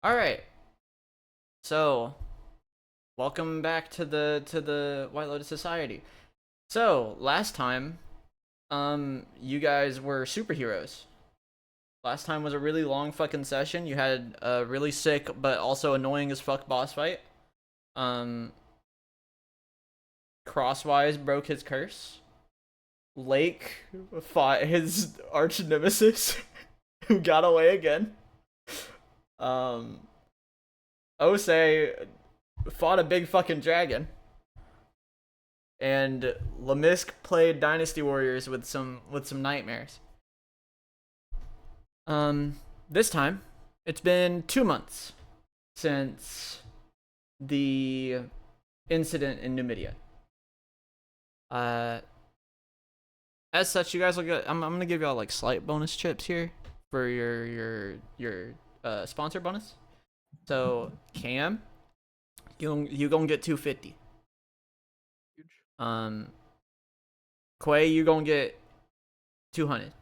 All right. So, welcome back to the White Lotus Society. So, last time, you guys were superheroes. Last time was a really long fucking session. You had a really sick but also annoying as fuck boss fight. Um, Crosswise broke his curse. Lake fought his arch nemesis, who got away again. Um, Osei fought a big fucking dragon. And Lemisk played Dynasty Warriors with some nightmares. Um, this time, it's been 2 months since the incident in Numidia. Uh, as such, you guys will get. I'm gonna give y'all like slight bonus chips here for your sponsor bonus. So Cam, you gonna get 250. Huge. Quay, you gonna get 200.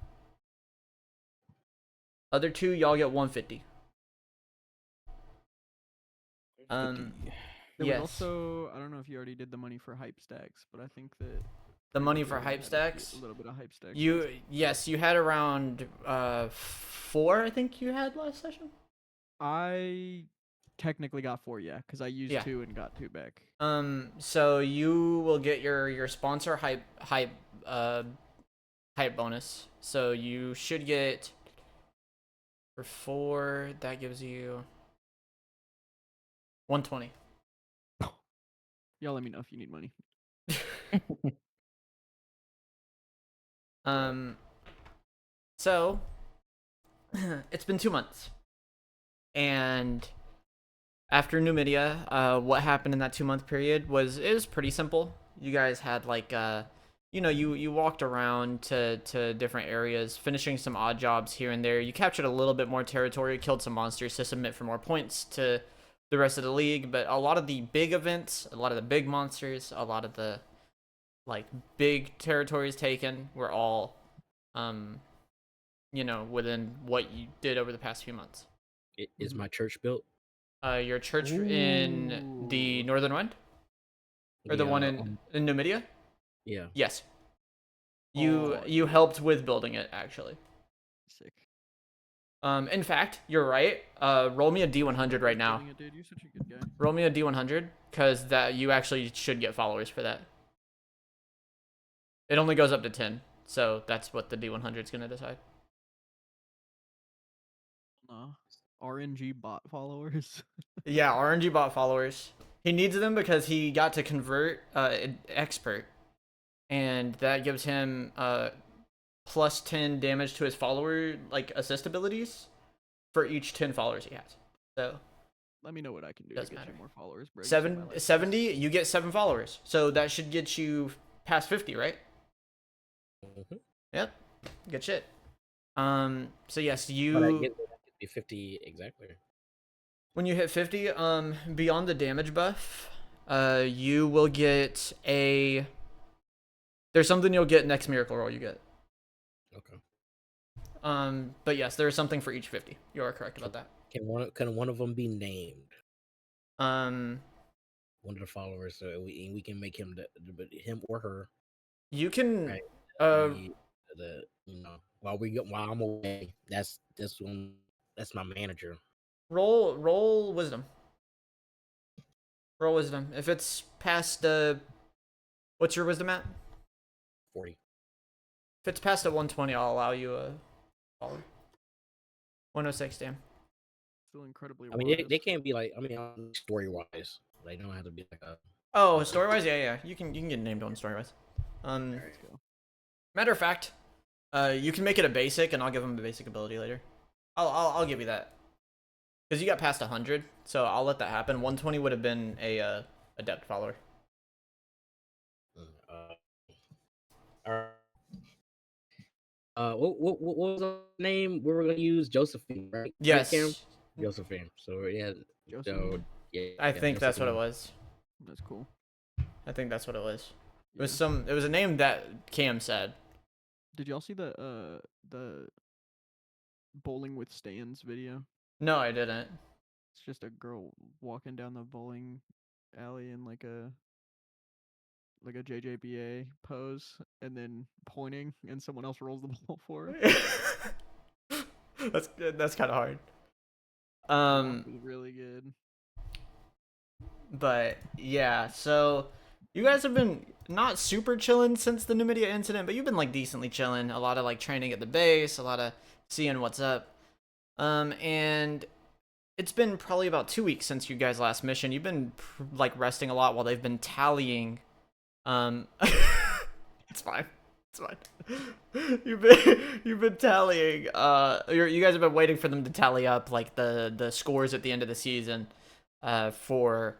Other two, y'all get 150. Um, There was yes. also, I don't know if you already did the money for hype stacks, but I think that The money Freddie for already hype had stacks. a little bit of hype stacks. You had around 4, I think you had last session. I technically got 4, yeah, because I used Yeah. 2 and got 2 back. So you will get your sponsor hype bonus. So you should get for 4, that gives you 120. Y'all let me know if you need money. Um so it's been 2 months. And after Numidia, what happened in that 2 month period was it was pretty simple. You guys had like you walked around to different areas, finishing some odd jobs here and there. You captured a little bit more territory, killed some monsters to submit for more points to the rest of the league. But a lot of the big events, a lot of the big monsters, a lot of the like big territories taken were all within what you did over the past few months. Is my church built? Your church in the Ooh. Northern Wind, or the one in Numidia? Yeah. Yes. You Oh, you dude. helped with building it actually. Sick. In fact, you're right. Roll me a D100 right now. Building it, dude. You're such a good guy. Roll me a D100 because that you actually should get followers for that. It only goes up to 10, so that's what the D100 is gonna decide. Nah. RNG bot followers. Yeah, RNG bot followers. He needs them because he got to convert expert, and that gives him plus 10 damage to his follower like assist abilities for each 10 followers he has. So Let me know what I can do doesn't to get matter. you more followers, bro. 70, you get 7 followers. So that should get you past 50, right? Mm-hmm. Yep. Good shit. So yes, But I get 50 exactly. when you hit 50, beyond the damage buff, you will get there's something you'll get next miracle roll you get. Okay. But yes, there is something for each 50. You are correct about that. Can one of them be named? Um, One of the followers, so we can make him him or her. you can Right. While I'm away, that's my manager. roll wisdom. Roll wisdom. If it's past what's your wisdom at? 40. If it's past a 120, I'll allow you a follow. 106, damn. Still incredibly I mean, wise. they can't be like, story wise. They don't have to be like a. Oh, story wise, yeah. You can get named on story wise. Let's go. Matter of fact, you can make it a basic, and I'll give him a basic ability later. I'll give you that because you got past 100, so I'll let that happen. 120 would have been a adept follower. What was the name we were gonna use? Josephine, right? Yes. Right, Cam? Josephine. So yeah. Josephine? Yeah. I think that's what it was. That's cool. I think that's what it was. It Yeah. was It was a name that Cam said. Did y'all see the bowling with stands video? No, I didn't. It's just a girl walking down the bowling alley in like a JJBA pose, and then pointing, and someone else rolls the ball for her. That's kind of hard. The walk was really good. But yeah, so you guys have been not super chilling since the Numidia incident, but you've been like decently chilling. A lot of like training at the base, a lot of seeing what's up. And it's been probably about 2 weeks since you guys last mission. You've been like resting a lot while they've been tallying. It's fine. It's fine. You've been tallying. You guys have been waiting for them to tally up like the scores at the end of the season, for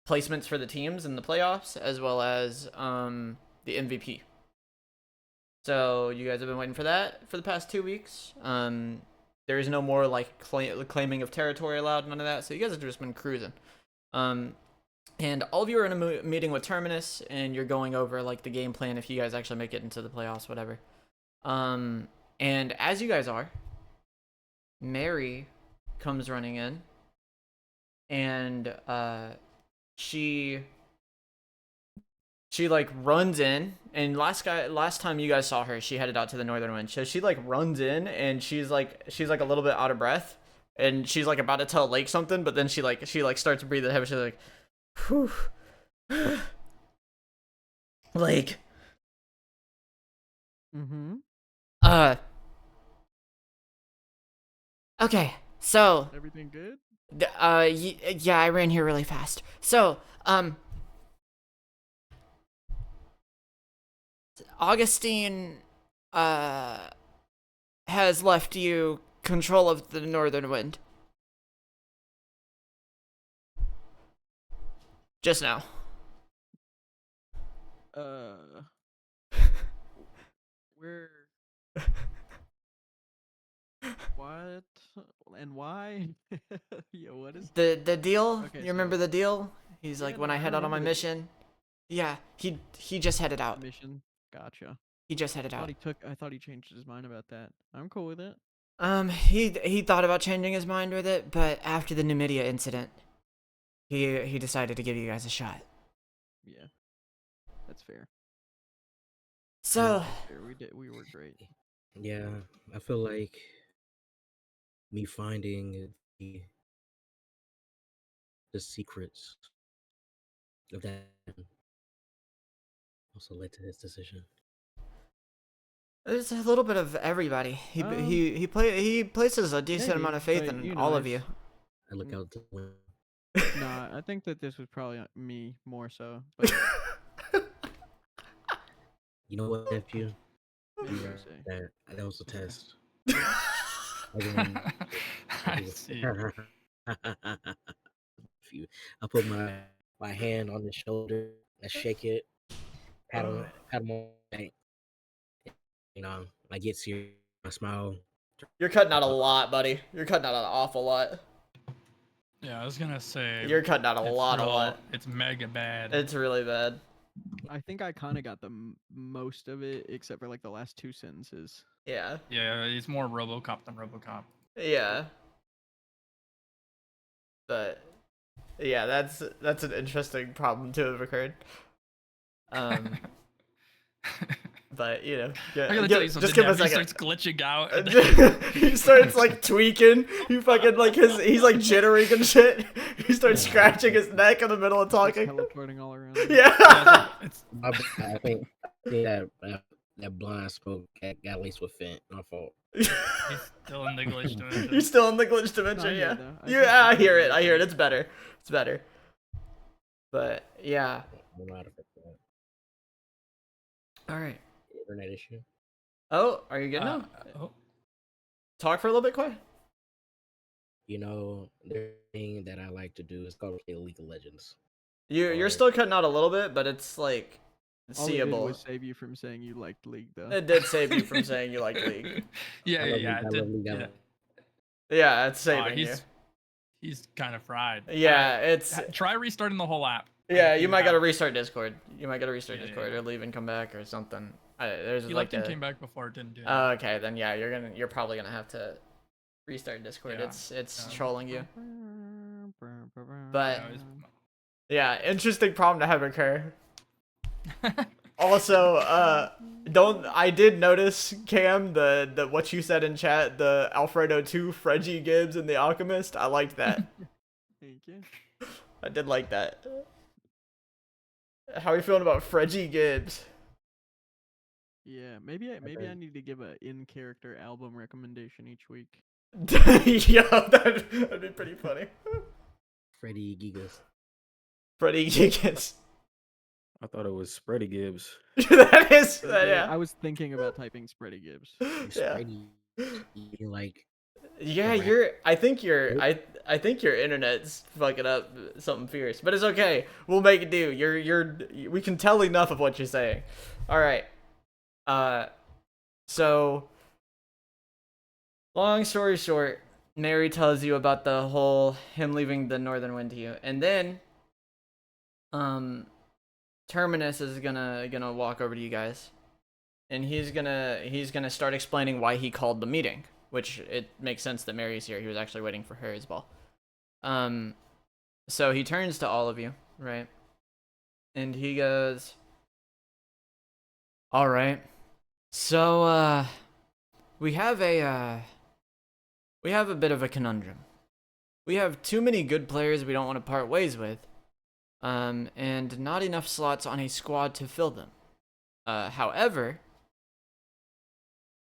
placements for the teams in the playoffs, as well as the MVP. So you guys have been waiting for that for the past 2 weeks. There is no more like claiming of territory allowed, none of that. So you guys have just been cruising. And all of you are in a meeting with Terminus, and you're going over like the game plan if you guys actually make it into the playoffs, whatever. And as you guys are, Mary comes running in, and she like runs in, and last time you guys saw her, she headed out to the northern wind. So she like runs in, and she's like a little bit out of breath, and she's like about to tell Lake something, but then she starts breathing heavy. She's like, whew. Lake. Okay, so Everything good? yeah, I ran here really fast. So, Augustine, has left you control of the northern wind. Just now. Where? What? And why? Yeah, what is The deal? Okay, You remember so- the deal? He's Yeah, like, no, when I I head out on my remember the deal. mission. Yeah, he just headed out. mission? Gotcha. He just headed I out. thought he changed his mind about that. I'm cool with it. He thought about changing his mind with it, but after the Numidia incident, he decided to give you guys a shot. Yeah, that's fair. So, That's fair. We were great. Yeah, I feel like me finding the secrets of that also led to his decision. there's a little bit of everybody. He places a decent maybe, amount of faith but, in you know, all of it's- you. I look out the window. Nah, I think that this was probably me more so. But You know what, nephew? what You did you right, say? that was a test. I see. I put my hand on his shoulder, I shake it, pat him on the back. You know, I get serious, I smile. You're cutting out a lot, buddy. You're cutting out an awful lot. Yeah, I was gonna say. You're cutting out a it's lot. It's mega bad. It's really bad. I think I kind of got the most of it, except for like the last two sentences. Yeah. Yeah, it's more RoboCop than RoboCop. Yeah. But yeah, that's an interesting problem to have occurred. But you know, I gotta tell you something. just give him a He second. starts glitching out. And then- He starts like tweaking. He fucking like he's like jittering and shit. He starts scratching his neck in the middle of Just talking. teleporting all around. Yeah. it's, I think that blind smoke got laced with Fent. My fault. he's still in the glitch dimension. You're still in the glitch dimension, I hear yeah. it, though. I hear it. I hear it. It's better. It's better. But yeah. I don't know how to fix that. All right. Internet issue. Oh, are you good now? Oh, Talk for a little bit, Quay. You know, the thing that I like to do is called League of Legends. You're Alright. still cutting out a little bit, but it's like All it did seeable. was save you from saying you liked League, though. It did save you from saying you like League. yeah, I yeah, love yeah. League, I it did, love League, I yeah. love- Yeah, it's Oh, saving you. he's kind of fried. Yeah, it's Try restarting the whole app. yeah. and You see might how- gotta restart Discord. You might gotta restart Yeah, Discord yeah. or leave and come back or something. There's He like left and a. came back before it didn't do. Oh, okay, then yeah, you're probably gonna have to restart Discord. Yeah, It's yeah. trolling you. But Yeah, it yeah, interesting problem to have occur. Also, I did notice, Cam, the what you said in chat, the Alfredo 2, Freggie Gibbs, and the Alchemist. I liked that. Thank you. I did like that. How are you feeling about Freggie Gibbs? Yeah, maybe I Okay. need to give a in-character album recommendation each week. Yo, that'd be pretty funny. Freddy Gigas. Freddie Gibbs. I thought it was Spready Gibbs. That is, Yeah, yeah. I was thinking about typing Spready Gibbs. Yeah. Spready. You like Yeah, Correct. I think your internet's fucking up something fierce, but it's okay. We'll make it do. We can tell enough of what you're saying. All right. So long story short, Mary tells you about the whole him leaving the Northern Wind to you, and then Terminus is gonna walk over to you guys, and he's gonna start explaining why he called the meeting, which it makes sense that Mary's here. He was actually waiting for her as well. So he turns to all of you, right? And he goes, "All right. So we have a bit of a conundrum. We have too many good players we don't want to part ways with, and not enough slots on a squad to fill them. However,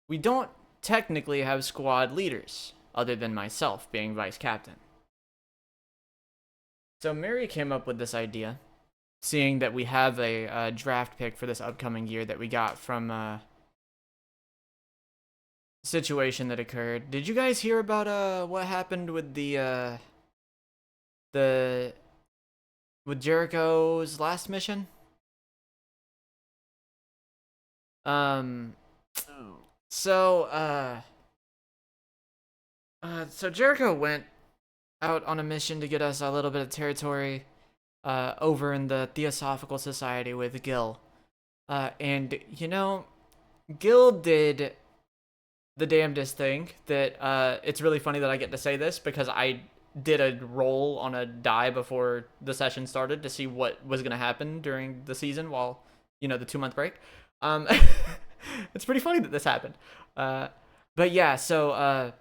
we don't technically have squad leaders, other than myself being vice captain. So Mary came up with this idea, seeing that we have a draft pick for this upcoming year that we got from a situation that occurred. Did you guys hear about what happened with with Jericho's last mission? Oh. So Jericho went out on a mission to get us a little bit of territory over in the Theosophical Society with Gil. And Gil did the damnedest thing that it's really funny that I get to say this because I did a roll on a die before the session started to see what was going to happen during the season while, the 2-month break. It's pretty funny that this happened. But yeah, so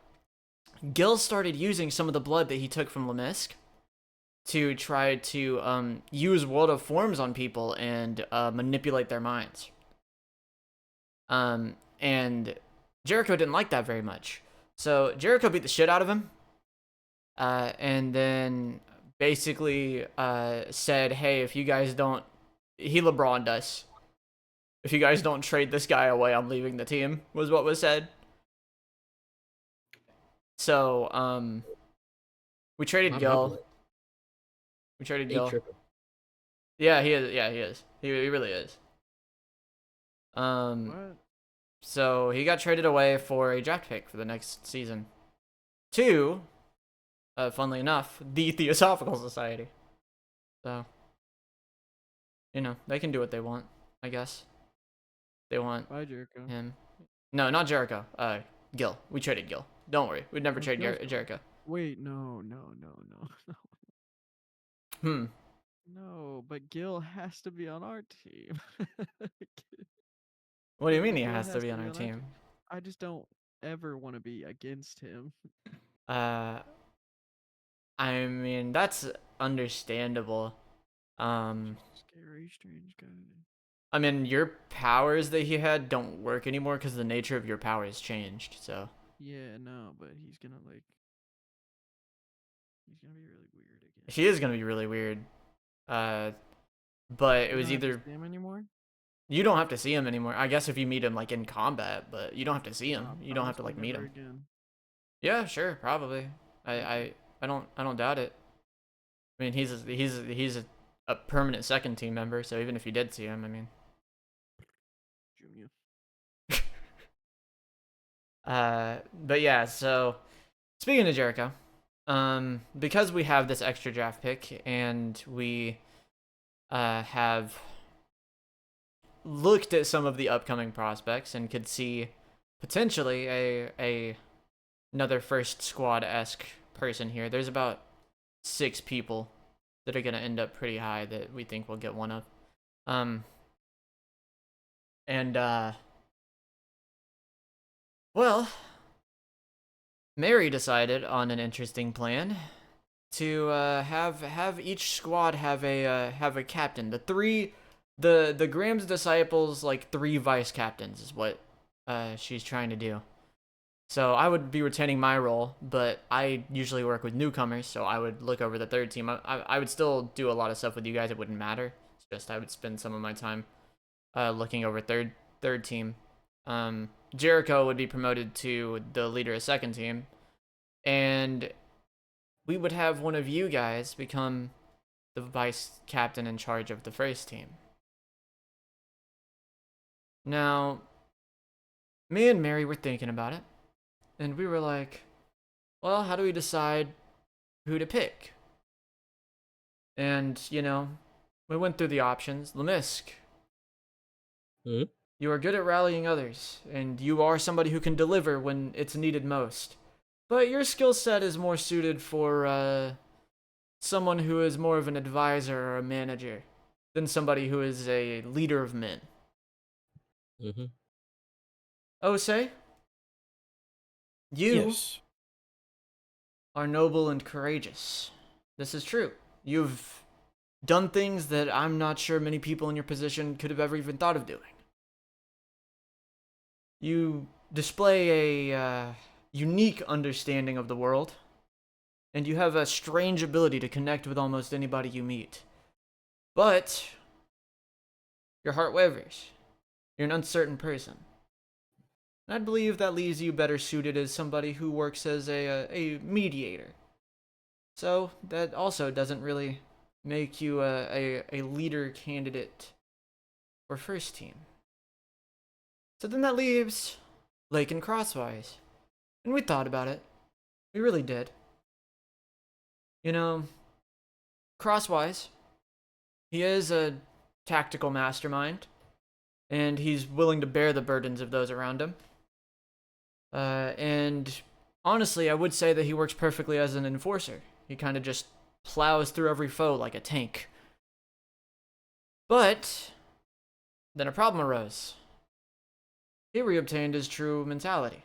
Gil started using some of the blood that he took from Lemisk to try to use World of Forms on people and manipulate their minds. And Jericho didn't like that very much. So Jericho beat the shit out of him. And then basically said, hey, if you guys don't... He LeBron'd us. If you guys don't trade this guy away, I'm leaving the team, was what was said. So, we traded My Gil. blood. We traded He Gil. tripping. Yeah, he is. Yeah, he is. He really is. What? So he got traded away for a draft pick for the next season. To, funnily enough, the Theosophical Society. So, they can do what they want, I guess. They want Bye, Jericho. him. No, not Jericho. Gil. We traded Gil. Don't worry. We'd never Oh, trade Gil's gone. Jericho. Wait, no. No, but Gil has to be on our team. What do you mean he Gil has to be on our team? I just don't ever want to be against him. I mean, that's understandable. Scary, strange guy. I mean, your powers that he had don't work anymore because the nature of your powers changed, so. Yeah, no, but he's gonna be really weird again. He is gonna be really weird. But it You was don't have to either... see him anymore? You don't have to see him anymore. I guess if you mean him, like, in combat, but you don't have to see him. No, You don't have to, promise like, meet never him. Again. Yeah, sure, probably. I don't doubt it. I mean, he's a permanent second team member, so even if you did see him, I mean... Junior. But yeah, so speaking of Jericho, because we have this extra draft pick and we have looked at some of the upcoming prospects and could see potentially another first squad-esque person here. There's about 6 people that are gonna end up pretty high that we think we'll get one of. Well, Mary decided on an interesting plan to have each squad have a captain. The Graham's disciples, like 3 vice captains is what she's trying to do. So I would be retaining my role, but I usually work with newcomers, so I would look over the 3rd team. I would still do a lot of stuff with you guys. It wouldn't matter. It's just I would spend some of my time looking over third team. Jericho would be promoted to the leader of 2nd team, and we would have one of you guys become the vice captain in charge of the 1st team. Now, me and Mary were thinking about it, and we were like, well, how do we decide who to pick? And, you know, we went through the options. Lemisk, you are good at rallying others, and you are somebody who can deliver when it's needed most. But your skill set is more suited for someone who is more of an advisor or a manager than somebody who is a leader of men. Osei, you Yes. are noble and courageous. This is true. You've done things that I'm not sure many people in your position could have ever even thought of doing. You display a unique understanding of the world, and you have a strange ability to connect with almost anybody you meet. But your heart wavers. You're an uncertain person. And I believe that leaves you better suited as somebody who works as a mediator. So that also doesn't really make you a leader candidate for 1st team. So then that leaves Lake and Crosswise. And we thought about it. We really did. You know, Crosswise, he is a tactical mastermind, and he's willing to bear the burdens of those around him. And honestly, I would say that he works perfectly as an enforcer. He kind of just plows through every foe like a tank. But then a problem arose. He reobtained his true mentality.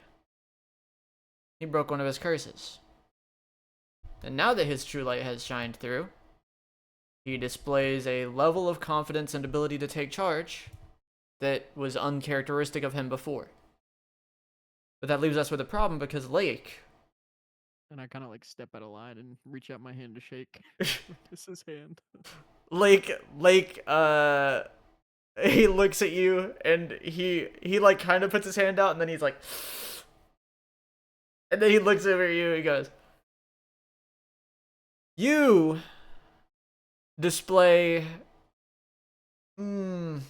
He broke one of his curses. And now that his true light has shined through, he displays a level of confidence and ability to take charge that was uncharacteristic of him before. But that leaves us with a problem because Lake... And I kind of like step out of line and reach out my hand to shake kiss his hand. Lake, he looks at you and he like kind of puts his hand out and then he's like... And then he looks over at you and he goes... You display... a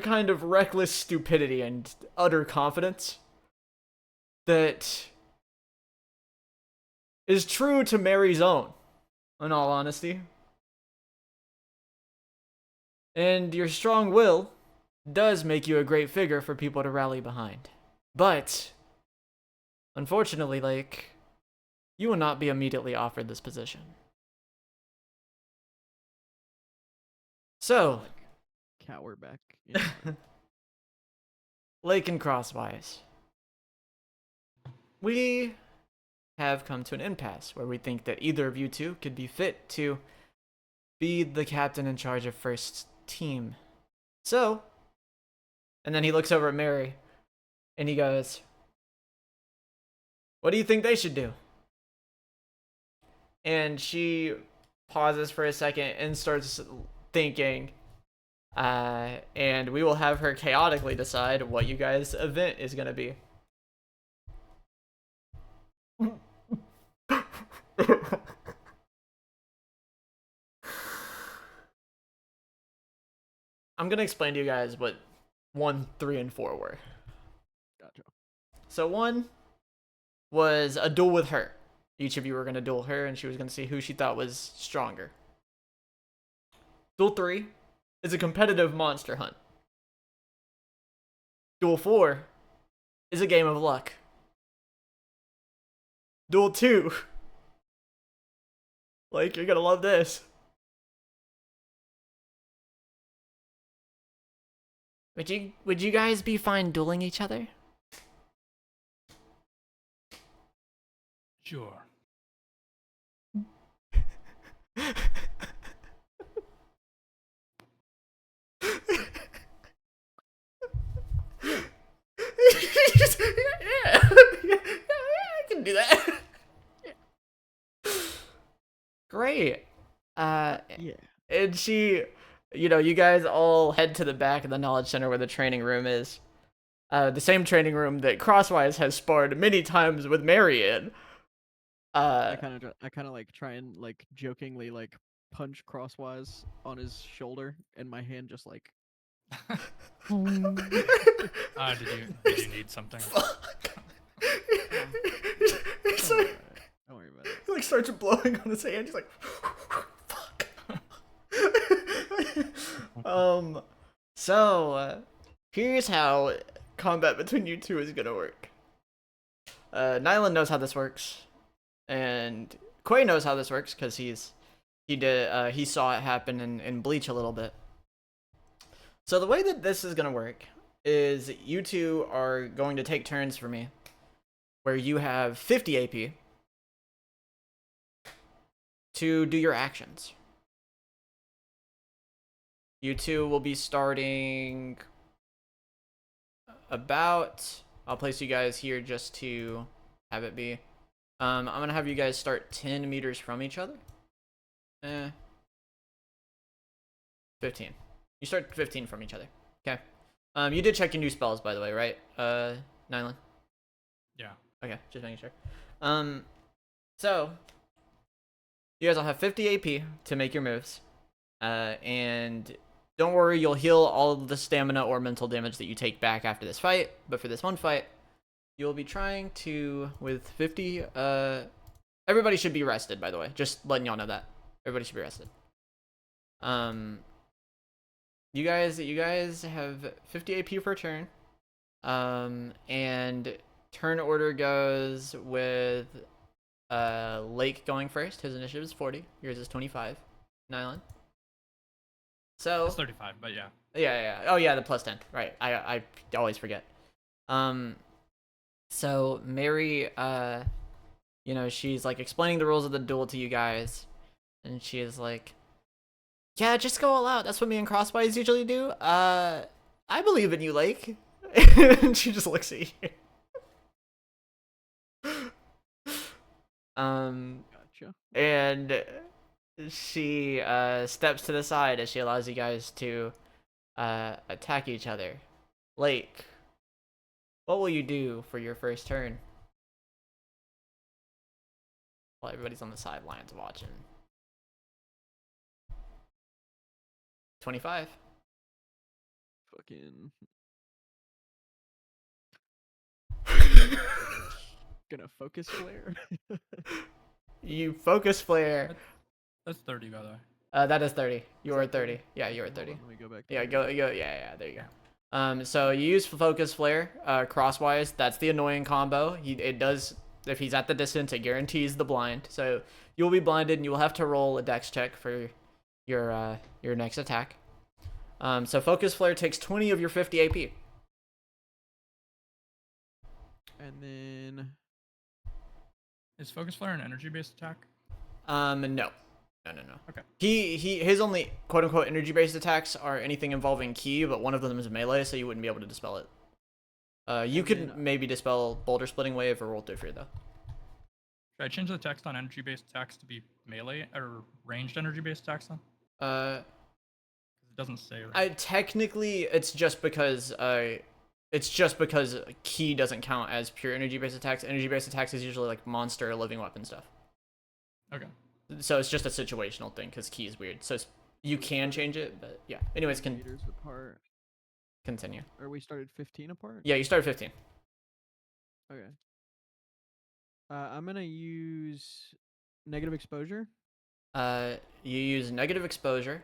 kind of reckless stupidity and utter confidence that is true to Mary's own, in all honesty. And your strong will does make you a great figure for people to rally behind. But, unfortunately, like, you will not be immediately offered this position. So, Cower back. In line. Lake and Crosswise, we have come to an impasse where we think that either of you two could be fit to be the captain in charge of 1st team. So, and then he looks over at Mary and he goes, what do you think they should do? And she pauses for a second and starts thinking, and we will have her chaotically decide what you guys' event is going to be. I'm going to explain to you guys what 1, 3, and 4 were. Gotcha. So 1 was a duel with her. Each of you were going to duel her, and she was going to see who she thought was stronger. Duel 3 is a competitive monster hunt. Duel 4 is a game of luck. Duel 2 Like, you're gonna love this. Would you guys be fine dueling each other? Sure. Yeah, I can do that. Great. Yeah. And she, you guys all head to the back of the knowledge center where the training room is. The same training room that Crosswise has sparred many times with Marion. I kind of like try and like jokingly like punch Crosswise on his shoulder, and my hand just like. Did you need something? It's Don't worry like, about it. Don't worry about it. he like starts blowing on his hand. He's like, fuck. So here's how combat between you two is gonna work. Nighlin knows how this works, and Quay knows how this works because he saw it happen in Bleach a little bit. So the way that this is gonna work is you two are going to take turns for me, where you have 50 AP to do your actions. You two will be starting about. I'll place you guys here just to have it be. I'm gonna have you guys start 10 meters from each other. 15. You start 15 from each other. Okay. You did check your new spells, by the way, right? Nighlin? Yeah. Okay, just making sure. So you guys will have 50 AP to make your moves. And don't worry, you'll heal all of the stamina or mental damage that you take back after this fight. But for this one fight, you'll be trying to, with 50, everybody should be rested, by the way. Just letting y'all know that. Everybody should be rested. You guys have 50 AP per turn. And turn order goes with Lake going first. His initiative is 40. Yours is 25. Nighlin. So It's 35, but yeah. yeah. Oh yeah, the plus 10. Right. I always forget. So Mary, she's like explaining the rules of the duel to you guys, and she is like, yeah, just go all out. That's what me and Crosswise usually do. I believe in you, Lake. And she just looks at you. Gotcha. And she steps to the side as she allows you guys to attack each other. Lake, what will you do for your first turn? While everybody's on the sidelines watching. 25. Fucking. Gonna focus flare. You focus flare. That's 30, by the way. That is 30. You are at 30. Yeah, you're at 30. Hold on, let me go back. to Yeah, it. go. Yeah, there you go. So you use focus flare, crosswise. That's the annoying combo. It does, if he's at the distance, it guarantees the blind. So you will be blinded, and you will have to roll a dex check for your next attack. So focus flare takes 20 of your 50 AP. And then. Is Focus Flare an energy-based attack? No. Okay. His only quote unquote energy based attacks are anything involving Key, but one of them is melee, so you wouldn't be able to dispel it. You And could then- maybe dispel Boulder Splitting Wave or Roll Through Fear though. Should I change the text on energy-based attacks to be melee or ranged energy-based attacks then? 'Cause it doesn't say. Right. Technically it's just because Key doesn't count as pure energy based attacks. Energy based attacks is usually like monster or living weapon stuff. Okay. So it's just a situational thing because Key is weird. So you can change it, but yeah. Anyways, Meters apart. continue. Or we started 15 apart. Yeah, you started 15. Okay. I'm gonna use negative exposure. You use negative exposure.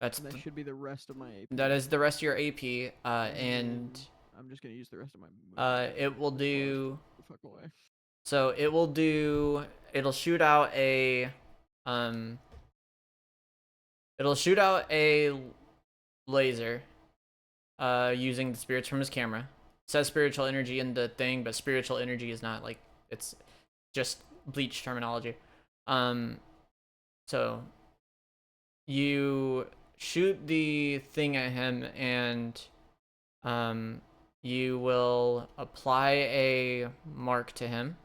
That's And that should be the rest of my AP. that is the rest of your AP. And then I'm just gonna use the rest of my. it will do. The fuck away. So it'll shoot out a It'll shoot out a laser using the spirits from his camera. It says spiritual energy in the thing, but spiritual energy is not like, it's just Bleach terminology. So you shoot the thing at him, and you will apply a mark to him.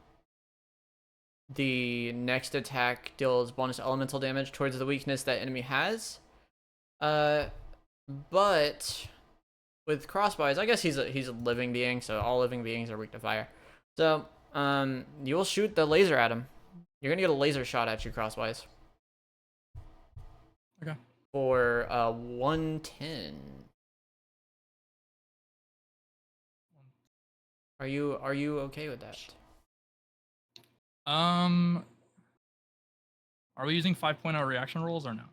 The next attack deals bonus elemental damage towards the weakness that enemy has. But with Crosswise, I guess he's a living being, so all living beings are weak to fire. So you will shoot the laser at him. You're gonna get a laser shot at you, Crosswise. Okay. For 110. Are you okay with that? Are we using 5.0 reaction rolls or no?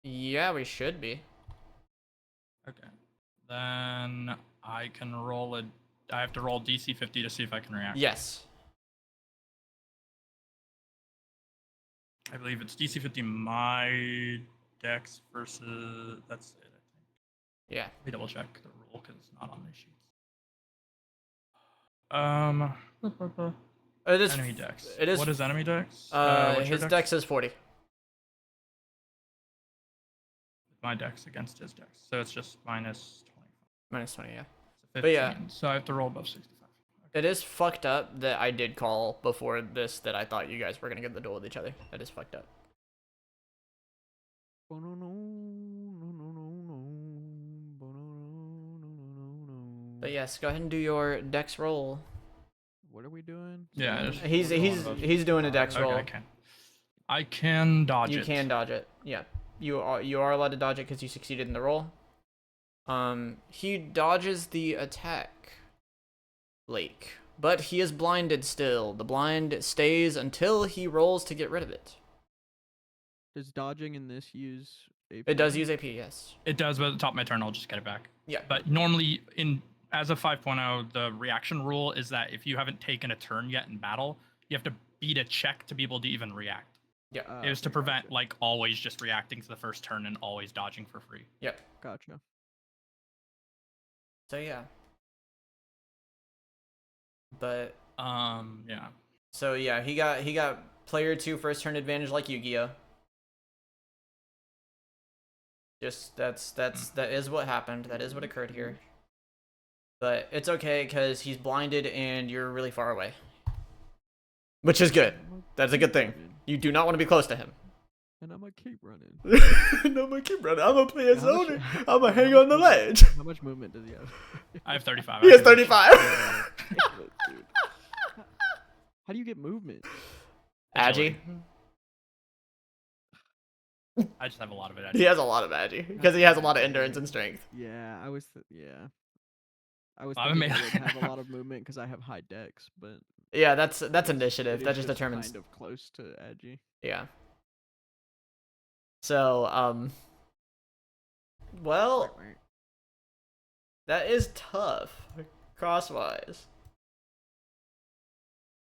Yeah, we should be. Okay. Then I can roll a. I have to roll DC 50 to see if I can react. Yes. I believe it's DC 50 my dex versus. That's it, I think. Yeah. Let me double check the rule because it's not on the sheets. It is enemy dex. It is. What is enemy dex? His dex is 40. My dex against his dex, so it's just minus 20. Minus 20, yeah. So 15, But yeah. So I have to roll above 65. It is fucked up that I did call before this that I thought you guys were gonna get the duel with each other. That is fucked up. But yes, go ahead and do your dex roll. What are we doing? Yeah, He's doing a dex roll. Okay, I can dodge it. You can dodge it. Yeah, you are allowed to dodge it because you succeeded in the roll. He dodges the attack, Lake, but he is blinded still. The blind stays until he rolls to get rid of it. Does dodging in this use AP? It does use AP, yes. It does, but at the top of my turn, I'll just get it back. Yeah. But normally, as a 5.0, the reaction rule is that if you haven't taken a turn yet in battle, you have to beat a check to be able to even react. Yeah. It was to prevent like always just reacting to the first turn and always dodging for free. Yep. Gotcha. So yeah. But yeah. So yeah, he got player 2 first turn advantage like Yu-Gi-Oh. Just that is what happened. That is what occurred here. But it's okay because he's blinded and you're really far away. Which is good. That's a good thing. You do not want to be close to him. And I'm gonna keep running. No, I'm gonna keep running. I'm gonna play a zoner. I'm gonna hang on the ledge. How much movement does he have? I have 35. He has 35. How do you get movement? Agi. I just have a lot of it. He has a lot of Agi because he has a lot of endurance and strength. Yeah, I was thinking I would have a lot of movement because I have high dex, but yeah, that's initiative. That just determines. Kind of close to Agi. Yeah. So well, that is tough. Crosswise.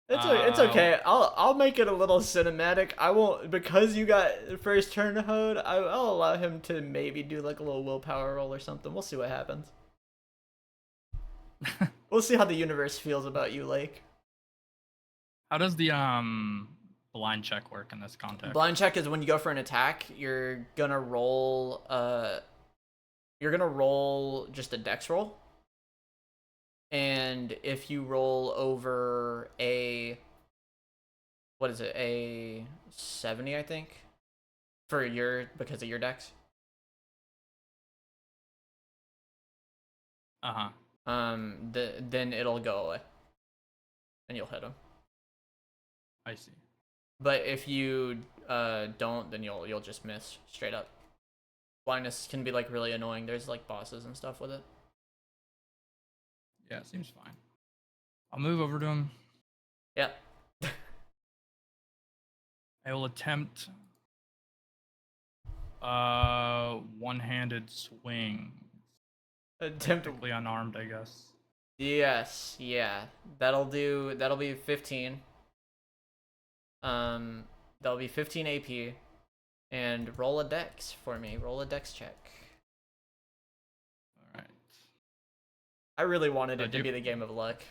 It's okay. I'll make it a little cinematic. I won't, because you got first turn Hode. I'll allow him to maybe do like a little willpower roll or something. We'll see what happens. We'll see how the universe feels about you, Lake. How does the blind check work in this context? Blind check is when you go for an attack, you're gonna roll just a dex roll. And if you roll over a, what is it, a 70, I think, because of your dex. Then it'll go away, and you'll hit him. I see. But if you don't, then you'll just miss straight up. Blindness can be like really annoying. There's like bosses and stuff with it. Yeah, it seems fine. I'll move over to him. Yeah. I will attempt one-handed swing. Technically unarmed, I guess. Yes, yeah. That'll be 15. That'll be 15 AP. And roll a dex for me. Roll a dex check. Alright. I really wanted it to be the game of luck.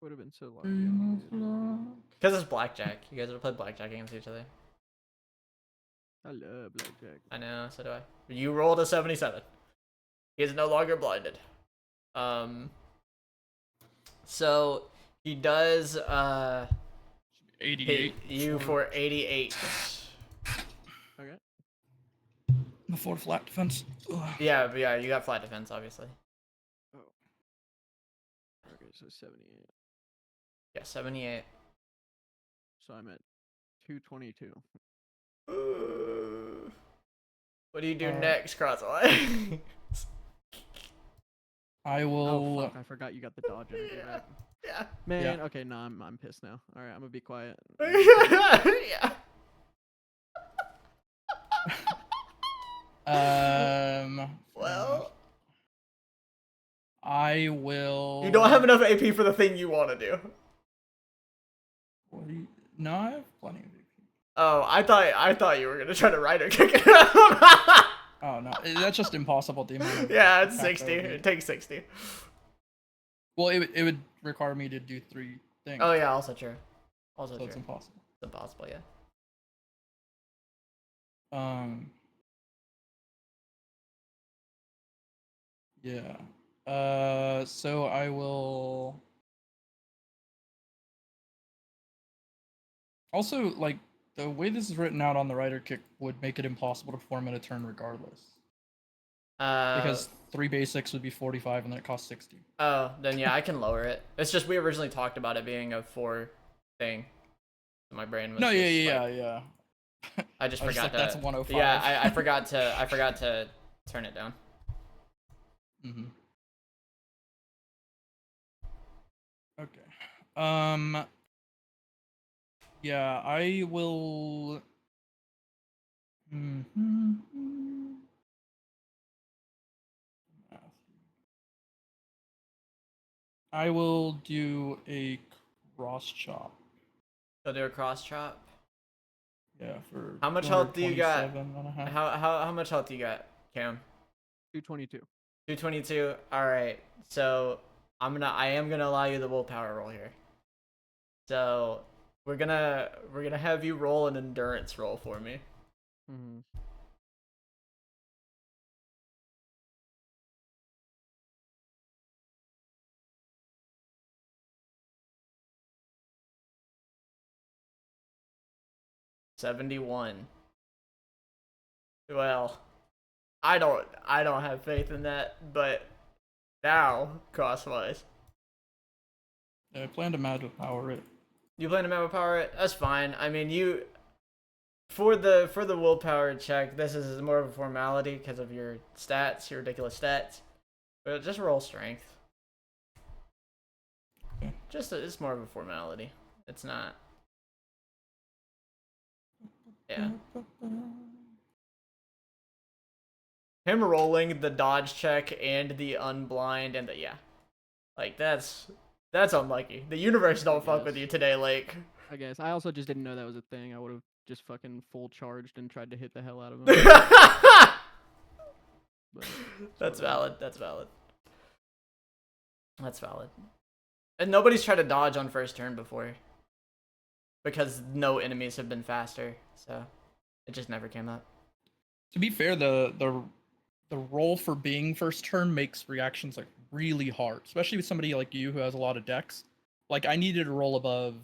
Would have been so lucky. Because it's blackjack. You guys ever played blackjack against each other? I love blackjack. I know, so do I. You rolled a 77. He is no longer blinded. So he does 88. hit you for 88. Okay. Before flat defense. Ugh. Yeah, you got flat defense, obviously. Oh. Okay, so 78. Yeah, 78. So I'm at 222. What do you do next, Crosswise? I will. Oh fuck! I forgot you got the dodge energy. Right? Yeah. Man, okay, no, I'm pissed now. All right, I'm gonna be quiet. Yeah. Well, I will. you don't have enough AP for the thing you want to do. What do you... No, I have plenty of AP. Oh, I thought you were gonna try to rider kick it. Oh no, that's just impossible. The amount of Yeah, it's attacks 60. that would be. It takes 60. Well, it would require me to do 3 things. Oh yeah, also true. Also So true. it's impossible. It's impossible, yeah. Yeah. So I will. Also, like, the way this is written out on the rider kick would make it impossible to perform in a turn regardless. Because 3 basics would be 45 and then it costs 60. Oh, then yeah, I can lower it. It's just we originally talked about it being a 4 thing. My brain was No, just yeah. I just I was forgot like, to. that's 105. Yeah, I forgot to turn it down. Mm-hmm. Okay. Yeah, I will. I will do a cross chop. So do a cross chop. Yeah, for How much health do you got? 227.5. How much health do you got, Cam? 222. 222. All right. So I am gonna allow you the willpower roll here. So we're gonna have you roll an endurance roll for me. Mm-hmm. $71. Well, I don't have faith in that, but now Crosswise. Yeah, I plan to magic power it. You plan to magic power it? That's fine. I mean, you for the willpower check, this is more of a formality because of your stats, your ridiculous stats. But just roll strength. Okay. It's more of a formality. It's not. Yeah. Him rolling the dodge check and the unblind and the like that's unlucky. The universe don't fuck with you today, Lake. I guess. I also just didn't know that was a thing. I would have just fucking full charged and tried to hit the hell out of him. But, That's valid. That's valid. That's valid. And nobody's tried to dodge on first turn before. Because no enemies have been faster, so it just never came up. To be fair, the roll for being first turn makes reactions like really hard, especially with somebody like you who has a lot of decks. Like I needed to roll above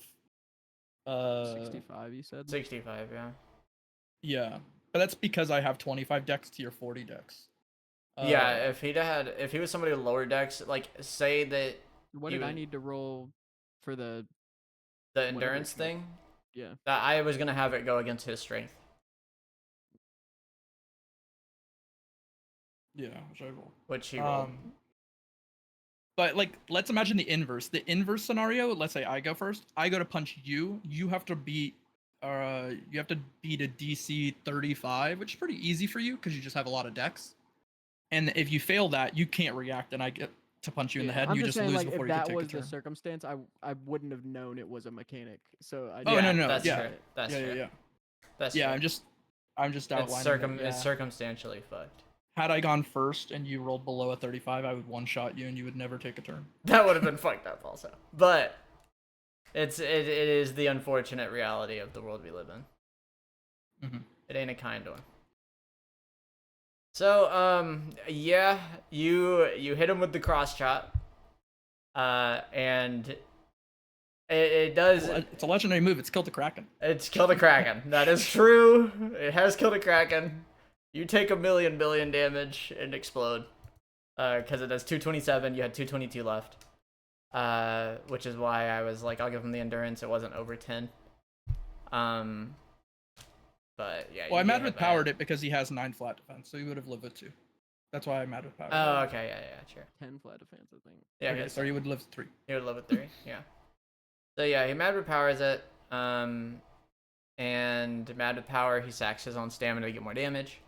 65, you said? 65, yeah. Yeah, but that's because I have 25 decks to your 40 decks. Yeah, if he was somebody with lower decks, like say that What did I need to roll for the endurance thing? Yeah. That I was gonna have it go against his strength. Yeah, which I rolled. Which he rolled. But like, let's imagine the inverse. The inverse scenario. Let's say I go first. I go to punch you. You have to beat a DC 35, which is pretty easy for you because you just have a lot of decks. And if you fail that, you can't react, and I get to punch you in the Yeah, head, and I'm you just just saying, lose like, before if you can that take was a the turn. circumstance, I wouldn't have known it was a mechanic. So I Oh, yeah, no, that's yeah. true. That's yeah, true. yeah. That's Yeah, true. I'm just It's outlining it, yeah. it's circumstantially fucked. Had I gone first and you rolled below a 35, I would one-shot you and you would never take a turn. That would have been fucked up also. But it is the unfortunate reality of the world we live in. Mhm. It ain't a kind one. So, yeah, you hit him with the cross chop. And it does. It's a legendary move. It's killed the Kraken. It's killed a Kraken. That is true. It has killed a Kraken. You take a billion damage and explode. Because it does 227. You had 222 left. Which is why I was like, I'll give him the endurance. It wasn't over 10. But yeah. Well, I you mad get with hit by powered it. it because he has 9 flat defense, so he would have lived with 2. That's why I mad with powered. Oh, okay, yeah, sure. 10 flat defense, I think. Yeah, Okay, okay, so he would live 3. he would live with 3, yeah. So yeah, he mad with powers it, and mad with power, he sacks his own stamina to get more damage.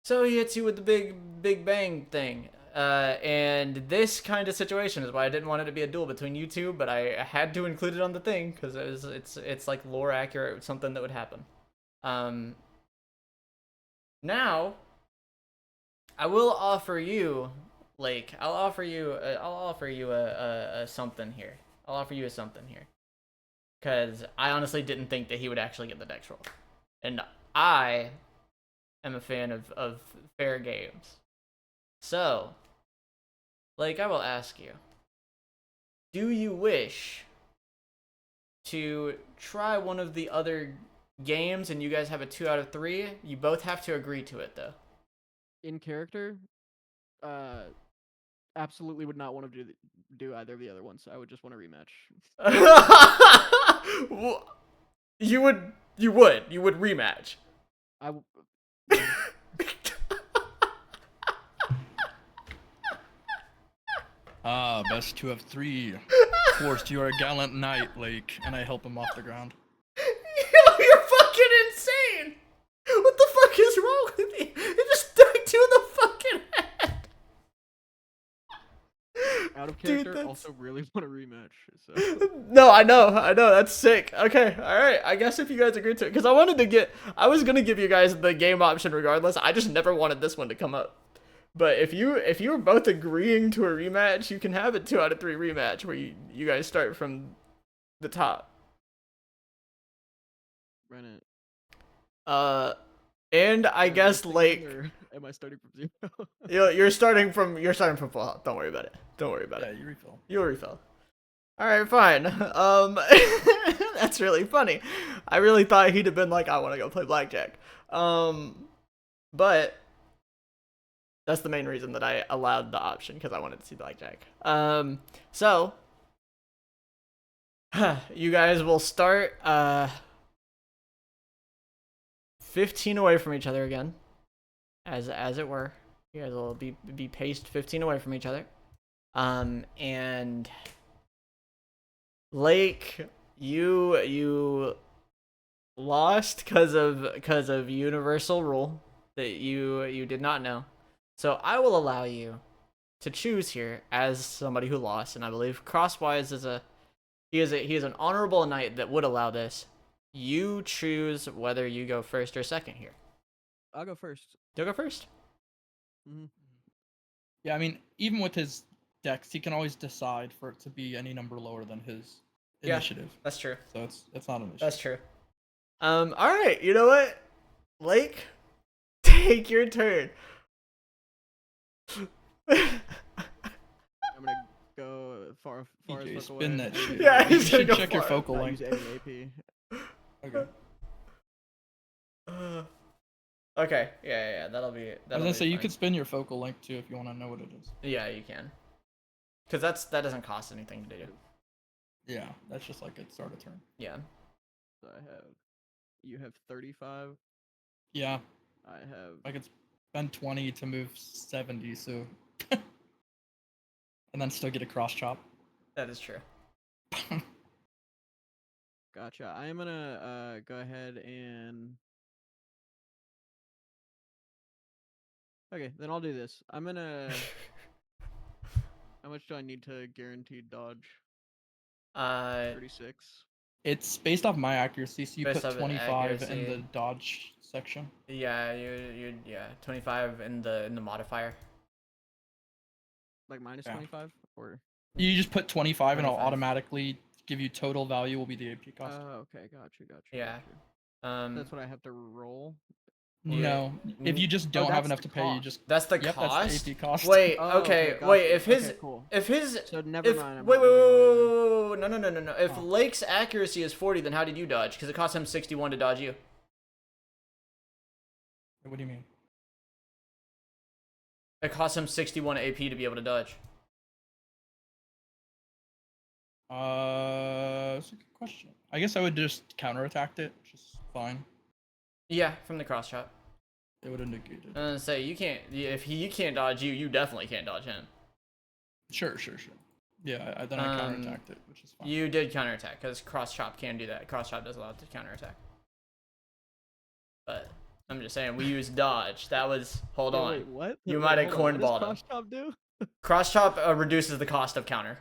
So he hits you with the big bang thing. And this kind of situation is why I didn't want it to be a duel between you two, but I had to include it on the thing because it's like lore accurate, something that would happen. Now, I will offer you, Lake. I'll offer you a something here. I'll offer you a something here, because I honestly didn't think that he would actually get the dex roll, and I am a fan of fair games. So, Lake, I will ask you, do you wish to try one of the other games, and you guys have a 2 out of 3? You both have to agree to it, though. In character, absolutely would not want to do either of the other ones. I would just want a rematch. You would rematch. Ah, best 2 of 3. Forced, you are a gallant knight, Lake, and I help him off the ground. You're fucking insane! What the fuck is wrong with you? You just dunked you in the fucking head! Out of character, Dude, also really want a rematch. So. No, I know, that's sick. Okay, alright, I guess if you guys agree to it, because I was gonna give you guys the game option regardless, I just never wanted this one to come up. But if you were both agreeing to a rematch, you can have a 2 out of 3 rematch where you guys start from the top. Run it. And I guess Lake, am I starting from 0? you're starting from full health. Don't worry about it. Yeah, you refill. You'll refill. All right, fine. That's really funny. I really thought he'd have been like, I want to go play blackjack. But that's the main reason that I allowed the option, because I wanted to see blackjack. So you guys will start 15 away from each other again, as it were. You guys will be paced 15 away from each other. And Lake, you lost because of universal rule that you did not know. So I will allow you to choose here as somebody who lost, and I believe Crosswise is he is an honorable knight that would allow this. You choose whether you go first or second here. I'll go first. You'll go first. Mm-hmm. Yeah, I mean, even with his dex, he can always decide for it to be any number lower than his initiative. That's true. So it's not an issue. That's true. All right. You know what, Lake, take your turn. I'm gonna go far DJ, as fuck spin away. that shit. Yeah, You he's gonna should go check your far. focal Not length. use any AP. Okay. Okay. Yeah. That'll be. I was gonna say you fine. could spin your focal length too if you want to know what it is. Yeah, you can. Cause that doesn't cost anything to do. Yeah, that's just like a start of turn. Yeah. So you have 35. Yeah, I have. I could spend 20 to move 70, so and then still get a cross chop. That is true. Gotcha. I am gonna go ahead and. Okay, then I'll do this. I'm gonna How much do I need to guaranteed dodge? 36. 36. It's based off my accuracy, so you Based put off 25 in accuracy. the dodge section. Yeah, you 25 in the modifier. Like minus Yeah. 25 or. You just put 25 and it'll 25. automatically give you total value will be the AP cost. Okay, gotcha. Yeah. That's what I have to roll. No, if you just don't have that's enough the to pay, you cost. just That's the Yep, cost. that's the AP cost. Wait, Oh, okay, okay, wait. gotcha. If his Okay, cool. if his So never if mind. I'm wait, not wait, doing wait, it wait, wait, wait, no. If Oh. Lake's accuracy is 40, then how did you dodge? Because it cost him 61 to dodge you. What do you mean? It cost him 61 AP to be able to dodge. That's a good question. I guess I would just counterattacked it, which is fine. Yeah, from the cross chop. It would have negated. Say you can't. If he can't dodge you, you definitely can't dodge him. Sure. Yeah, then I counterattacked it, which is fine. You did counterattack because cross chop can do that. Cross chop does allow it to counterattack. But I'm just saying we used dodge. That was hold on. Wait, what? You might have hold on, cornballed what him. does cross chop do? Cross chop reduces the cost of counter.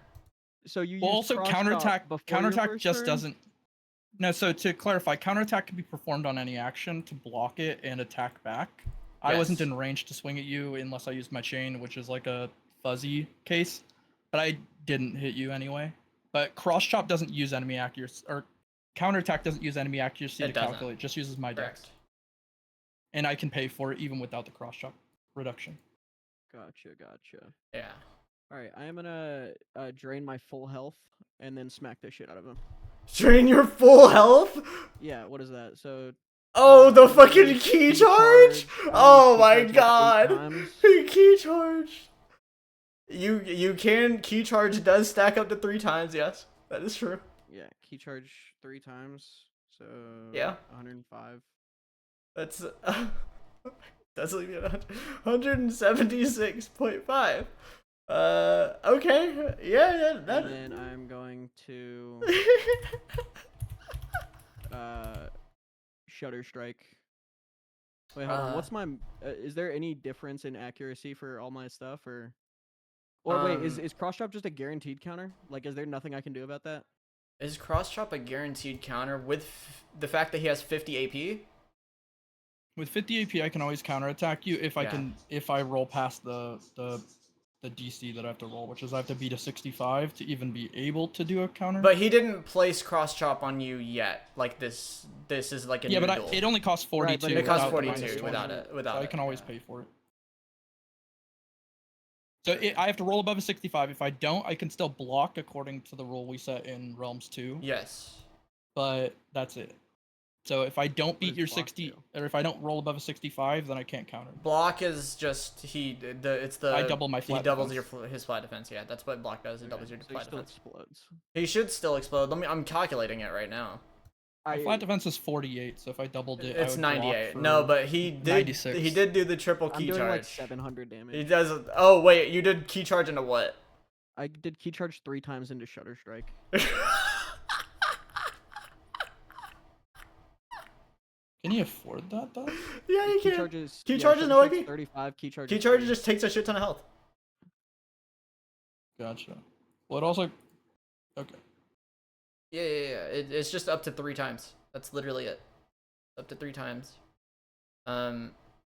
So you Well, use also cross chop counterattack. before your Counterattack first just turn? doesn't. No, so to clarify, counterattack can be performed on any action to block it and attack back. I wasn't Yes. in range to swing at you unless I used my chain, which is like a fuzzy case, but I didn't hit you anyway. But cross chop doesn't use enemy accuracy, or counterattack doesn't use enemy accuracy It to doesn't. calculate. It just uses my dex, Correct. and I can pay for it even without the cross chop reduction. Gotcha. Yeah. All right, I am gonna drain my full health and then smack the shit out of him. Drain your full health. Yeah, what is that? So Oh, the fucking use key key charge! charge. Oh Key my charge like 8 god! times. Key charge. You can key charge does stack up to 3 times. Yes, that is true. Yeah, key charge 3 times. So Yeah. 105. That's that's leave me at 176.5. Okay. Yeah. That. And then I'm going to Shutter Strike. Wait, hold on. What's my? Is there any difference in accuracy for all my stuff, or wait, is cross chop just a guaranteed counter? Like, is there nothing I can do about that? Is cross chop a guaranteed counter with the fact that he has 50 AP? With 50 AP, I can always counterattack you if I roll past the DC that I have to roll, which is I have to beat a 65 to even be able to do a counter. But he didn't place cross chop on you yet. Like this is like a yeah, new but duel. it only costs 42. Right, but It costs without the 42 -20. without it. Without So it. I can always yeah. pay for it. So I have to roll above a 65. If I don't, I can still block according to the rule we set in Realms 2. Yes. But that's it. So if I don't What beat does your block 60, do? or if I don't roll above a 65, then I can't counter. Block is just it's the I double my he flat doubles defense. his flat defense. Yeah, that's what block does. It doubles your So he flat still defense. explodes. He should still explode. I'm calculating it right now. My flat defense is 48, so if I doubled it, It's I would block 98. for No, but he did 96. he did do the triple I'm key doing charge. like 700 damage. He does. Oh wait, you did key charge into what? I did key charge 3 times into Shutter Strike. Can you afford that though? Yeah, you Key can. charges. Key yeah, charges Shutter no Strike's AP. 35. Key charge. Key charge just takes a shit ton of health. Gotcha. Well, it also. Okay. Yeah. It's just up to 3 times. That's literally it. Up to 3 times.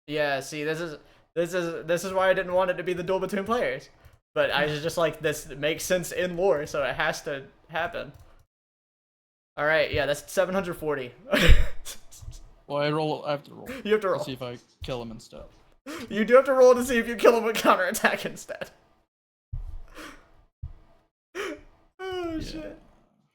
Yeah. See, this is why I didn't want it to be the duel between players. But I was just like, this makes sense in lore, so it has to happen. All right. Yeah, that's 740. Well, I have to roll. You have to To roll. see if I kill him instead. You do have to roll to see if you kill him with counterattack instead. Oh Yeah. shit.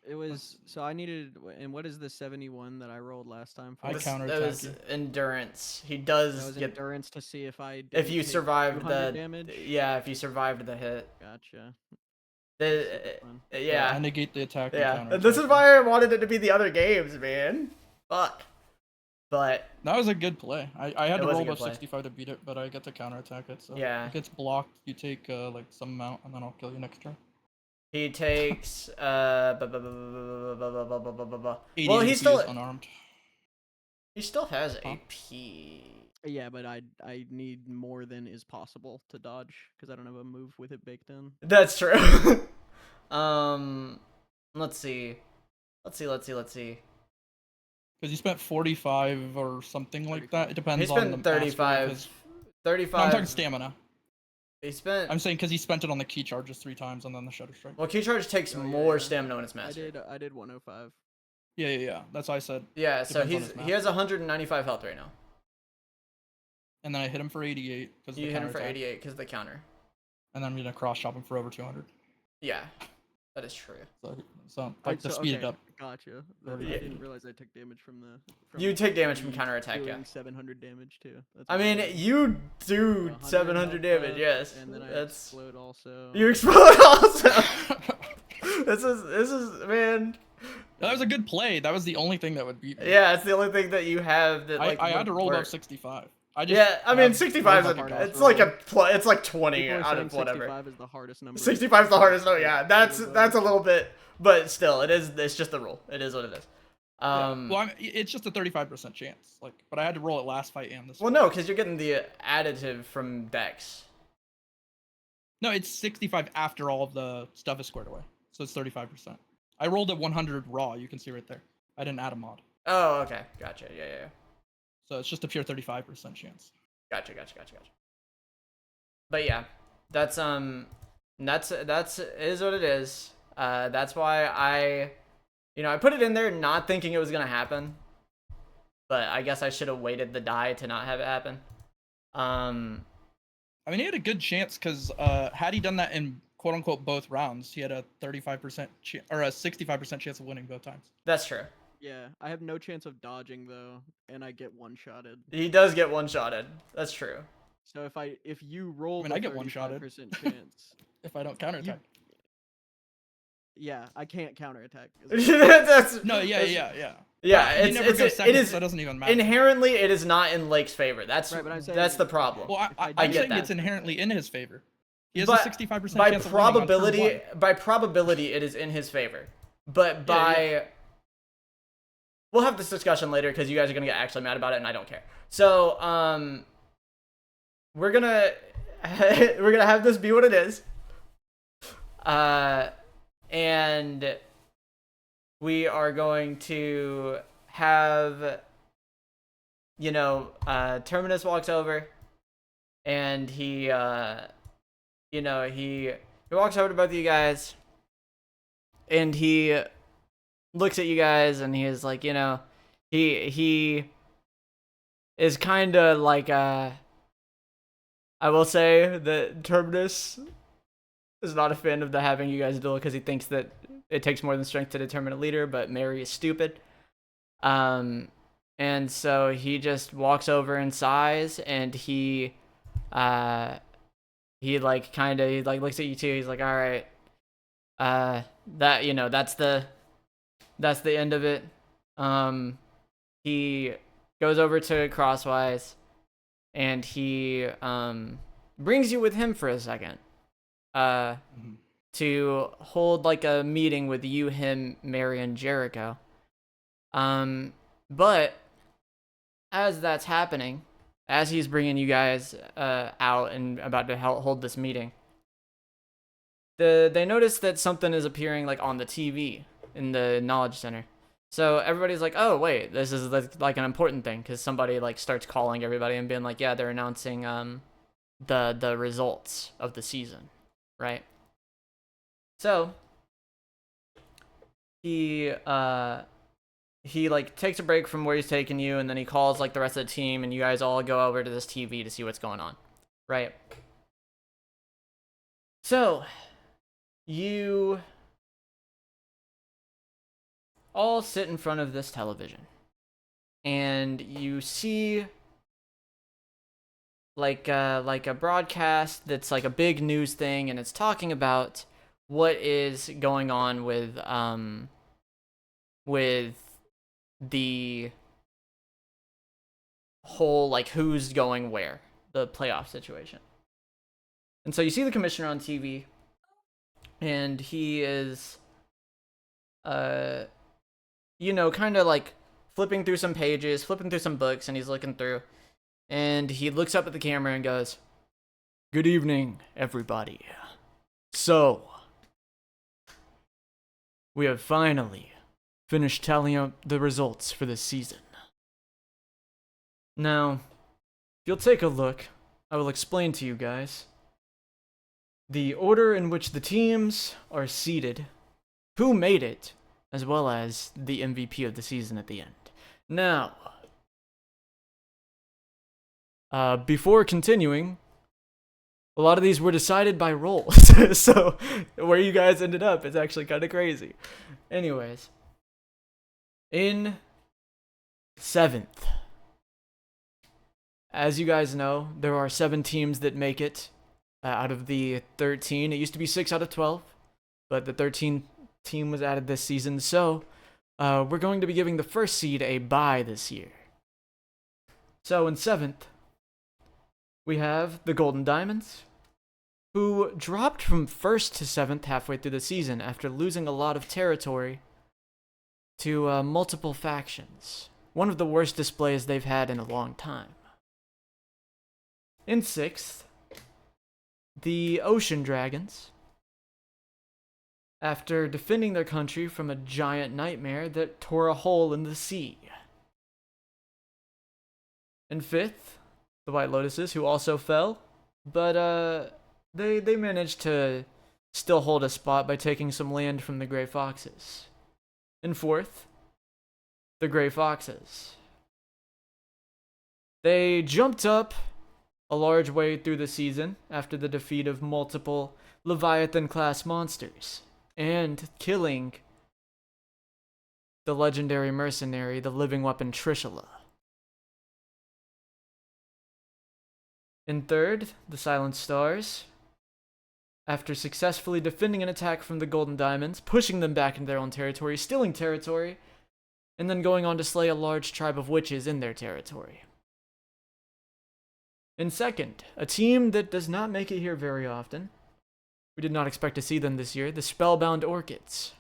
It was so I needed. And what is the 71 that I rolled last time for? I That counterattack was you. endurance. He That does was get endurance to see if I. if didn't you take survived 200 the damage. yeah, if you survived the hit. Gotcha. The, Fun. I yeah. negate the attack. and Yeah. counterattack This is him. why I wanted it to be the other games, man. Fuck. But That was a good play. I had It to was a roll good above play. 65 to beat it, but I get to counterattack it. So Yeah. if it gets blocked, you take like some amount, and then I'll kill you next turn. he takes 80 well, he's APs still unarmed. He still has Huh? AP. Yeah, but I need more than is possible to dodge because I don't have a move with it baked in. That's true. Let's see. Because you spent 45 or something like that. It depends He on spent the aspect of 35. his- 35. No, I'm talking stamina. He spent. I'm saying because he spent it on the key charges 3 times and then the Shadow Strike. Well, Key Charge takes Oh, yeah, more yeah. stamina when it's mastered. I did 105. Yeah. That's what I said. Yeah, so Depends on his he has 195 health right now. And then I hit him for 88 because You hit him for 88 because of the counter. And then I'm gonna cross chop him for over 200. Yeah, that is true. So like to speed it up. Gotcha. Yeah. I didn't realize I took damage from the. You take damage from the counterattack, yeah. doing 700 damage too. That's I mean, awesome. you do 100 700 health damage, left, yes. And then I That's explode also. you explode also. This is man. That was a good play. That was the only thing that would beat me. Yeah, it's the only thing that you have that like. I had would to roll work. above 65. I just Yeah, I mean, have 65 is no hard a, ass it's like roll. it's like 20 People are out saying of whatever. 65 is the hardest number. 65 is the hardest number. Yeah, that's Above. a little bit, but still, it's just the rule. It is what it is. Yeah. Well, it's just a 35% chance. Like, but I had to roll it last fight and this. Well, fight. no, because you're getting the additive from Dex. No, it's 65 after all of the stuff is squared away. So it's 35%. I rolled at 100 raw. You can see right there. I didn't add a mod. Oh, okay, gotcha. Yeah. So it's just a pure 35% chance. Gotcha. But yeah, that's is what it is. That's why I put it in there not thinking it was gonna happen, but I guess I should have waited the die to not have it happen. I mean, he had a good chance because had he done that in quote unquote both rounds, he had a 35% or a 65% chance of winning both times. That's true. Yeah, I have no chance of dodging though, and I get one-shotted. He does get one-shotted. That's true. So if you roll, I mean, the I get one-shotted. 35% chance. If I don't counterattack. Yeah, I can't counterattack. That's No, yeah. Yeah, But he never it's goes second, it is so it doesn't even matter. inherently it is not in Lake's favor. That's Right, but I'm saying- that's the problem. Well, I I'm get saying that. it's inherently in his favor. He has But a 65% by chance of winning on turn probability, one. it is in his favor. But by we'll have this discussion later because you guys are gonna get actually mad about it, and I don't care. So we're gonna have this be what it is. And we are going to have Terminus walks over, and he walks over to both of you guys, and he looks at you guys, and he is like, he is kind of like, I will say that Terminus is not a fan of the having you guys duel because he thinks that it takes more than strength to determine a leader, but Mary is stupid. And so he just walks over and sighs, and he looks at you too. He's like, all right, that's the end of it. He goes over to Crosswise, and he brings you with him for a second. To hold like a meeting with you, him, Mary, and Jericho. But as that's happening, as he's bringing you guys out and about to hold this meeting, they notice that something is appearing like on the TV in the knowledge center. So everybody's like, oh wait, this is like an important thing, because somebody like starts calling everybody and being like, yeah, they're announcing the results of the season, right? So he like takes a break from where he's taking you, and then he calls like the rest of the team, and you guys all go over to this TV to see what's going on, right? So you all sit in front of this television, and you see like a broadcast that's like a big news thing, and it's talking about what is going on with the whole like who's going where, the playoff situation. And so you see the commissioner on TV, and he is kind of like flipping through some pages, flipping through some books, and he's looking through. And he looks up at the camera and goes, "Good evening, everybody. So, we have finally finished tallying up the results for this season. Now, if you'll take a look, I will explain to you guys the order in which the teams are seated, who made it, as well as the MVP of the season at the end. Now, before continuing, a lot of these were decided by rolls, so where you guys ended up is actually kind of crazy. Anyways, in 7th, as you guys know, there are 7 teams that make it out of the 13. It used to be 6 out of 12, but the 13th team was added this season, so we're going to be giving the first seed a bye this year. So in 7th, we have the Golden Diamonds, who dropped from 1st to 7th halfway through the season after losing a lot of territory to multiple factions. One of the worst displays they've had in a long time. In 6th, the Ocean Dragons, after defending their country from a giant nightmare that tore a hole in the sea. In 5th, the White Lotuses, who also fell, but they managed to still hold a spot by taking some land from the Grey Foxes. In 4th, the Grey Foxes. They jumped up a large way through the season after the defeat of multiple Leviathan-class monsters, and killing the legendary mercenary, the living weapon Trishula. In 3rd, the Silent Stars, after successfully defending an attack from the Golden Diamonds, pushing them back into their own territory, stealing territory, and then going on to slay a large tribe of witches in their territory. In 2nd, a team that does not make it here very often, we did not expect to see them this year, the Spellbound Orchids.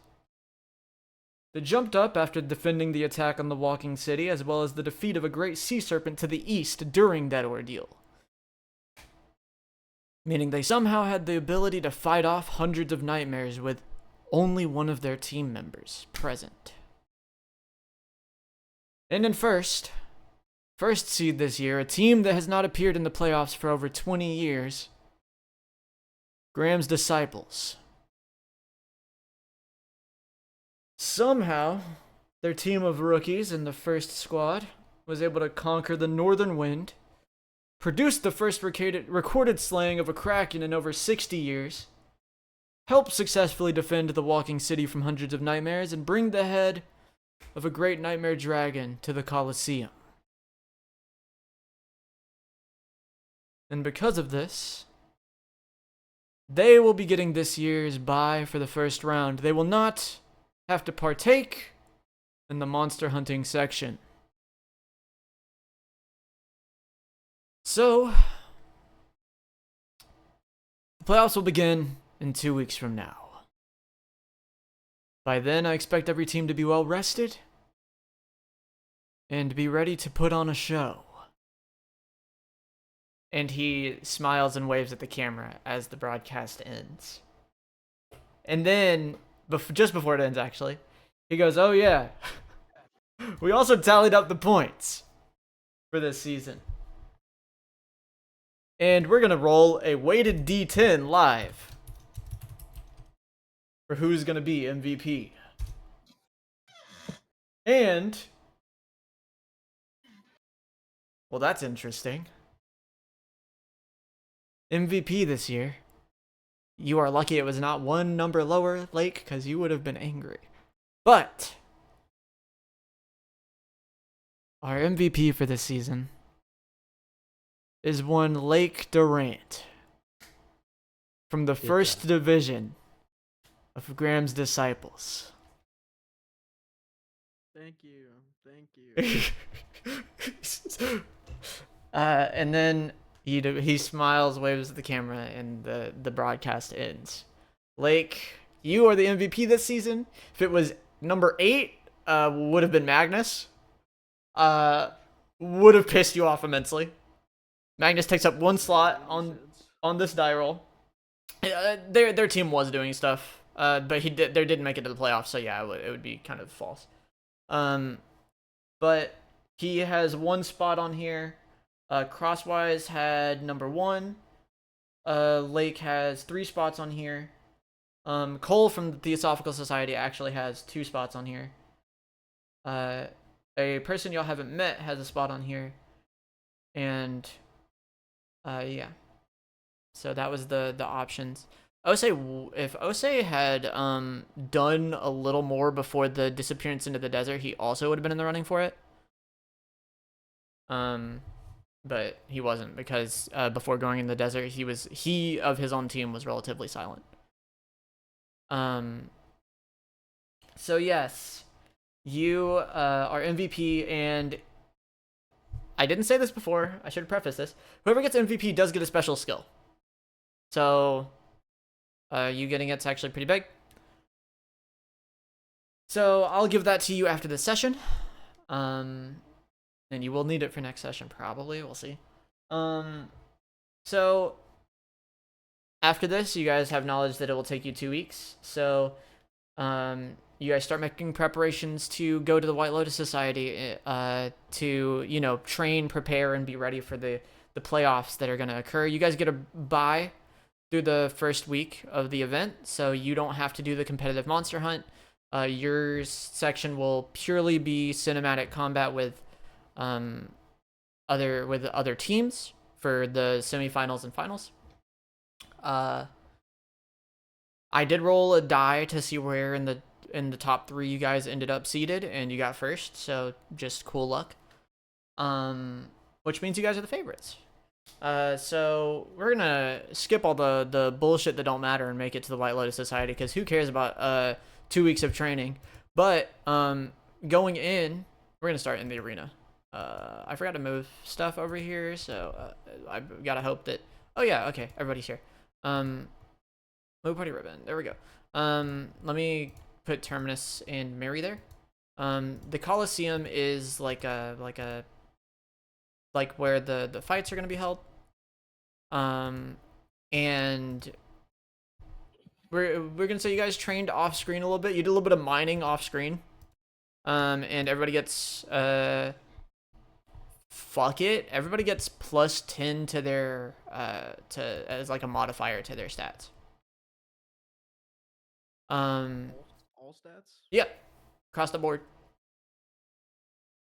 They jumped up after defending the attack on the Walking City, as well as the defeat of a great sea serpent to the east during that ordeal. Meaning they somehow had the ability to fight off hundreds of nightmares with only one of their team members present. And in first seed this year, a team that has not appeared in the playoffs for over 20 years, Graham's Disciples. Somehow, their team of rookies in the first squad was able to conquer the Northern Wind, produced the first recorded slaying of a Kraken in over 60 years, helped successfully defend the Walking City from hundreds of nightmares, and bring the head of a great nightmare dragon to the Colosseum. And because of this, they will be getting this year's bye for the first round. They will not have to partake in the monster hunting section. So, the playoffs will begin in 2 weeks from now. By then, I expect every team to be well rested and be ready to put on a show. And he smiles and waves at the camera as the broadcast ends. And then, just before it ends actually, he goes, "Oh yeah, we also tallied up the points for this season. And we're going to roll a weighted D10 live for who's going to be MVP. And, well, that's interesting. MVP this year. You are lucky it was not one number lower, Lake, because you would have been angry. But our MVP for this season is one Lake Durant from the first division of Graham's Disciples. Thank you. And then he smiles, waves at the camera, and the broadcast ends. Lake, you are the MVP this season. If it was number 8, would have been Magnus. would have pissed you off immensely. Magnus takes up 1 slot on this die roll. Their team was doing stuff, but they didn't make it to the playoffs, so yeah, it would be kind of false. But he has 1 spot on here. Crosswise had number 1. Lake has 3 spots on here. Cole from the Theosophical Society actually has 2 spots on here. A person y'all haven't met has a spot on here. And yeah. So that was the options. Osei, if Osei had done a little more before the disappearance into the desert, he also would have been in the running for it. But he wasn't, because before going in the desert, he of his own team was relatively silent. So yes, you are MVP, and I didn't say this before. I should preface this. Whoever gets MVP does get a special skill. So you getting it's actually pretty big. So I'll give that to you after this session. And you will need it for next session, probably. We'll see. So after this, you guys have knowledge that it will take you 2 weeks. So you guys start making preparations to go to the White Lotus Society to, you know, train, prepare, and be ready for the playoffs that are going to occur. You guys get a bye through the first week of the event, so you don't have to do the competitive monster hunt. Your section will purely be cinematic combat with other teams for the semifinals and finals. I did roll a die to see where in the top 3 you guys ended up seated, and you got first, so just cool luck. Which means you guys are the favorites. So we're gonna skip all the bullshit that don't matter and make it to the White Lotus Society, because who cares about 2 weeks of training? But going in, we're gonna start in the arena. I forgot to move stuff over here, so I gotta hope that. Oh yeah, okay, everybody's here. Move party ribbon. There we go. Let me put Terminus and Mary there. The Coliseum is like where the fights are gonna be held. And we're gonna say you guys trained off screen a little bit. You did a little bit of mining off screen. And everybody gets fuck it. Everybody gets plus 10 to their as like a modifier to their stats. All stats? Yep. Across the board.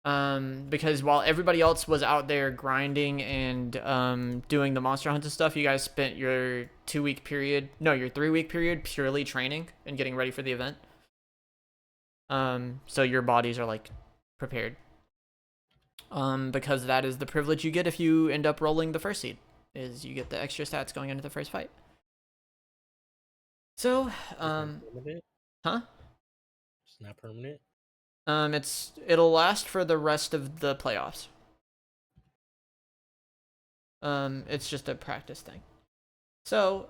Because while everybody else was out there grinding and doing the monster hunt and stuff, you guys spent your 2-week period, no, your 3-week period purely training and getting ready for the event. So your bodies are like prepared. Because that is the privilege you get if you end up rolling the first seed, is you get the extra stats going into the first fight. So, huh? It's not permanent. It'll last for the rest of the playoffs. It's just a practice thing. So,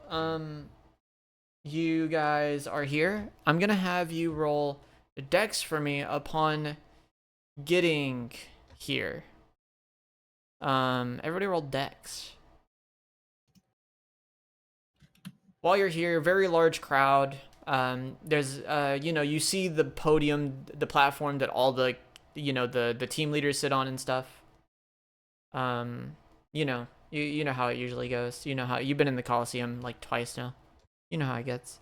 you guys are here. I'm gonna have you roll dex for me upon getting here. Everybody roll dex. While you're here, very large crowd. There's you see the podium, the platform that all the the team leaders sit on and stuff. You know how it usually goes. You know how you've been in the Coliseum like twice now. You know how it gets.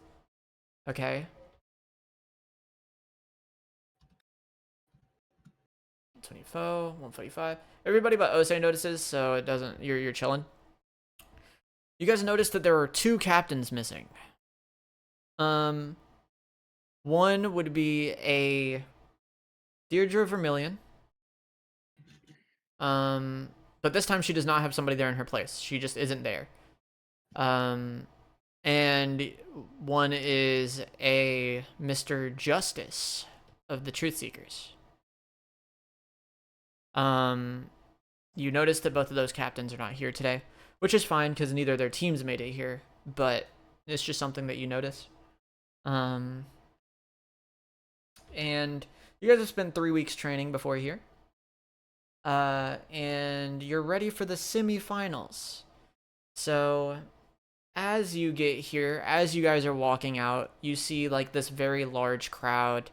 Okay. 124, 145. Everybody but Osei notices, so it doesn't. You're chilling. You guys noticed that there are 2 captains missing. One would be a Deirdre Vermilion. But this time she does not have somebody there in her place. She just isn't there. And one is a Mr. Justice of the Truth Seekers. You notice that both of those captains are not here today, which is fine because neither of their teams made it here, but it's just something that you notice. And you guys have spent 3 weeks training before here. and you're ready for the semifinals. So, as you get here, as you guys are walking out, you see like this very large crowd,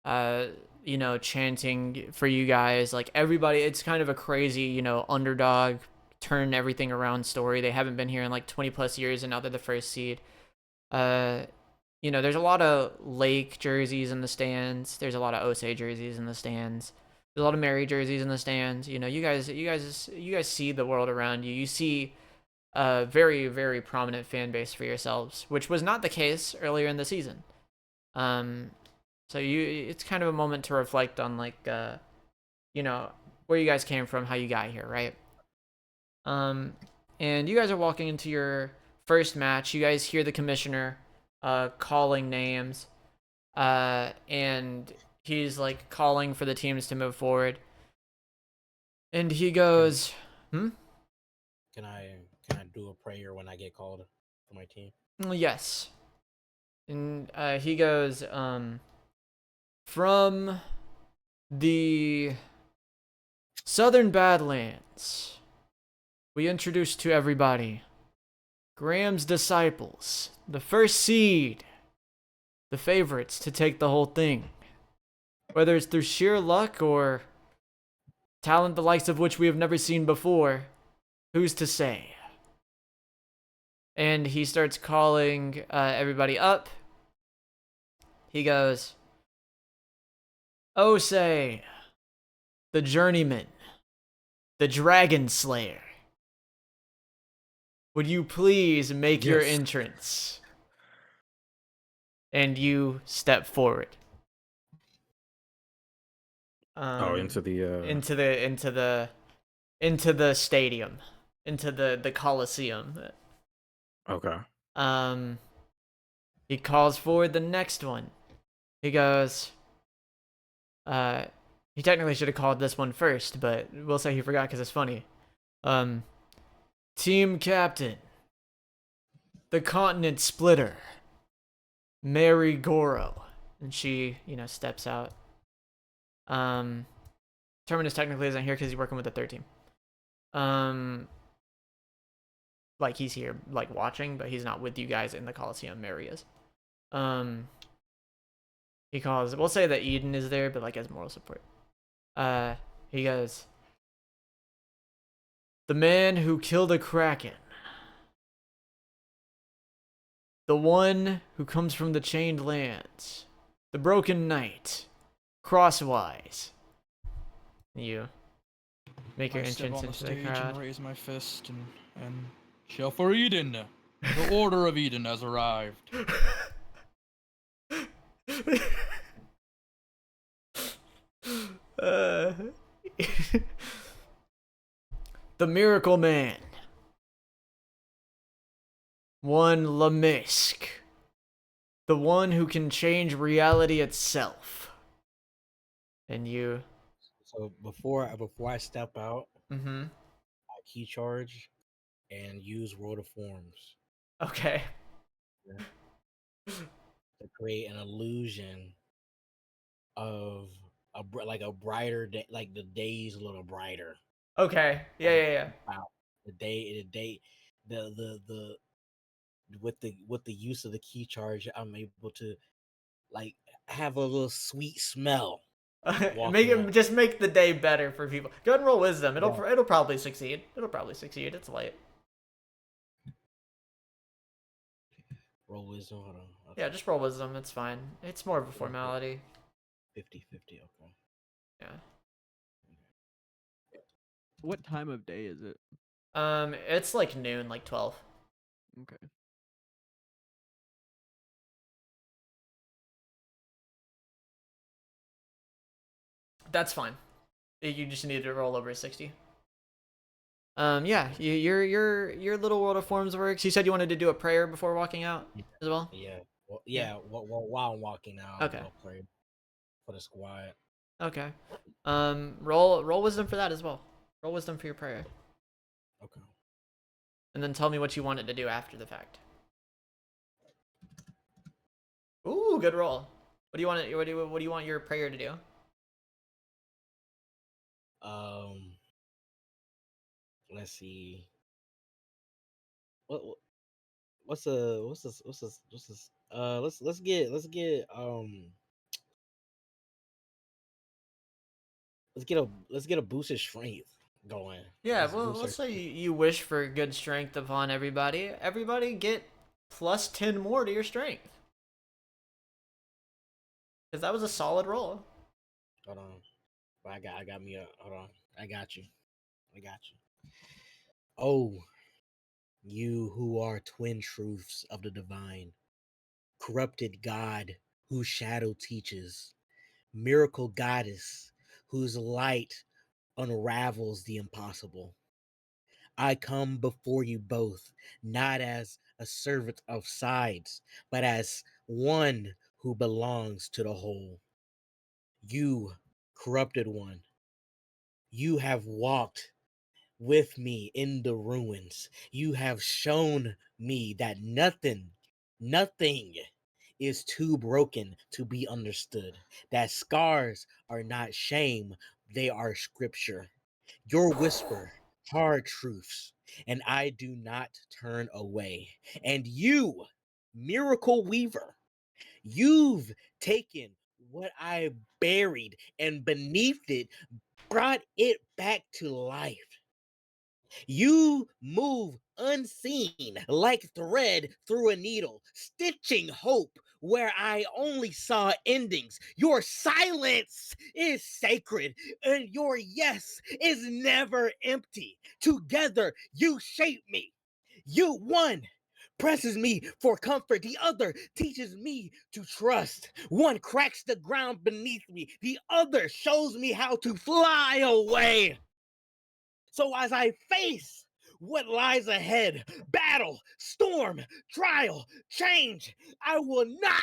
chanting for you guys. Like everybody, it's kind of a crazy, underdog turn everything around story. They haven't been here in like 20 plus years, and now they're the first seed. There's a lot of Lake jerseys in the stands. There's a lot of Osei jerseys in the stands. There's a lot of Mary jerseys in the stands. You guys see the world around you. You see a very, very prominent fan base for yourselves, which was not the case earlier in the season. So it's kind of a moment to reflect on like, where you guys came from, how you got here, right? And you guys are walking into your first match. You guys hear the commissioner calling names, and he's like calling for the teams to move forward. And he goes, Can I do a prayer when I get called for my team? Yes. And he goes, from the Southern Badlands, we introduce to everybody Graham's disciples, the first seed, the favorites to take the whole thing. Whether it's through sheer luck or talent the likes of which we have never seen before, who's to say? And he starts calling everybody up. He goes, Osei, the Journeyman, the Dragonslayer. Would you please make your entrance? And you step forward. Into the stadium, into the Coliseum. Okay. He calls forward the next one. He goes, he technically should have called this one first, but we'll say he forgot because it's funny. Team captain, the continent splitter, Mary Goro. And she, steps out. Terminus technically isn't here because he's working with the third team. Like he's here, like watching, but he's not with you guys in the Coliseum. Mary is. He calls, we'll say that Eden is there, but like as moral support. He goes, the man who killed a Kraken. The one who comes from the Chained Lands. The Broken Knight. Crosswise. You make your I step entrance on the into the stage crowd. and raise my fist and shout for Eden. The Order of Eden has arrived. The Miracle Man. One Lamisk. The one who can change reality itself. And you. So before I step out, Mm-hmm. I key charge and use World of Forms Okay. to create an illusion of a brighter day, like the day's a little brighter. Okay. Yeah. Wow. The with the use of the key charge, I'm able to like have a little sweet smell. Just make the day better for people. Go ahead and roll wisdom. It'll probably succeed. It's light. Roll wisdom. Hold on. Okay. Yeah, just roll wisdom. It's fine. It's more of a formality. 50-50. Okay. Yeah. What time of day is it? It's like noon, like 12. Okay. That's fine. You just need to roll over 60. Yeah, your little World of Forms works. You said you wanted to do a prayer before walking out as well? Yeah. Well, yeah. While I'm walking out, Okay. I'll pray for the squad. Okay. Roll wisdom for that as well. Roll wisdom for your prayer. Okay. And then tell me what you wanted to do after the fact. Ooh, good roll. What do you want your prayer to do? let's see. What what's this? Let's get a boosted strength going. Yeah, Let's well, boost our let's say strength. you wish for good strength upon everybody. Everybody get plus 10 more to your strength. Because that was a solid roll. Hold on. I got me a hold on. I got you. I got you. Oh, you who are twin truths of the divine, corrupted God whose shadow teaches, miracle goddess whose light unravels the impossible. I come before you both, not as a servant of sides, but as one who belongs to the whole. You, corrupted one, you have walked with me in the ruins. You have shown me that nothing is too broken to be understood. That scars are not shame, they are scripture. Your whisper, hard truths, and I do not turn away. And you, miracle weaver, you've taken what I buried and beneath it brought it back to life. You move unseen like thread through a needle, stitching hope where I only saw endings. Your silence is sacred, and your yes is never empty. Together, you shape me. You one presses me for comfort, the other teaches me to trust. One cracks the ground beneath me, the other shows me how to fly away. So as I face what lies ahead, battle, storm, trial, change, I will not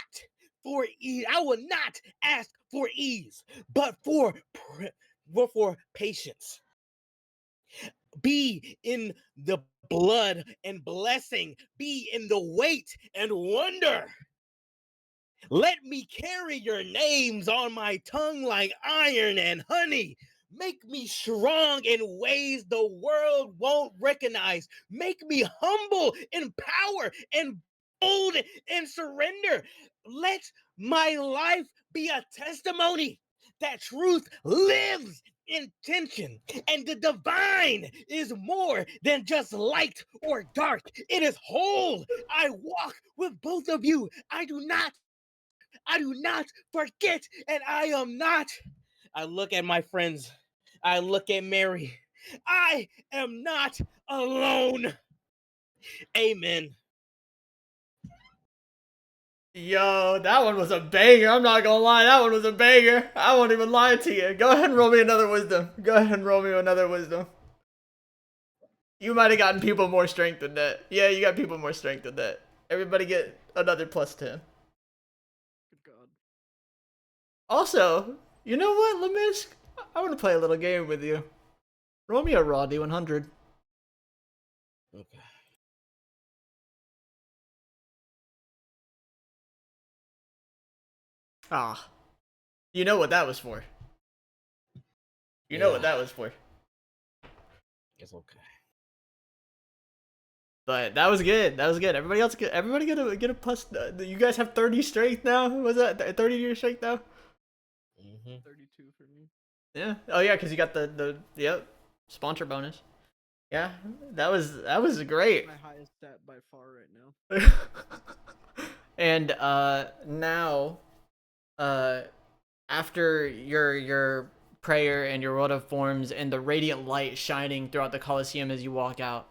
ask for ease, but for patience. Be in the blood and blessing, be in the weight and wonder. Let me carry your names on my tongue like iron and honey. Make me strong in ways the world won't recognize. Make me humble in power and bold in surrender. Let my life be a testimony that truth lives in tension, and the divine is more than just light or dark. It is whole. I walk with both of you. I do not forget, and I am not. I look at my friends. I look at Mary. I am not alone. Amen. Yo, that one was a banger. I'm not gonna lie, that one was a banger. I won't even lie to you. Go ahead and roll me another wisdom. Go ahead and roll me another wisdom. You might have gotten people more strength than that. Yeah, you got people more strength than that. Everybody get another plus 10. Good God. Also, you know what, Lemisk? I want to play a little game with you. Roll me a raw D100. Okay. Ah. You know what that was for. You know what that was for. It's okay. But that was good. That was good. Everybody else, everybody get a plus. You guys have 30 strength now. Was that 30 to your strength now? 32 for me. Yeah. Oh yeah, because you got the yep sponsor bonus. Yeah, that was great. My highest stat by far right now. And now, after your prayer and your world of forms and the radiant light shining throughout the Colosseum as you walk out,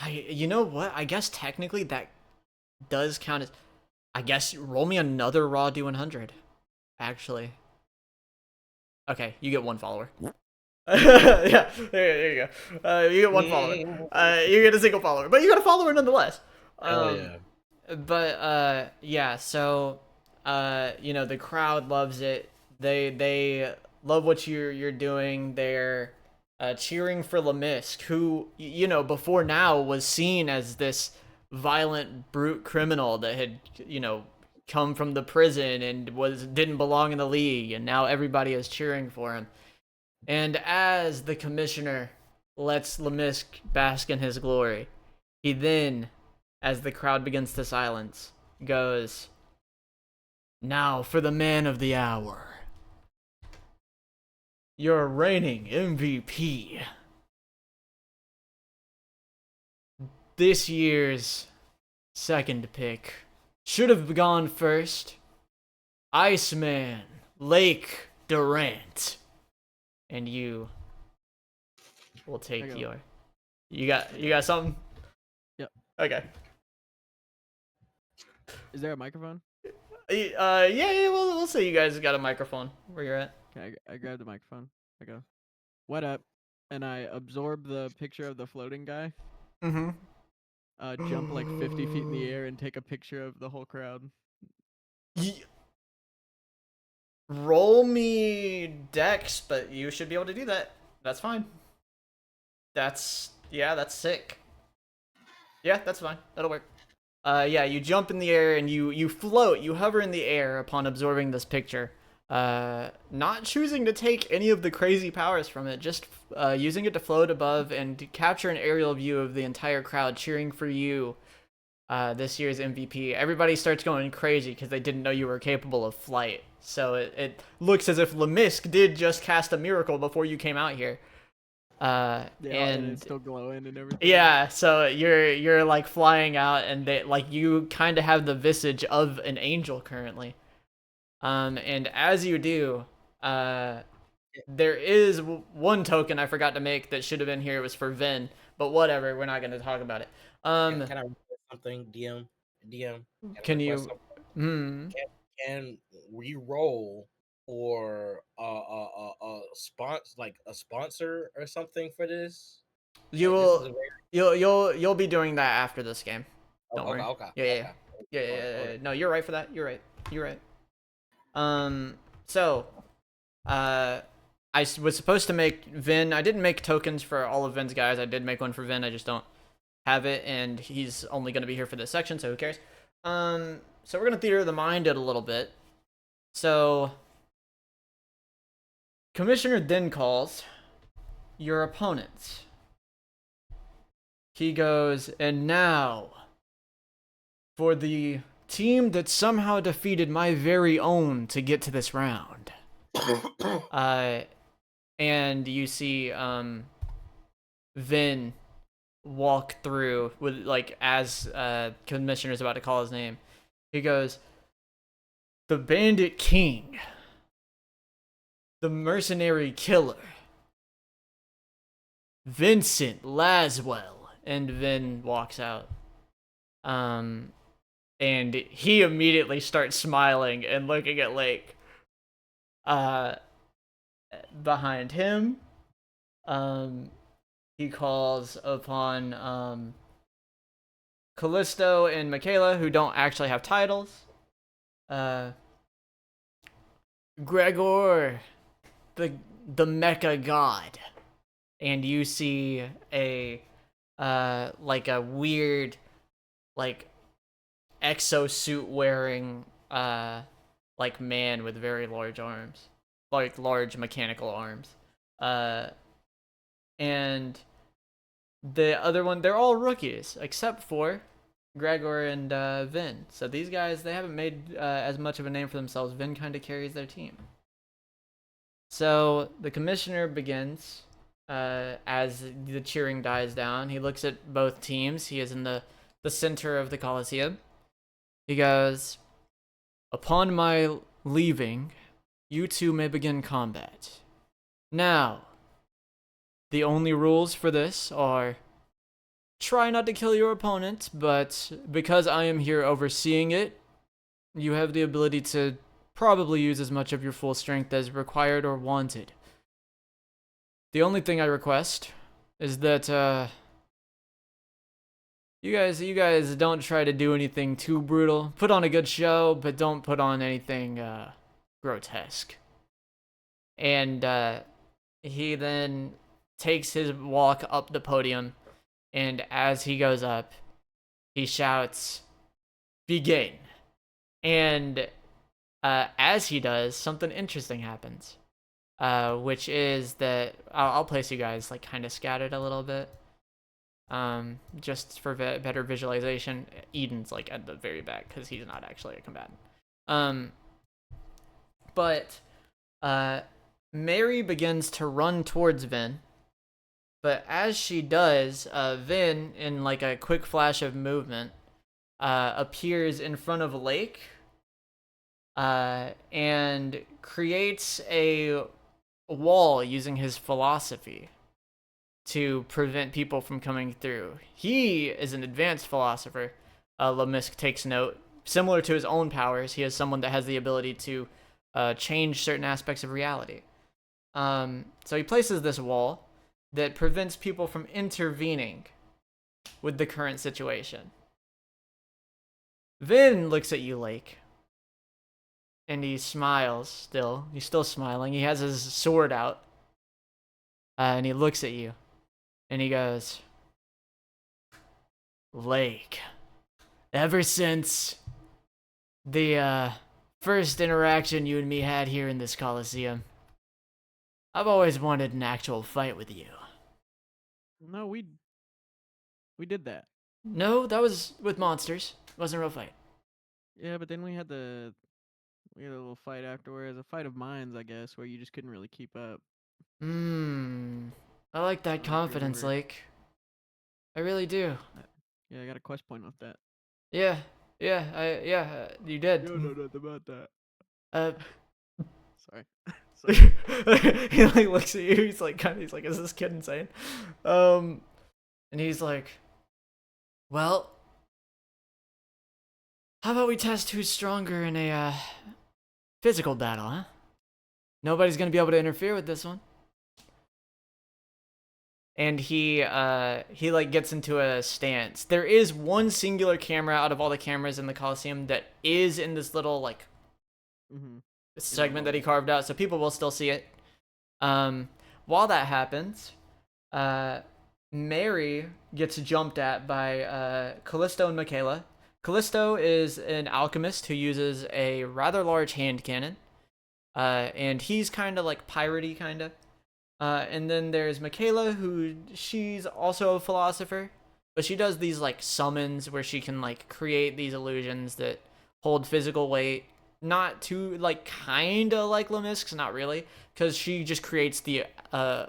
you know what? I guess technically that does count as. I guess roll me another raw D100. Actually. Okay, you get one follower. Yeah, there you go. You get one follower. You get a single follower, but you got a follower nonetheless. Yeah. But yeah. So, you know, the crowd loves it. They love what you're doing. They're cheering for Lemisk, who you know before now was seen as this violent brute criminal that had come from the prison and didn't belong in the league, and now everybody is cheering for him. And as the commissioner lets Lemisk bask in his glory, he then, as the crowd begins to silence, goes, "Now for the man of the hour. Your reigning MVP. This year's second pick should have gone first. Iceman, Lake Durant." And you will take go. your. You got something? Yep. Okay. Is there a microphone? Yeah, we'll say you guys got a microphone where you're at. Okay, I grab the microphone. I go, "What up?" And I absorb the picture of the floating guy. Mm-hmm. Jump like 50 feet in the air and take a picture of the whole crowd. Roll me dex, but you should be able to do that. That's fine. That's sick. Yeah, that's fine. That'll work. Yeah, you jump in the air and you float, you hover in the air upon absorbing this picture. Not choosing to take any of the crazy powers from it, just using it to float above and capture an aerial view of the entire crowd cheering for you, this year's MVP. Everybody starts going crazy because they didn't know you were capable of flight. So it looks as if Lemisk did just cast a miracle before you came out here. And And it's still glowing and everything. yeah, so you're like flying out, and they like you kind of have the visage of an angel currently. And as you do, there is one token I forgot to make that should have been here. It was for Vin, but whatever. We're not going to talk about it. Can I request something, DM? Can you? Request something? Can we roll for a sponsor or something for this? You'll be doing that after this game. Don't worry. Okay. Yeah. No, you're right for that. You're right. So, I was supposed to make Vin. I didn't make tokens for all of Vin's guys. I did make one for Vin. I just don't have it, and he's only going to be here for this section, so who cares? So we're going to theater of the mind it a little bit. So, Commissioner then calls your opponents. He goes, "And now, for the team that somehow defeated my very own to get to this round." And you see Vin walk through with like as Commissioner's about to call his name. He goes, "The Bandit King, the Mercenary Killer, Vincent Laswell." And Vin walks out. And he immediately starts smiling and looking at Lake. Behind him, he calls upon Callisto and Michaela, who don't actually have titles. Gregor, the Mecha God. And you see a like a weird like exosuit wearing like man with very large arms, like large mechanical arms. And the other one, they're all rookies except for Gregor and Vin. So these guys, they haven't made as much of a name for themselves. Vin kind of carries their team. So the commissioner begins as the cheering dies down. He looks at both teams. He is in the center of the Coliseum. He goes, "Upon my leaving, you two may begin combat. Now, the only rules for this are try not to kill your opponent, but because I am here overseeing it, you have the ability to probably use as much of your full strength as required or wanted. The only thing I request is that you guys don't try to do anything too brutal. Put on a good show, but don't put on anything grotesque." And he then takes his walk up the podium, and as he goes up, he shouts, "Begin." And as he does, something interesting happens, which is that I'll place you guys like kind of scattered a little bit, just for better visualization. Eden's like at the very back because he's not actually a combatant. But Mary begins to run towards Vin. But as she does, Vin, in like a quick flash of movement, appears in front of a lake and creates a wall using his philosophy to prevent people from coming through. He is an advanced philosopher. Lamisk takes note. Similar to his own powers, he is someone that has the ability to change certain aspects of reality. So he places this wall that prevents people from intervening with the current situation. Vin looks at you, Lake, and he smiles still. He's still smiling. He has his sword out, and he looks at you, and he goes, Lake, ever since the first interaction you and me had here in this Coliseum, I've always wanted an actual fight with you. No, we did that. No, that was with monsters. It wasn't a real fight. Yeah, but then we had a little fight afterwards, a fight of minds, I guess, where you just couldn't really keep up. I like that if you confidence, remember. Lake. I really do. Yeah, I got a quest point off that. Yeah, you did. No, nothing about that. Uh, Sorry. he like looks at you. He's like, is this kid insane? And he's like, well, how about we test who's stronger in a physical battle, huh? Nobody's gonna be able to interfere with this one. And he like gets into a stance. There is one singular camera out of all the cameras in the Coliseum that is in this little like segment that he carved out, so people will still see it. While that happens, Mary gets jumped at by Callisto and Michaela. Callisto is an alchemist who uses a rather large hand cannon, and he's kind of like piratey, kind of. And then there's Michaela, who she's also a philosopher, but she does these like summons where she can like create these illusions that hold physical weight. Not too like kinda like Lamisk's, not really, because she just creates the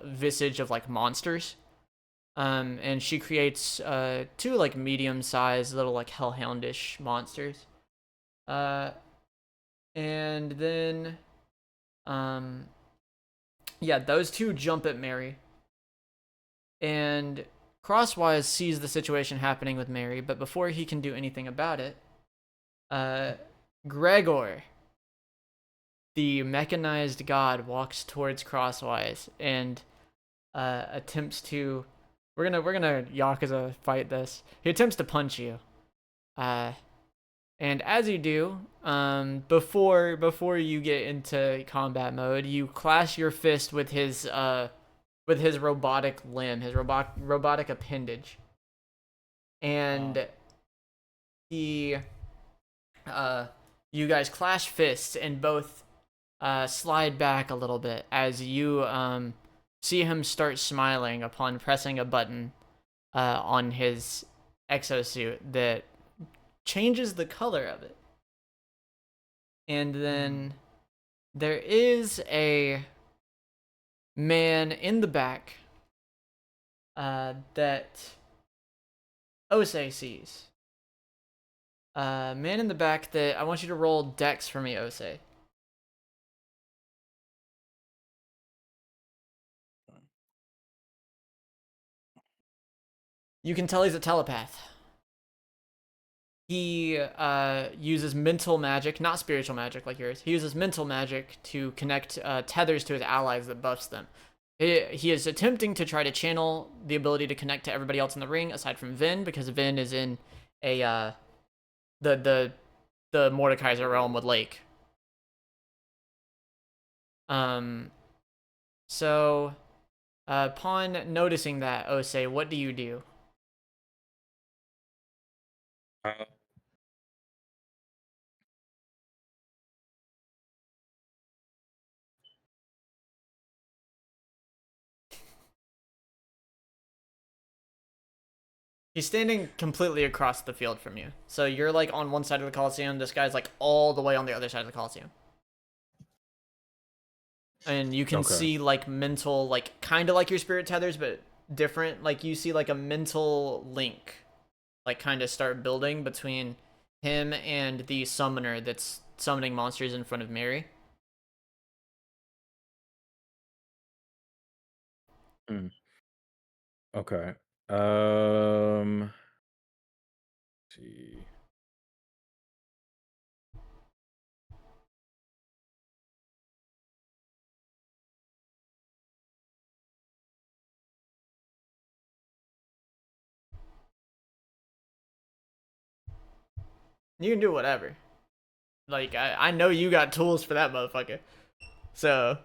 visage of like monsters. And she creates two like medium-sized little like hellhoundish monsters. And then yeah, those two jump at Mary. And Crosswise sees the situation happening with Mary, but before he can do anything about it, Gregor, the mechanized god, walks towards Crosswise and attempts to. We're gonna Yakuza fight this. He attempts to punch you. And as you do, before you get into combat mode, you clash your fist with his robotic limb, his robotic appendage, and you guys clash fists and both slide back a little bit as you see him start smiling upon pressing a button on his exosuit that changes the color of it. And then there is a man in the back that Osei sees. Man in the back that I want you to roll Dex for me, Osei. You can tell he's a telepath. He uses mental magic, not spiritual magic like yours. He uses mental magic to connect tethers to his allies that buffs them. He is attempting to try to channel the ability to connect to everybody else in the ring, aside from Vin, because Vin is in a the Mordekaiser realm with Lake. So upon noticing that, Osei, what do you do? He's standing completely across the field from you. So you're like on one side of the Coliseum. This guy's like all the way on the other side of the Coliseum. And you can Okay. see like mental, like kind of like your spirit tethers, but different. Like you see like a mental link, like kind of start building between him and the summoner that's summoning monsters in front of Mary. Mm. Okay. See. You can do whatever. Like I know you got tools for that motherfucker. So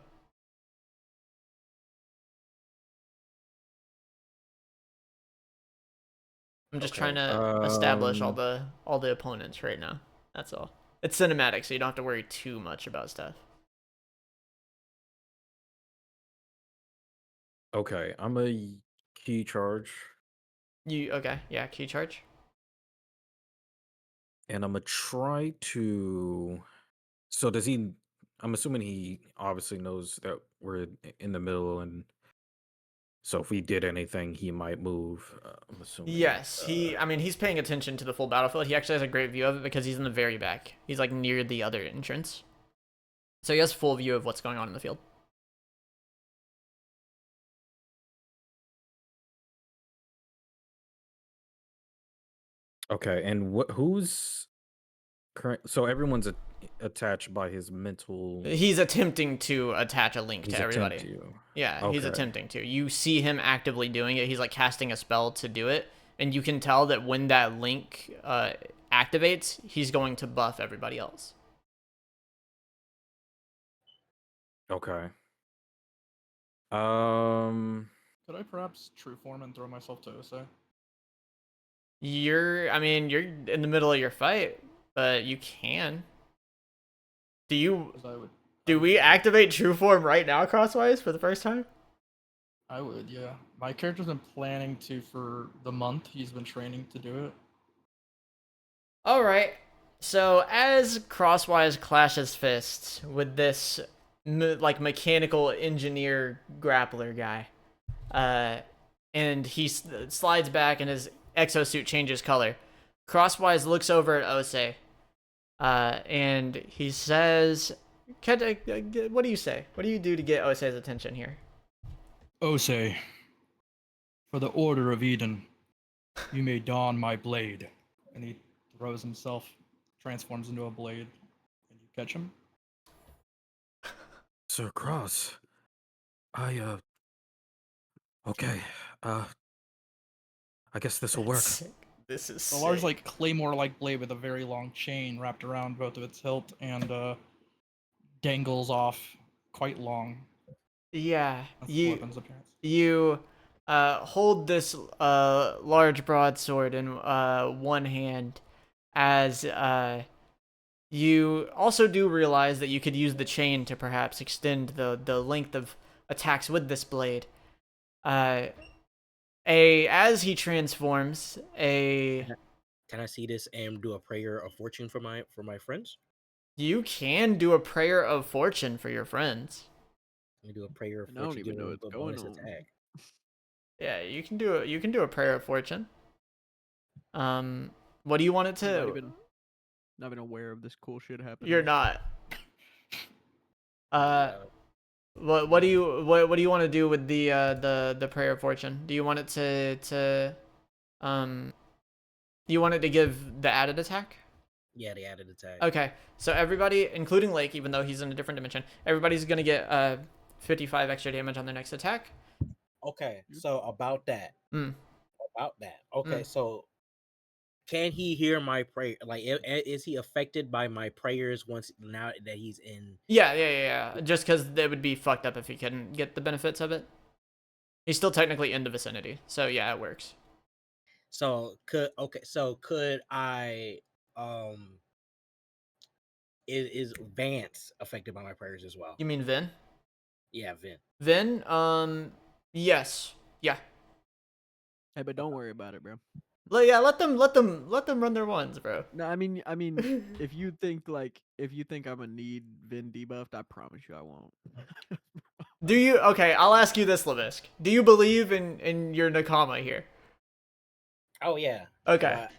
I'm just trying Okay. to establish all the opponents right now. That's all. It's cinematic, so you don't have to worry too much about stuff. Okay. I'm a key charge, You okay? Yeah, key charge. and I'm gonna try to. So does he? I'm assuming he obviously knows that we're in the middle, and so if we did anything, he might move. I'm assuming. Yes, I mean, he's paying attention to the full battlefield. He actually has a great view of it because he's in the very back. He's like near the other entrance, so he has full view of what's going on in the field. Okay, and what? Who's current? So everyone's attached by his mental. He's attempting to attach a link He's to everybody. attempting to. Yeah, he's Okay. attempting to. You see him actively doing it. He's like casting a spell to do it, and you can tell that when that link activates, he's going to buff everybody else. Okay. Could I perhaps true form and throw myself to Osei? I mean, you're in the middle of your fight, but you can. Do we activate true form right now, Crosswise, for the first time? I would, yeah. My character's been planning to for the month. He's been training to do it. All right. So as Crosswise clashes fists with this like mechanical engineer grappler guy, and he slides back and his exosuit changes color. Crosswise looks over at Osei, and he says, "What do you say? What do you do to get Osei's attention here?" Osei, for the Order of Eden, you may don my blade. And he throws himself, transforms into a blade, and you catch him. Sir Cross, okay, I guess this will work. Sick. This is A large, sick. like, claymore-like blade with a very long chain wrapped around both of its hilt and dangles off quite long. Yeah, That's the weapon's appearance. you hold this large broadsword in one hand, as you also do realize that you could use the chain to perhaps extend the length of attacks with this blade. As he transforms, Can I see this and do a prayer of fortune for my friends? you can do a prayer of fortune for your friends. Let me do a prayer of I don't fortune. even Give know them what's a going bonus on. attack. Yeah, you can do a prayer of fortune. What do you want it I'm to? not even aware of this cool shit happening. You're not. Yeah. What do you want to do with the prayer of fortune? Do you want it do you want it to give the added attack? Yeah, the added attack. Okay, so everybody, including Lake, even though he's in a different dimension, everybody's gonna get 55 extra damage on their next attack. Okay, so about that. Mm. Okay, so can he hear my prayer? Like, is he affected by my prayers once now that he's in? Yeah. Just because it would be fucked up if he couldn't get the benefits of it. He's still technically in the vicinity, so yeah, it works. So could I is Vance affected by my prayers as well? You mean Vin? Yeah, Vin. Vin, yes, yeah. Hey, but don't worry about it, bro. Yeah, let them run their ones, bro. No, I mean, if you think I'm a need Vin debuffed, I promise you I won't. Do you? Okay, I'll ask you this, Lavisk. Do you believe in your Nakama here? Oh yeah. Okay. But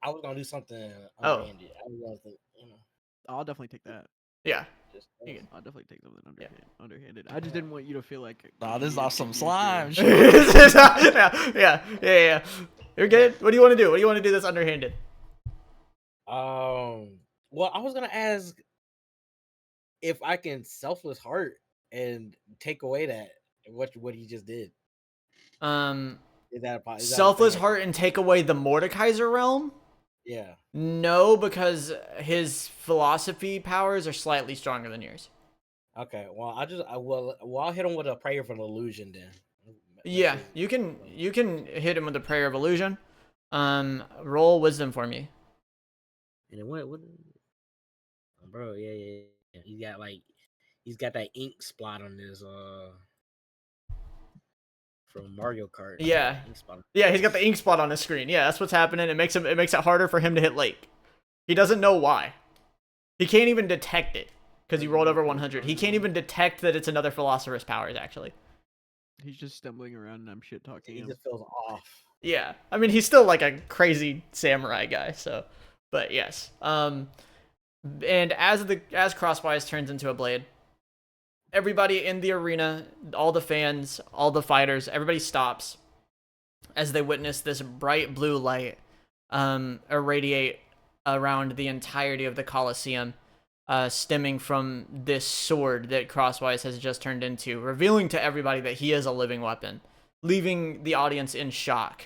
I was gonna do something Oh. underhanded. I was gonna think, I'll definitely take that. Yeah. just You can- I'll definitely take something Yeah. underhanded. I just didn't want you to feel like. Nah, this is you awesome being slime. serious. yeah. You're good. What do you want to do? What do you want to do this underhanded? Well, I was gonna ask if I can selfless heart and take away that what he just did. Is that a Selfless thing? heart and take away the Mordekaiser realm? Yeah. No, because his philosophy powers are slightly stronger than yours. Okay. Well, I'll hit him with a prayer for an illusion then. Yeah, you can hit him with a prayer of illusion. Roll wisdom for me. And then what? Bro, yeah. He's got that ink spot on his from Mario Kart. Yeah. Ink spot. Yeah, he's got the ink spot on his screen. Yeah, that's what's happening. It makes it harder for him to hit Lake. He doesn't know why. He can't even detect it because he rolled over 100. He can't even detect that it's another Philosopher's powers actually. He's just stumbling around and I'm shit talking He him. just feels off. Yeah, I mean he's still like a crazy samurai guy. So, but yes. And as Crosswise turns into a blade, everybody in the arena, all the fans, all the fighters, everybody stops as they witness this bright blue light irradiate around the entirety of the Colosseum, stemming from this sword that Crosswise has just turned into, revealing to everybody that he is a living weapon, leaving the audience in shock.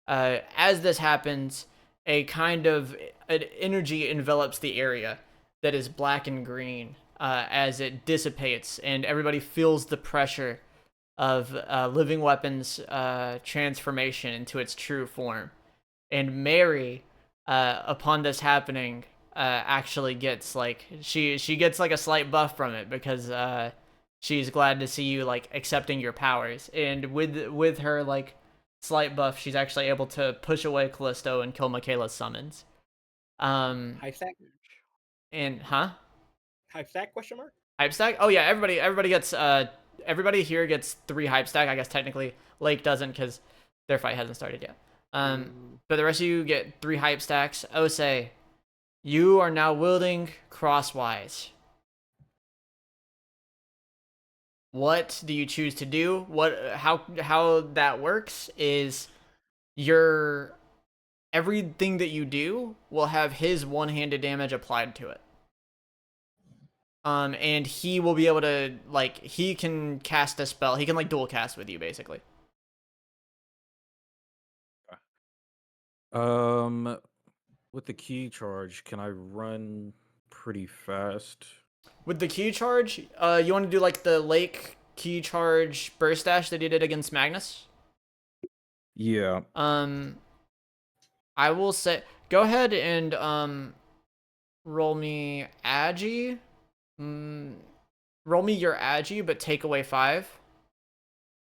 As this happens, a kind of an energy envelops the area that is black and green as it dissipates, and everybody feels the pressure of living weapons transformation into its true form. And Mary, upon this happening, actually gets like she gets like a slight buff from it because she's glad to see you like accepting your powers, and with her like slight buff, she's actually able to push away Callisto and kill Michaela's summons. Hype stack? And Hype stack question mark? hype stack? Oh yeah, everybody gets everybody here gets 3 hype stack. I guess technically Lake doesn't because their fight hasn't started yet. But the rest of you get 3 hype stacks. Osei, you are now wielding Crosswise. What do you choose to do? How that works is everything that you do will have his one-handed damage applied to it. And he will be able to he can cast a spell. He can dual cast with you basically. With the key charge, can I run pretty fast? With the key charge, you want to do the Lake key charge burst dash that you did against Magnus? Yeah. I will say, go ahead and roll me Agi. Roll me your Agi, but take away 5,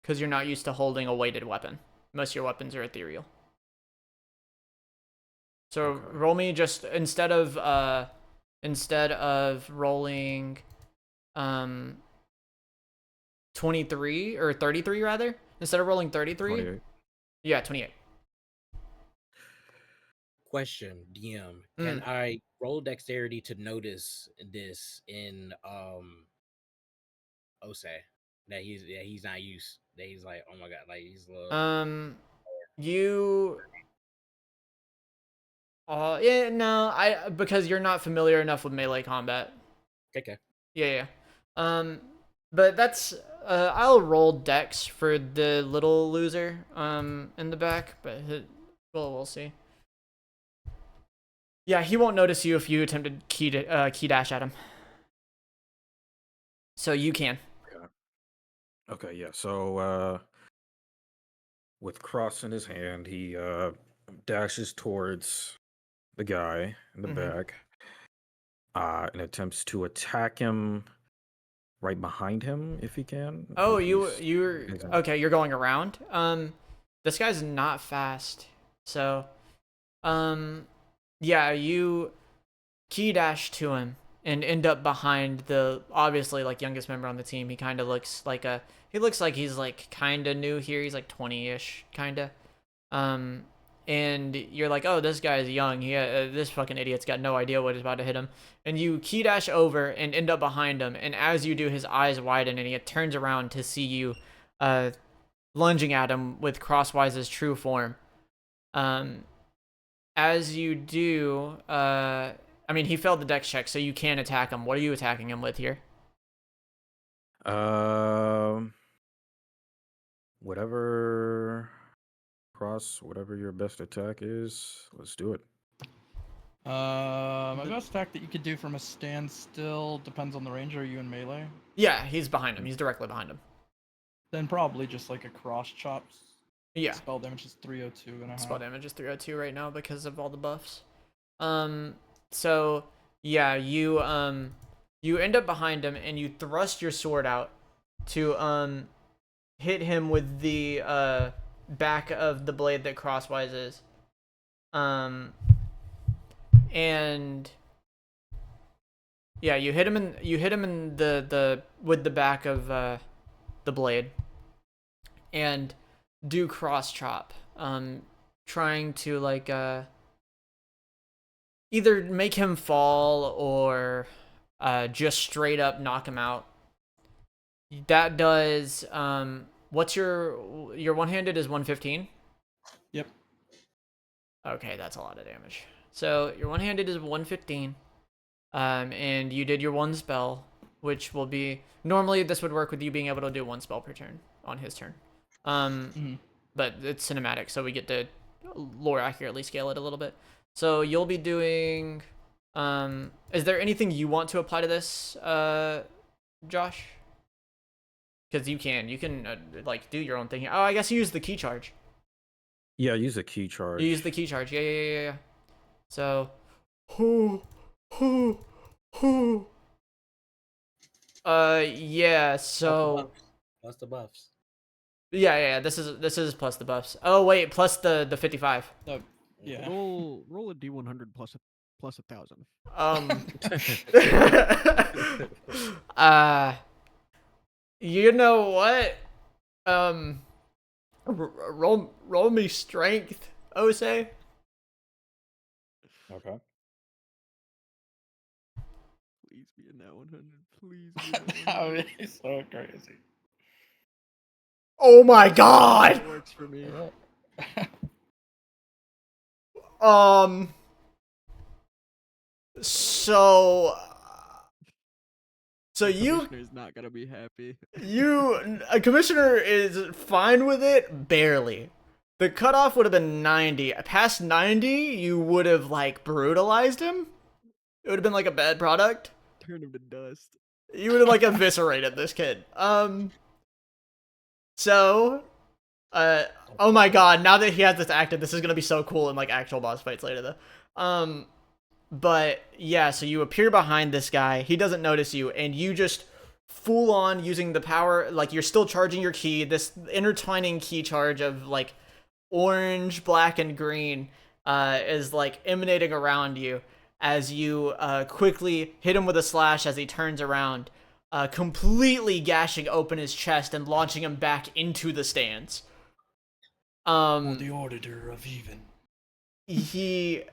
because you're not used to holding a weighted weapon. Most of your weapons are ethereal. So Okay. roll me just instead of rolling 23 or 33 rather, instead of rolling 33, 28. yeah, 28. Question, DM. Can I roll dexterity to notice this in Osei? That he's not used. That he's like, oh my god, like he's a little You yeah, no, because you're not familiar enough with melee combat. okay. Yeah. But that's I'll roll dex for the little loser in the back, but we'll see. Yeah, he won't notice you if you attempted key dash at him. So you can. Okay, yeah. So with cross in his hand, he dashes towards the guy in the back and attempts to attack him right behind him if he can. Oh, if you're he's- okay, you're going around. This guy's not fast. So, yeah, you key dash to him and end up behind the obviously like youngest member on the team. He kind of looks like he's like kind of new here. He's like 20-ish kind of. And you're like, oh, this guy's young. This fucking idiot's got no idea what is about to hit him. And you key dash over and end up behind him. And as you do, his eyes widen and he turns around to see you, lunging at him with Crosswise's true form. As you do, I mean, he failed the dex check, so you can attack him. What are you attacking him with here? Whatever whatever your best attack is, let's do it. My best attack that you could do from a standstill depends on the range. Are you in melee? Yeah, he's behind him. He's directly behind him. Then probably just like a cross chop. Yeah. Spell damage is 302 and a half. Spell damage is 302 right now because of all the buffs. So yeah, you end up behind him and you thrust your sword out to hit him with the back of the blade that Crosswise is. And yeah, you hit him in the with the back of the blade and do cross chop, trying to like either make him fall or just straight up knock him out. That does what's your one-handed is 115? Yep. Okay, that's a lot of damage. So your one-handed is 115. And you did your one spell, which will be normally this would work with you being able to do one spell per turn on his turn. But it's cinematic, so we get to lore accurately scale it a little bit. So you'll be doing is there anything you want to apply to this, Josh? Because you can like do your own thing. Oh, I guess you use the key charge. Yeah, use a key charge. You use the key charge. Yeah. So yeah, so Plus the buffs. yeah, this is plus the buffs. Oh wait, plus the 55. Oh, yeah. Roll a d100 plus 1,000. You know what? Roll me strength, Osei. Okay. Please be in that 100. Please be in that 100. That would be so crazy. Oh my god. That works for me. So you Commissioner's not gonna be happy. a commissioner is fine with it, barely. The cutoff would have been 90. Past 90, you would have like brutalized him. It would have been like a bad product. Turn him to dust. You would have like eviscerated this kid. So, oh my god, now that he has this active, this is gonna be so cool in like actual boss fights later though. But yeah, so you appear behind this guy, he doesn't notice you, and you just full on using the power, like you're still charging your key, this intertwining key charge of like orange, black, and green is like emanating around you as you quickly hit him with a slash as he turns around, completely gashing open his chest and launching him back into the stands. For the Auditor of Even. He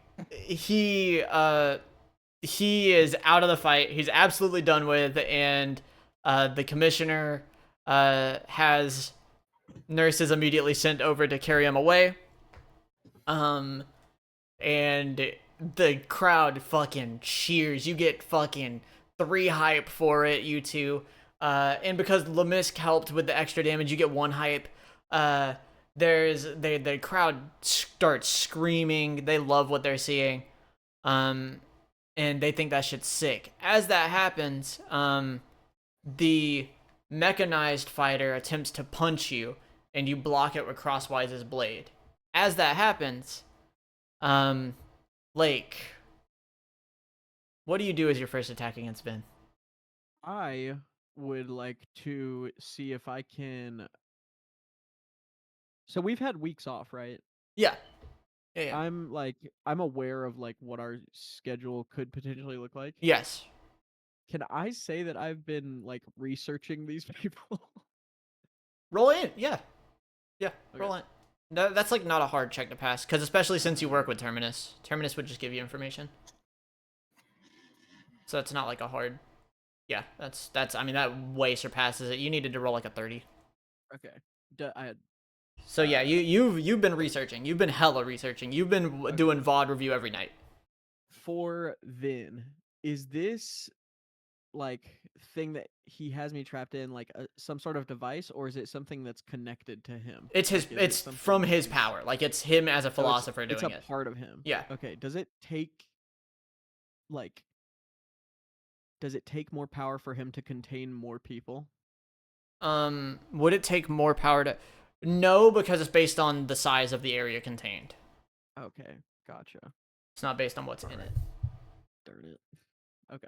is out of the fight. He's absolutely done with, and the commissioner has nurses immediately sent over to carry him away. And the crowd fucking cheers. You get fucking 3 hype for it, you two. And because Lemisk helped with the extra damage, you get 1 hype. The crowd starts screaming. They love what they're seeing. And they think that shit's sick. As that happens, the mechanized fighter attempts to punch you, and you block it with Crosswise's blade. As that happens, Lake, what do you do as your first attack against Ben? I would like to see if I can. So we've had weeks off, right? Yeah. Yeah. I'm aware of like what our schedule could potentially look like. Yes. Can I say that I've been like researching these people? Roll in. Yeah. Yeah. Okay. Roll in. That's like not a hard check to pass, because especially since you work with Terminus. Terminus would just give you information. So it's not like a hard. Yeah, that's. I mean, that way surpasses it. You needed to roll like a 30. Okay. I had So yeah, you've been researching. You've been hella researching. You've been doing VOD review every night. for Vin. Is this like thing that he has me trapped in like some sort of device, or is it something that's connected to him? It's his. Like, is it It's something from that his he's- power. Like it's him as a so philosopher it's doing a it. part of him. Yeah. Okay. Like does it take more power for him to contain more people? Would it take more power to? No, because it's based on the size of the area contained. Okay, gotcha. It's not based on what's in it. Darn it. Okay.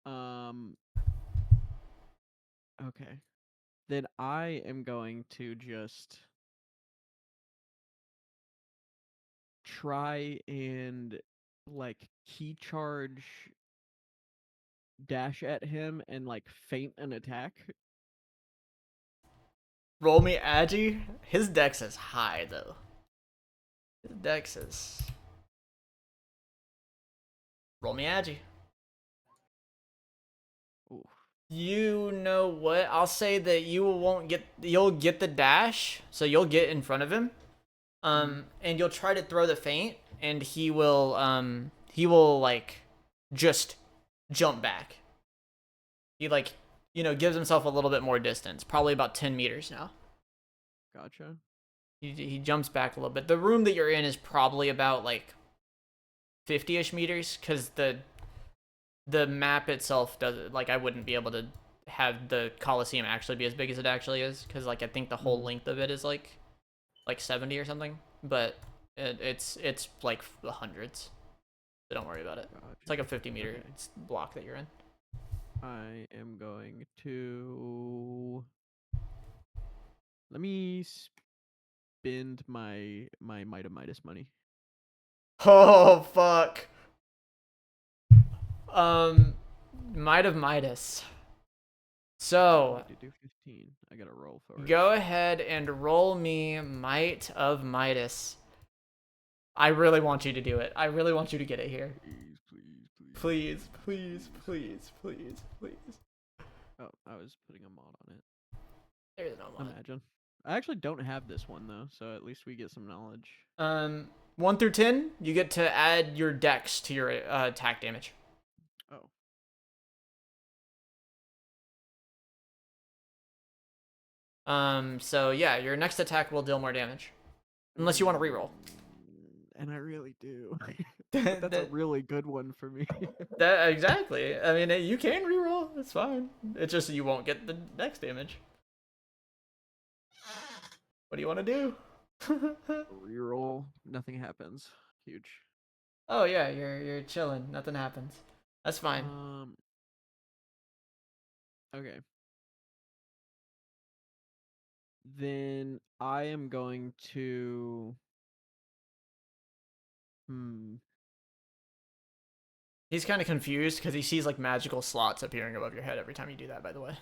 Um. Okay. Then I am going to just try and like key charge dash at him and like feint an attack. Roll me Agi. His dex is high though. His dex is. Roll me Agi. Ooh. You know what? I'll say that you'll get the dash, so you'll get in front of him. And you'll try to throw the feint, and he will like just jump back. He like, gives himself a little bit more distance, probably about 10 meters now. Gotcha. He jumps back a little bit. The room that you're in is probably about like 50-ish meters, because the map itself does like I wouldn't be able to have the Coliseum actually be as big as it actually is, because like I think the whole length of it is like 70 or something, but it's like the hundreds, so don't worry about it. Gotcha. It's like a 50-meter Okay. block that you're in. I am going to let me spend my Might of Midas money. Oh fuck. Might of Midas. So I need to do 15. I gotta roll for it. go ahead and roll me Might of Midas. I really want you to do it. I really want you to get it here. Please, please, Please, please, please, please, please. Oh, I was putting a mod on it. There's no mod. Imagine. I actually don't have this one though, so at least we get some knowledge. 1 through 10, you get to add your dex to your attack damage. Oh. So yeah, your next attack will deal more damage. Unless you want to reroll. And I really do. That's a really good one for me. That exactly. I mean, you can reroll. It's fine. It's just you won't get the next damage. What do you want to do? Reroll. Nothing happens. Huge. Oh yeah, you're chilling. Nothing happens. That's fine. Okay. Then I am going to He's kind of confused because he sees like magical slots appearing above your head every time you do that, by the way.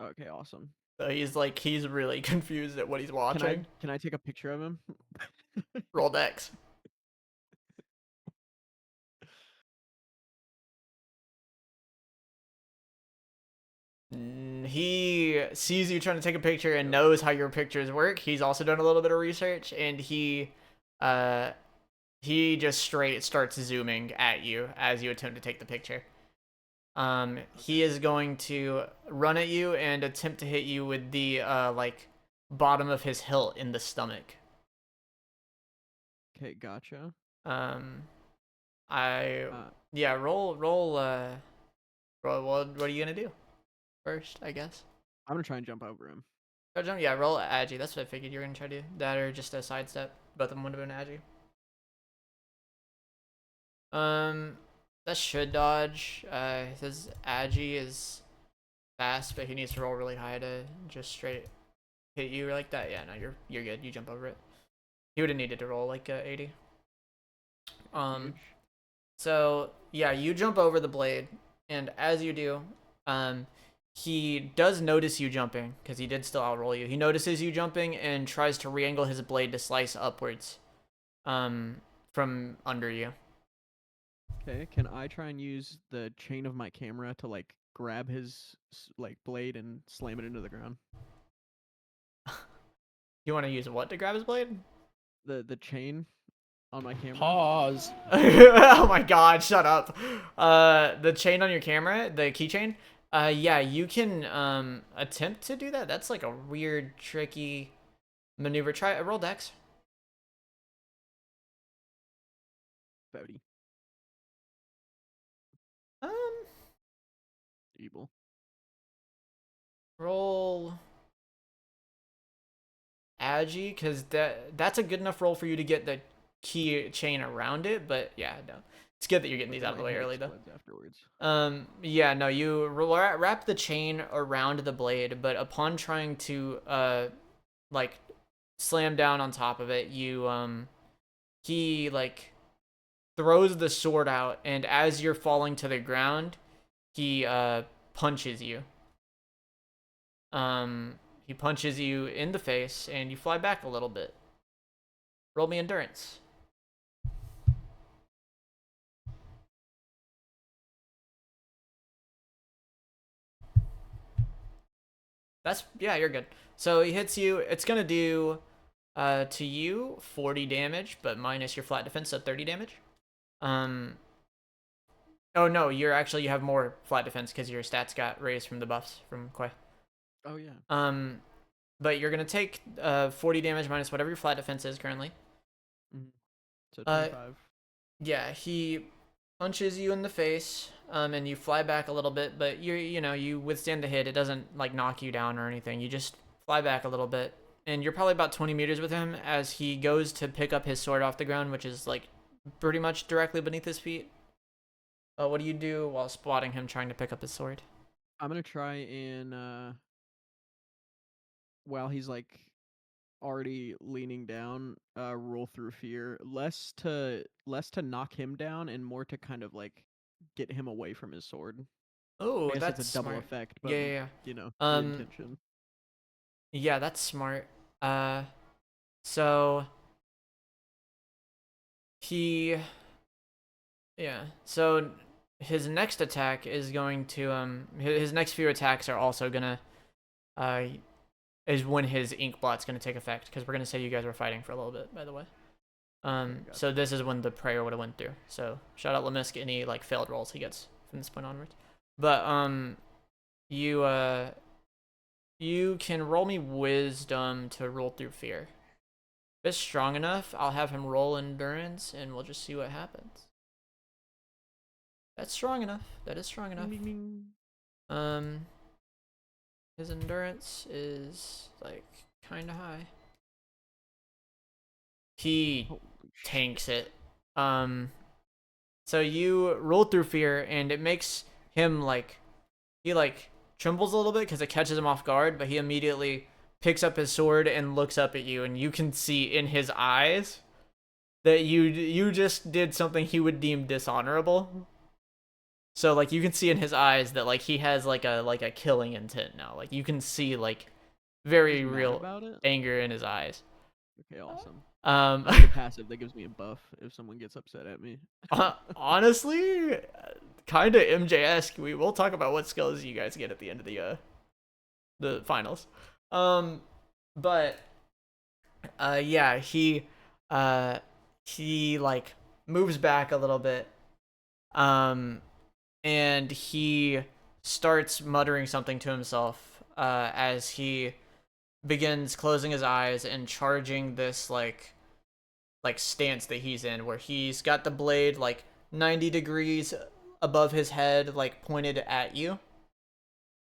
Okay, awesome. So he's really confused at what he's watching. Can I take a picture of him? Roll dex. He sees you trying to take a picture and knows how your pictures work. He's also done a little bit of research, and he just straight starts zooming at you as you attempt to take the picture. He is going to run at you and attempt to hit you with the like bottom of his hilt in the stomach. Okay, gotcha. Roll. What are you gonna do first? I guess. I'm gonna try and jump over him. Oh, jump. Yeah, roll Agi. That's what I figured you were gonna try to do. That or just a sidestep. Both of them would have been Agi. That should dodge. It says Agi is fast, but he needs to roll really high to just straight hit you like that. Yeah, no, you're good. You jump over it. He would have needed to roll like 80. Huge. So yeah, you jump over the blade, and as you do, he does notice you jumping because he did still outroll you. He notices you jumping and tries to re-angle his blade to slice upwards, from under you. Okay, can I try and use the chain of my camera to like grab his like blade and slam it into the ground? You want to use what to grab his blade? The chain on my camera. Pause. Oh my god, shut up. The chain on your camera, the keychain. Yeah, you can attempt to do that. That's like a weird, tricky maneuver. Try a roll dex. 30. Evil. Roll Agi, because that's a good enough roll for you to get the key chain around it. But yeah, no, it's good that you're getting these out of the way early though. Afterwards. Yeah, no, you wrap the chain around the blade, but upon trying to like slam down on top of it, you he like throws the sword out, and as you're falling to the ground, he punches you. He punches you in the face, and you fly back a little bit. Roll me endurance. Yeah, you're good. So he hits you. It's gonna do to you 40 damage, but minus your flat defense, so 30 damage. Oh no, you have more flat defense because your stats got raised from the buffs from Quay. Oh yeah. But you're gonna take 40 damage minus whatever your flat defense is currently. So 25. Yeah, he punches you in the face, and you fly back a little bit, but you withstand the hit. It doesn't like knock you down or anything. You just fly back a little bit, and you're probably about 20 meters with him as he goes to pick up his sword off the ground, which is like pretty much directly beneath his feet. What do you do while spotting him trying to pick up his sword? I'm gonna try and while he's like already leaning down, roll through fear, less to knock him down and more to kind of like get him away from his sword. Oh, I guess that's it's a double smart. effect, but Yeah. you know, the intention. Yeah, that's smart. So so his next attack is going to his next few attacks are also gonna is when his ink blot's gonna take effect, because we're gonna say you guys were fighting for a little bit, by the way. So this is when the prayer would have went through. So shout out Lemisk, any like failed rolls he gets from this point onwards. But you can roll me wisdom to roll through fear. If it's strong enough, I'll have him roll endurance, and we'll just see what happens. That's strong enough. That is strong enough. His endurance is like kind of high. He tanks it. So you roll through fear, and it makes him like he like trembles a little bit because it catches him off guard, but he immediately picks up his sword and looks up at you, and you can see in his eyes that you just did something he would deem dishonorable. So like you can see in his eyes that like he has like a killing intent now. Like you can see like very real anger in his eyes. Okay, awesome. The passive that gives me a buff if someone gets upset at me. Honestly, kind of MJ-esque. We'll talk about what skills you guys get at the end of the finals. But yeah, he like moves back a little bit, and he starts muttering something to himself as he begins closing his eyes and charging this like stance that he's in, where he's got the blade like 90 degrees above his head, like pointed at you,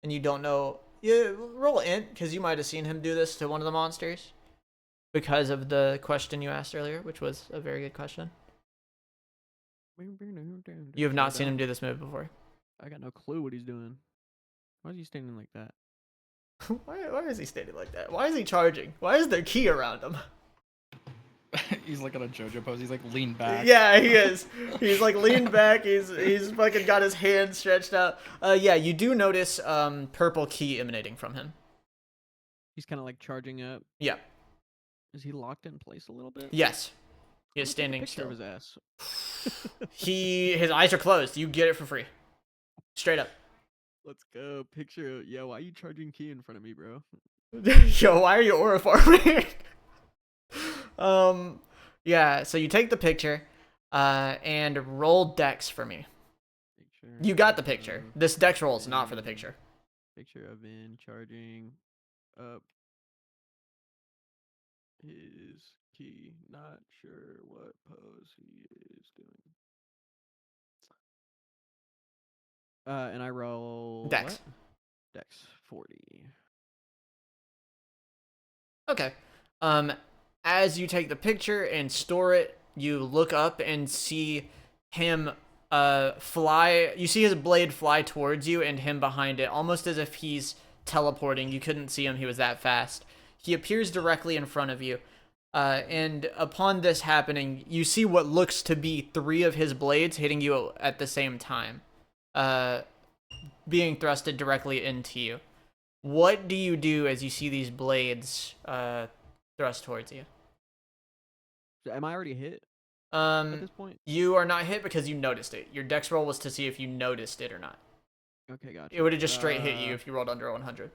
and you don't know. You roll int, because you might have seen him do this to one of the monsters because of the question you asked earlier, which was a very good question. You have not seen him do this move before. I got no clue what he's doing. Why is he standing like that? Why is he standing like that? Why is he charging? Why is there key around him? He's like on a JoJo pose. He's like leaned back. Yeah, he is. He's like leaned back. He's fucking got his hands stretched out. Yeah, you do notice purple ki emanating from him. He's kind of like charging up. Yeah. Is he locked in place a little bit? Yes. He is I'll take a standing picture still. of his ass. His eyes are closed. You get it for free. Straight up. Let's go. Picture. Yeah, why are you charging key in front of me, bro? Yo, why are you aura farming? Yeah, so you take the picture, and roll dex for me. Picture. You got the picture. This dex roll is not for the picture. Picture of Vin charging up his key. Not sure what pose he is doing. And I roll Dex. what? Dex 40. Okay. As you take the picture and store it, you look up and see him fly. You see his blade fly towards you and him behind it, almost as if he's teleporting. You couldn't see him, he was that fast. He appears directly in front of you. And upon this happening, you see what looks to be 3 of his blades hitting you at the same time. Being thrusted directly into you. What do you do as you see these blades thrust towards you? Am I already hit at this point? You are not hit because you noticed it. Your dex roll was to see if you noticed it or not. Okay, gotcha. It would have just straight hit you if you rolled under 100.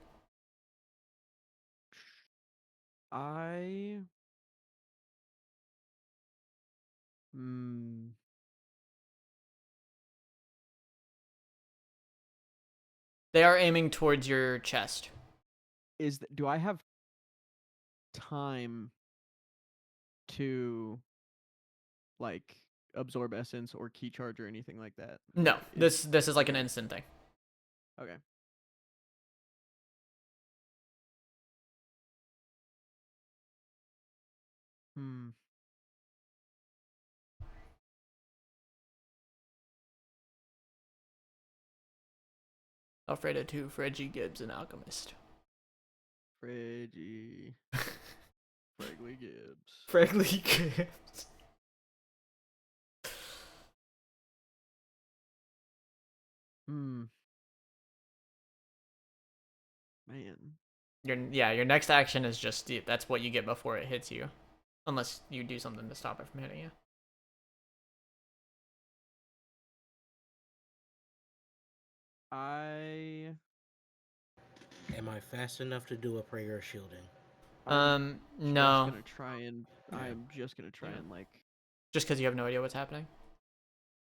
They are aiming towards your chest. Do I have time to like absorb essence or key charge or anything like that? No, this is like an instant thing. Okay. Alfredo 2, Freggie Gibbs, an alchemist. Freggie Gibbs. Freggie Gibbs. Man. Your next action is just that's what you get before it hits you, unless you do something to stop it from hitting you. Am I fast enough to do a prayer shielding? No. I'm just gonna try and like. Just because you have no idea what's happening.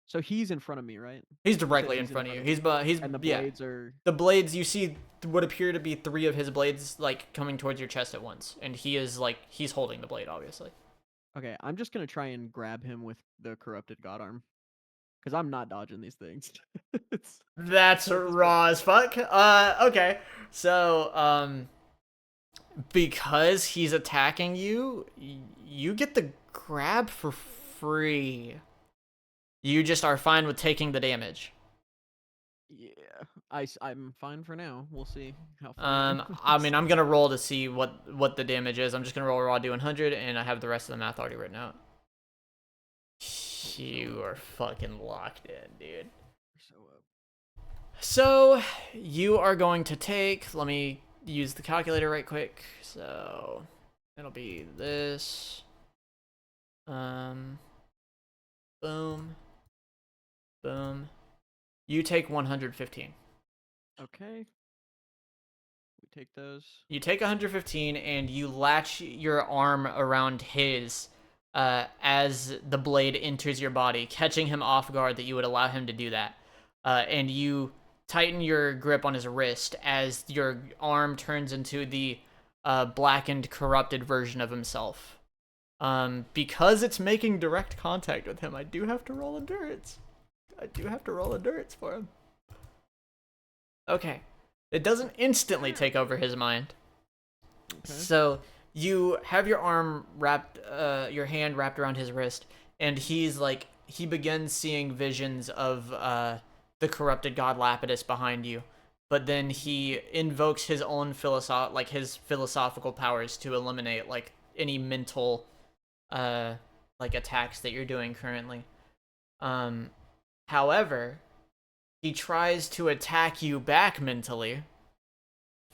So he's in front of me, right? He's directly in front of you. He's and the blades are. The blades, you see what appear to be 3 of his blades like coming towards your chest at once, and he's holding the blade, obviously. Okay, I'm just gonna try and grab him with the corrupted god arm, because I'm not dodging these things. That's raw as fuck. Okay, so because he's attacking you, you get the grab for free. You just are fine with taking the damage. Yeah, I'm fine for now. We'll see how far. I mean, I'm gonna roll to see what the damage is. I'm just gonna roll a raw d100, and I have the rest of the math already written out. You are fucking locked in, dude. So you are going to take. Let me use the calculator right quick. So it'll be this. Boom. Boom. You take 115. Okay. We take those. You take 115 and you latch your arm around his as the blade enters your body, catching him off guard that you would allow him to do that. And you tighten your grip on his wrist as your arm turns into the blackened, corrupted version of himself. Because it's making direct contact with him, I do have to roll endurance. For him. Okay. It doesn't instantly take over his mind. Okay. So you have your arm wrapped, your hand wrapped around his wrist, and he begins seeing visions of the corrupted god Lapidus behind you. But then he invokes his own his philosophical powers to eliminate any mental like attacks that you're doing currently. However, he tries to attack you back mentally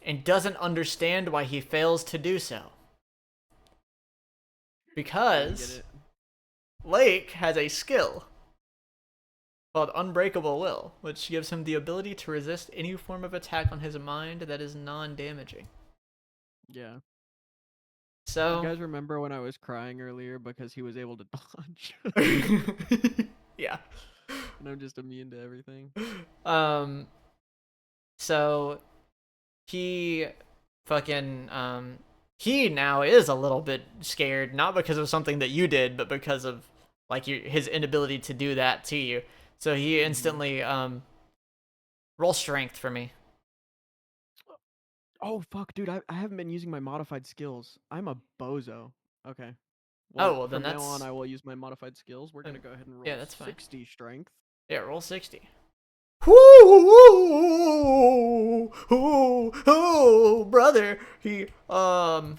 and doesn't understand why he fails to do so. Because Lake has a skill called Unbreakable Will, which gives him the ability to resist any form of attack on his mind that is non-damaging. Yeah. So you guys remember when I was crying earlier because he was able to dodge? yeah. And I'm just immune to everything. So he fucking he now is a little bit scared, not because of something that you did, but because of like his inability to do that to you. So he instantly roll strength for me. Oh fuck, dude! I haven't been using my modified skills. I'm a bozo. Okay. Well, then from now that's on, I will use my modified skills. We're gonna go ahead and roll that's fine. 60 strength. Yeah, roll 60. Whoo, brother. He also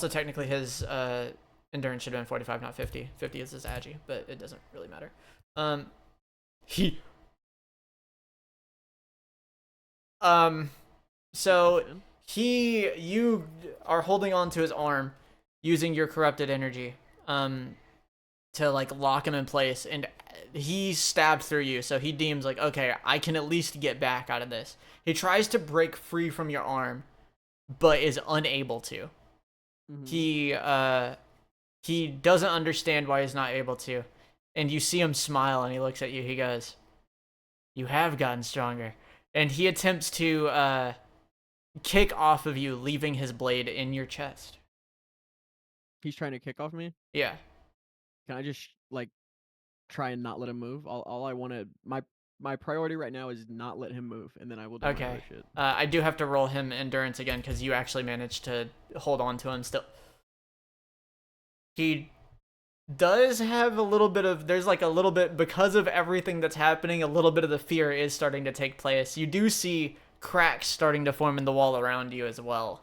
technically his endurance should have been 45, not 50. 50 is his agi, but it doesn't really matter. So you are holding on to his arm using your corrupted energy to like lock him in place, and he stabbed through you, so he deems like, okay, I can at least get back out of this. He tries to break free from your arm, but is unable to. He doesn't understand why he's not able to, and you see him smile, and he looks at you. He goes, "You have gotten stronger," and he attempts to kick off of you, leaving his blade in your chest. He's trying to kick off me? Yeah. Can I just like try and not let him move? All I want to my priority right now is not let him move, and then I will do my other shit. I do have to roll him endurance again because you actually managed to hold on to him still. He does have a little bit of, there's like a little bit, because of everything that's happening, a little bit of the fear is starting to take place. You do see cracks starting to form in the wall around you as well.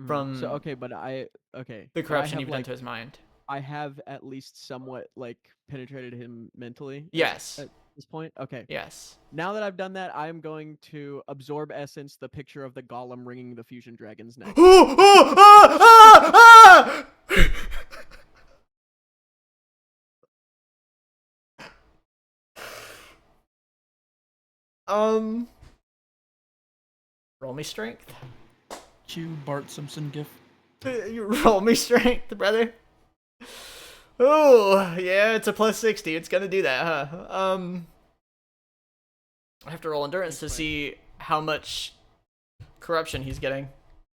From so okay, but the corruption you've done to his mind. I have at least somewhat like penetrated him mentally. Yes. At this point, okay. Yes. Now that I've done that, I'm going to absorb essence the picture of the golem wringing the fusion dragon's neck. Roll me strength. Cue Bart Simpson gif. You roll me strength, brother. Oh, yeah, it's a plus 60. It's gonna do that, huh? I have to roll endurance to see how much corruption he's getting.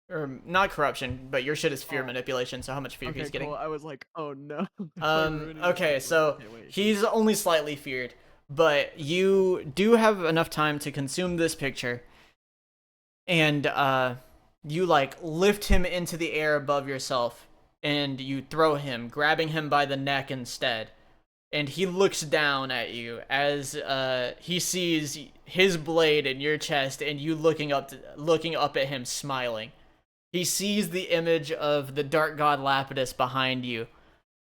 Or, not corruption, but your shit is fear manipulation, so how much fear he's getting. Cool. I was like, oh no. Okay, so he's only slightly feared, but you do have enough time to consume this picture, and you like lift him into the air above yourself, and you throw him, grabbing him by the neck instead. And he looks down at you as he sees his blade in your chest, and you looking up at him, smiling. He sees the image of the dark god Lapidus behind you,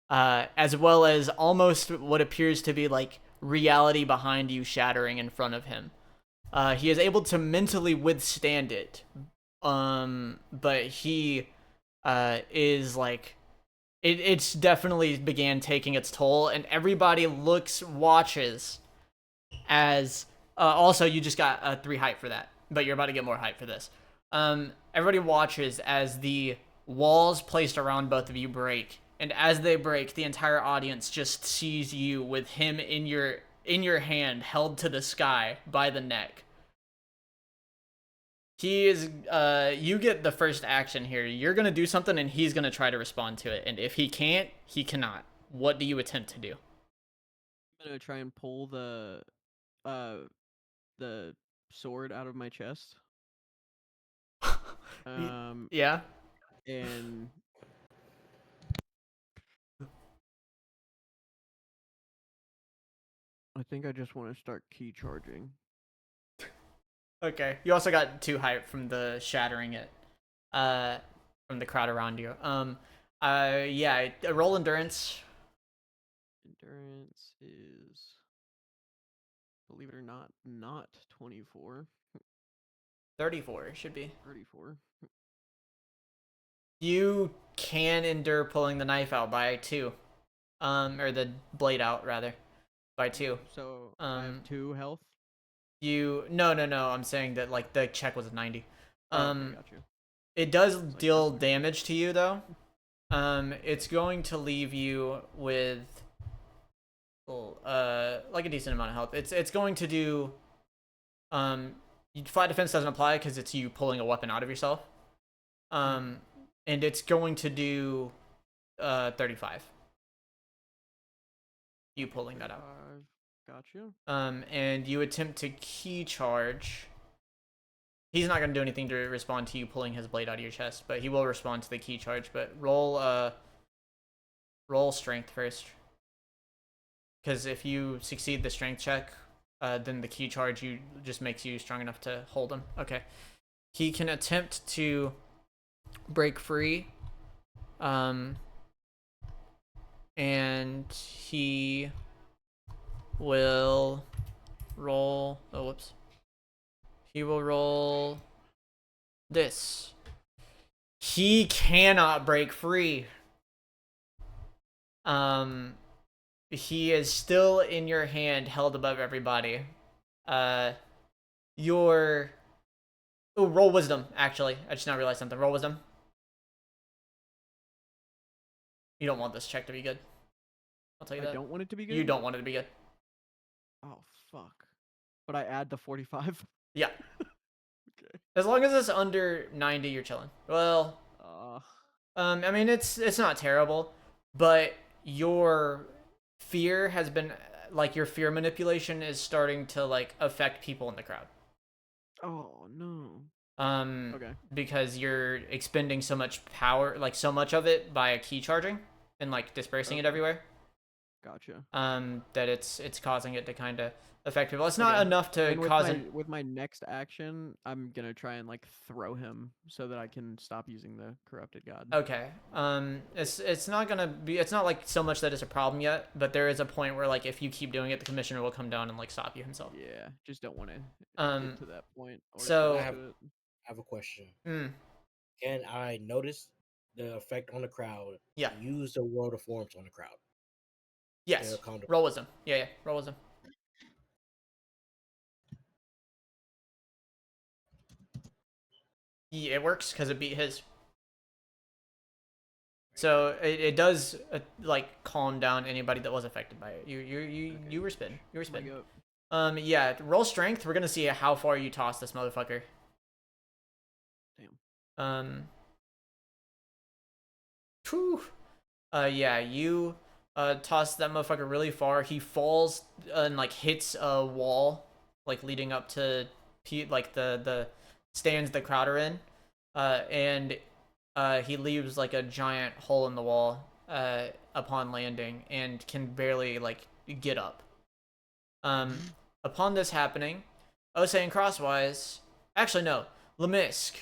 as well as almost what appears to be like reality behind you shattering in front of him. He is able to mentally withstand it, but he is like, it's definitely began taking its toll, and everybody watches as also you just got 3 hype for that, but you're about to get more hype for this. Everybody watches as the walls placed around both of you break, and as they break, the entire audience just sees you with him in your hand, held to the sky by the neck. He is, you get the first action here. You're gonna do something, and he's gonna try to respond to it. And if he can't, he cannot. What do you attempt to do? I'm gonna try and pull the sword out of my chest. Yeah. And I think I just want to start key charging. Okay. You also got 2 hype from the shattering it, from the crowd around you. Yeah, roll endurance. Endurance is, believe it or not 24. 34 should be. 34. You can endure pulling the knife out by 2. Or the blade out rather. By 2. So I have 2 health. No, I'm saying that like the check was 90. Okay, got you. It does like, deal that's damage to you though. It's going to leave you with like a decent amount of health. It's going to do flat defense doesn't apply because it's you pulling a weapon out of yourself. And it's going to do 35. You pulling that out. Got you. And you attempt to key charge. He's not going to do anything to respond to you pulling his blade out of your chest, but he will respond to the key charge. But roll strength first. Because if you succeed the strength check, then the key charge just makes you strong enough to hold him. Okay. He can attempt to break free. And he will roll. Oh, whoops. He will roll this. He cannot break free. He is still in your hand, held above everybody. Roll wisdom, actually. I just now realized something. Roll wisdom. You don't want this check to be good. I'll tell you that. I don't want it to be good? You don't want it to be good. Oh, fuck. But I add the 45? Yeah. Okay. As long as it's under 90, you're chilling. Well, I mean, it's not terrible, but your fear has been, like, your fear manipulation is starting to, like, affect people in the crowd. Oh, no. Okay. Because you're expending so much power, like, so much of it by key charging and, like, dispersing it everywhere. Gotcha. That it's causing it to kind of affect people. It's not enough to cause with my next action, I'm gonna try and like throw him so that I can stop using the corrupted god. Okay. It's not gonna be. It's not like so much that it's a problem yet, but there is a point where like if you keep doing it, the commissioner will come down and like stop you himself. Yeah, just don't want to get to that point. So I have a question. Can I notice the effect on the crowd? Yeah. Use the world of forms on the crowd. Yes. Roll wisdom. Yeah. Roll wisdom. Yeah, it works because it beat his. So it does like calm down anybody that was affected by it. You were spin. You were spin. Yeah. Roll strength. We're gonna see how far you toss this motherfucker. Damn. Whew. Yeah. You toss that motherfucker really far. He falls and like hits a wall, like leading up to like the stands the crowd are in, and he leaves like a giant hole in the wall upon landing and can barely like get up. Upon this happening, Osei and Crosswise, actually no, Lemisk.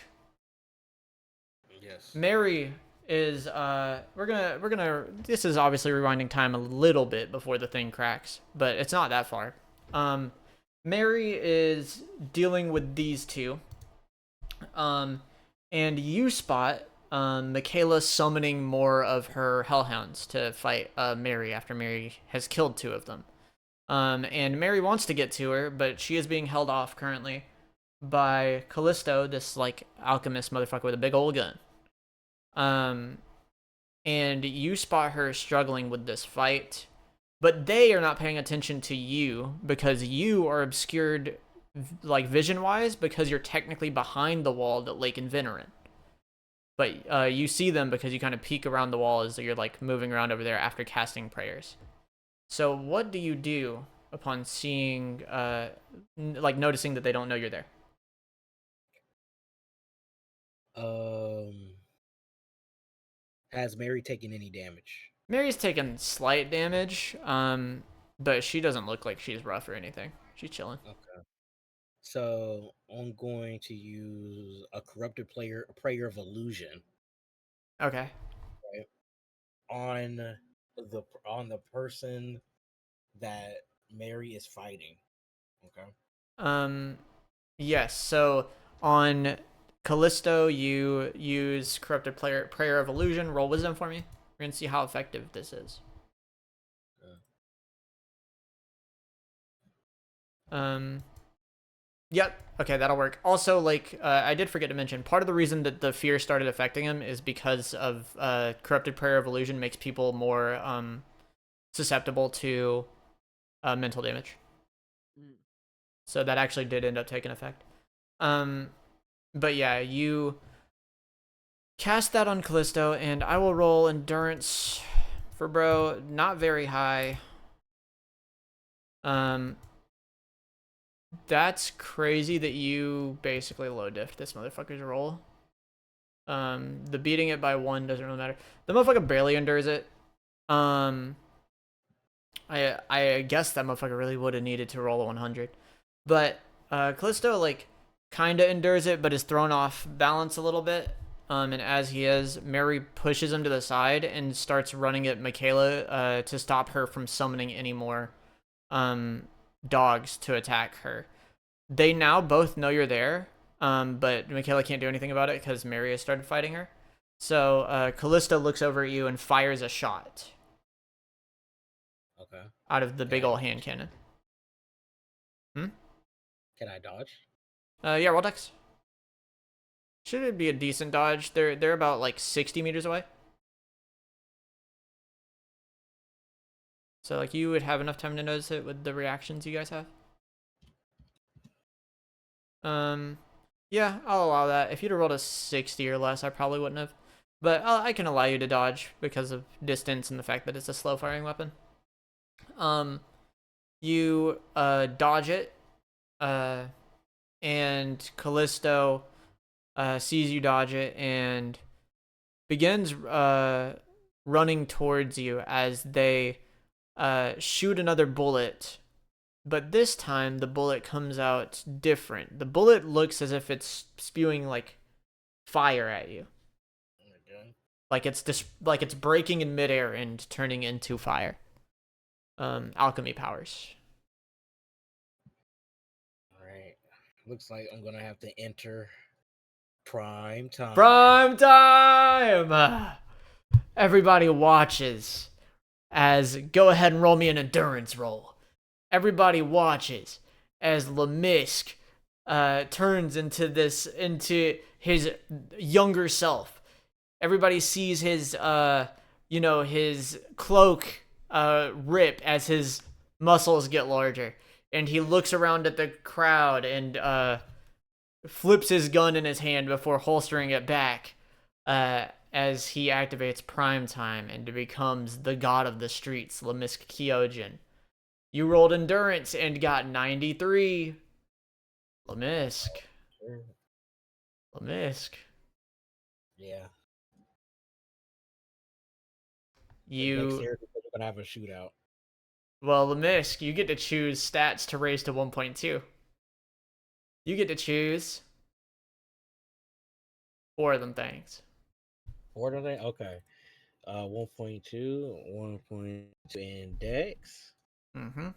Yes. Mary is we're gonna this is obviously rewinding time a little bit before the thing cracks, but it's not that far. Mary is dealing with these two. And you spot Michaela summoning more of her hellhounds to fight Mary after Mary has killed 2 of them. And Mary wants to get to her, but she is being held off currently by Callisto, this like alchemist motherfucker with a big old gun. And you spot her struggling with this fight, but they are not paying attention to you because you are obscured like vision-wise because you're technically behind the wall that Lake and Vin are in. But you see them because you kind of peek around the wall as you're like moving around over there after casting prayers. So what do you do upon seeing, like noticing that they don't know you're there? Has Mary taken any damage? Mary's taken slight damage, but she doesn't look like she's rough or anything. She's chilling. Okay. So I'm going to use a corrupted prayer of illusion. Okay. Right. on the person that Mary is fighting. Okay. Yes. So on Callisto, you use Corrupted Prayer of Illusion. Roll Wisdom for me. We're gonna see how effective this is. Yep. Okay, that'll work. Also, like, I did forget to mention, part of the reason that the fear started affecting him is because of Corrupted Prayer of Illusion makes people more susceptible to mental damage. So that actually did end up taking effect. But yeah, you cast that on Callisto, and I will roll endurance for bro. Not very high. That's crazy that you basically low diff this motherfucker's roll. The beating it by 1 doesn't really matter. The motherfucker barely endures it. I guess that motherfucker really would have needed to roll a 100. But Callisto like kind of endures it, but is thrown off balance a little bit. And as he is, Mary pushes him to the side and starts running at Michaela to stop her from summoning any more dogs to attack her. They now both know you're there, but Michaela can't do anything about it because Mary has started fighting her. So Callisto looks over at you and fires a shot. Okay. Out of the big old hand cannon. Can I dodge? Yeah, roll dex. Should it be a decent dodge? They're about like 60 meters away. So like you would have enough time to notice it with the reactions you guys have. Yeah, I'll allow that. If you'd have rolled a 60 or less, I probably wouldn't have. But I can allow you to dodge because of distance and the fact that it's a slow firing weapon. You dodge it, and Callisto sees you dodge it and begins running towards you as they shoot another bullet. But this time, the bullet comes out different. The bullet looks as if it's spewing, like, fire at you. Okay. Like it's breaking in midair and turning into fire. Alchemy powers. Alright. Looks like I'm gonna have to enter prime time. Prime time! Everybody watches as... Go ahead and roll me an endurance roll. Everybody watches as Lemisk turns into his younger self. Everybody sees his his cloak rip as his muscles get larger, and he looks around at the crowd and flips his gun in his hand before holstering it back as he activates prime time and becomes the god of the streets, Lemisk Kyojin. You rolled endurance and got 93. Lemisk. Sure. Lemisk. Yeah. You... Next year we're gonna have a shootout. Well, Lemisk, you get to choose stats to raise to 1.2. You get to choose 4 of them things. 4 of them? Okay. 1.2, 1.2 in Dex. Mm-hmm.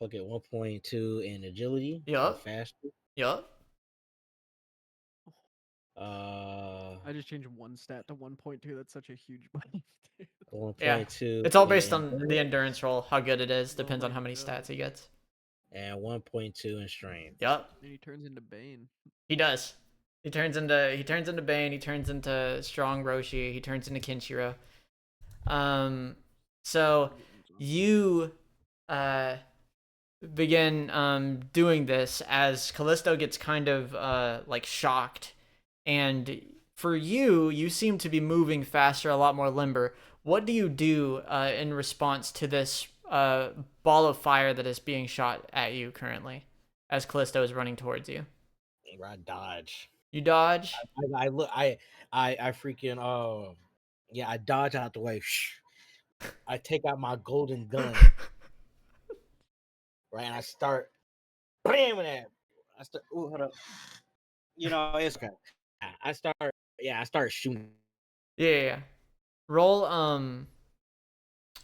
Okay, 1.2 in agility. Yup. Faster. Yup. I just changed one stat to 1.2. That's such a huge buff. 1.2. It's all based in on the endurance roll, how good it is. Depends on how many stats he gets. And 1.2 in strength. Yup. And he turns into Bane. He does. He turns into Bane. He turns into Strong Roshi. He turns into Kinshiro. So you begin doing this as Callisto gets kind of like shocked, and for you seem to be moving faster, a lot more limber. What do you do in response to this ball of fire that is being shot at you currently as Callisto is running towards you? I dodge. You dodge? I look. I freaking yeah. I dodge out the way. I take out my golden gun. Right, and I start blaming it. I start. Ooh, hold up. You know, it's okay. I start. Yeah, I start shooting Yeah. Roll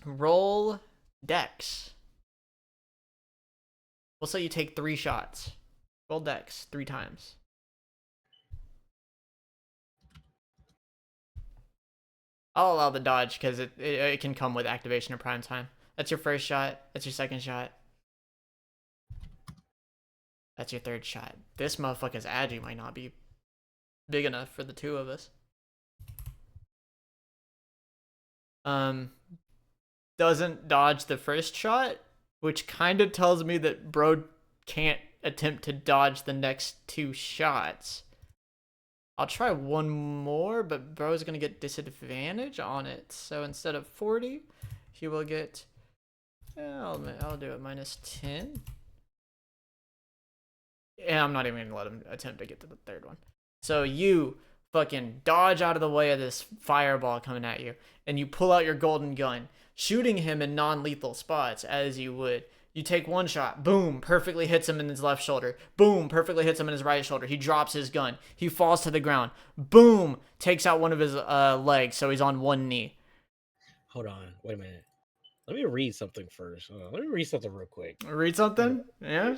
roll dex. We'll say you take 3 shots. Roll dex 3 times. I'll allow the dodge because it can come with activation of prime time. That's your first shot. That's your second shot. That's your third shot. This motherfucker's agi might not be big enough for the 2 of us. Doesn't dodge the first shot, which kind of tells me that bro can't attempt to dodge the next 2 shots. I'll try one more, but bro's gonna get disadvantage on it. So instead of 40, he will get, I'll do it -10. Yeah, I'm not even gonna let him attempt to get to the third one. So you fucking dodge out of the way of this fireball coming at you, and you pull out your golden gun, shooting him in non-lethal spots as you would. You take 1 shot, boom, perfectly hits him in his left shoulder. Boom, perfectly hits him in his right shoulder. He drops his gun. He falls to the ground. Boom, takes out one of his legs, so he's on 1 knee. Hold on, wait a minute. Let me read something first. Let me read something real quick. Read something? Yeah.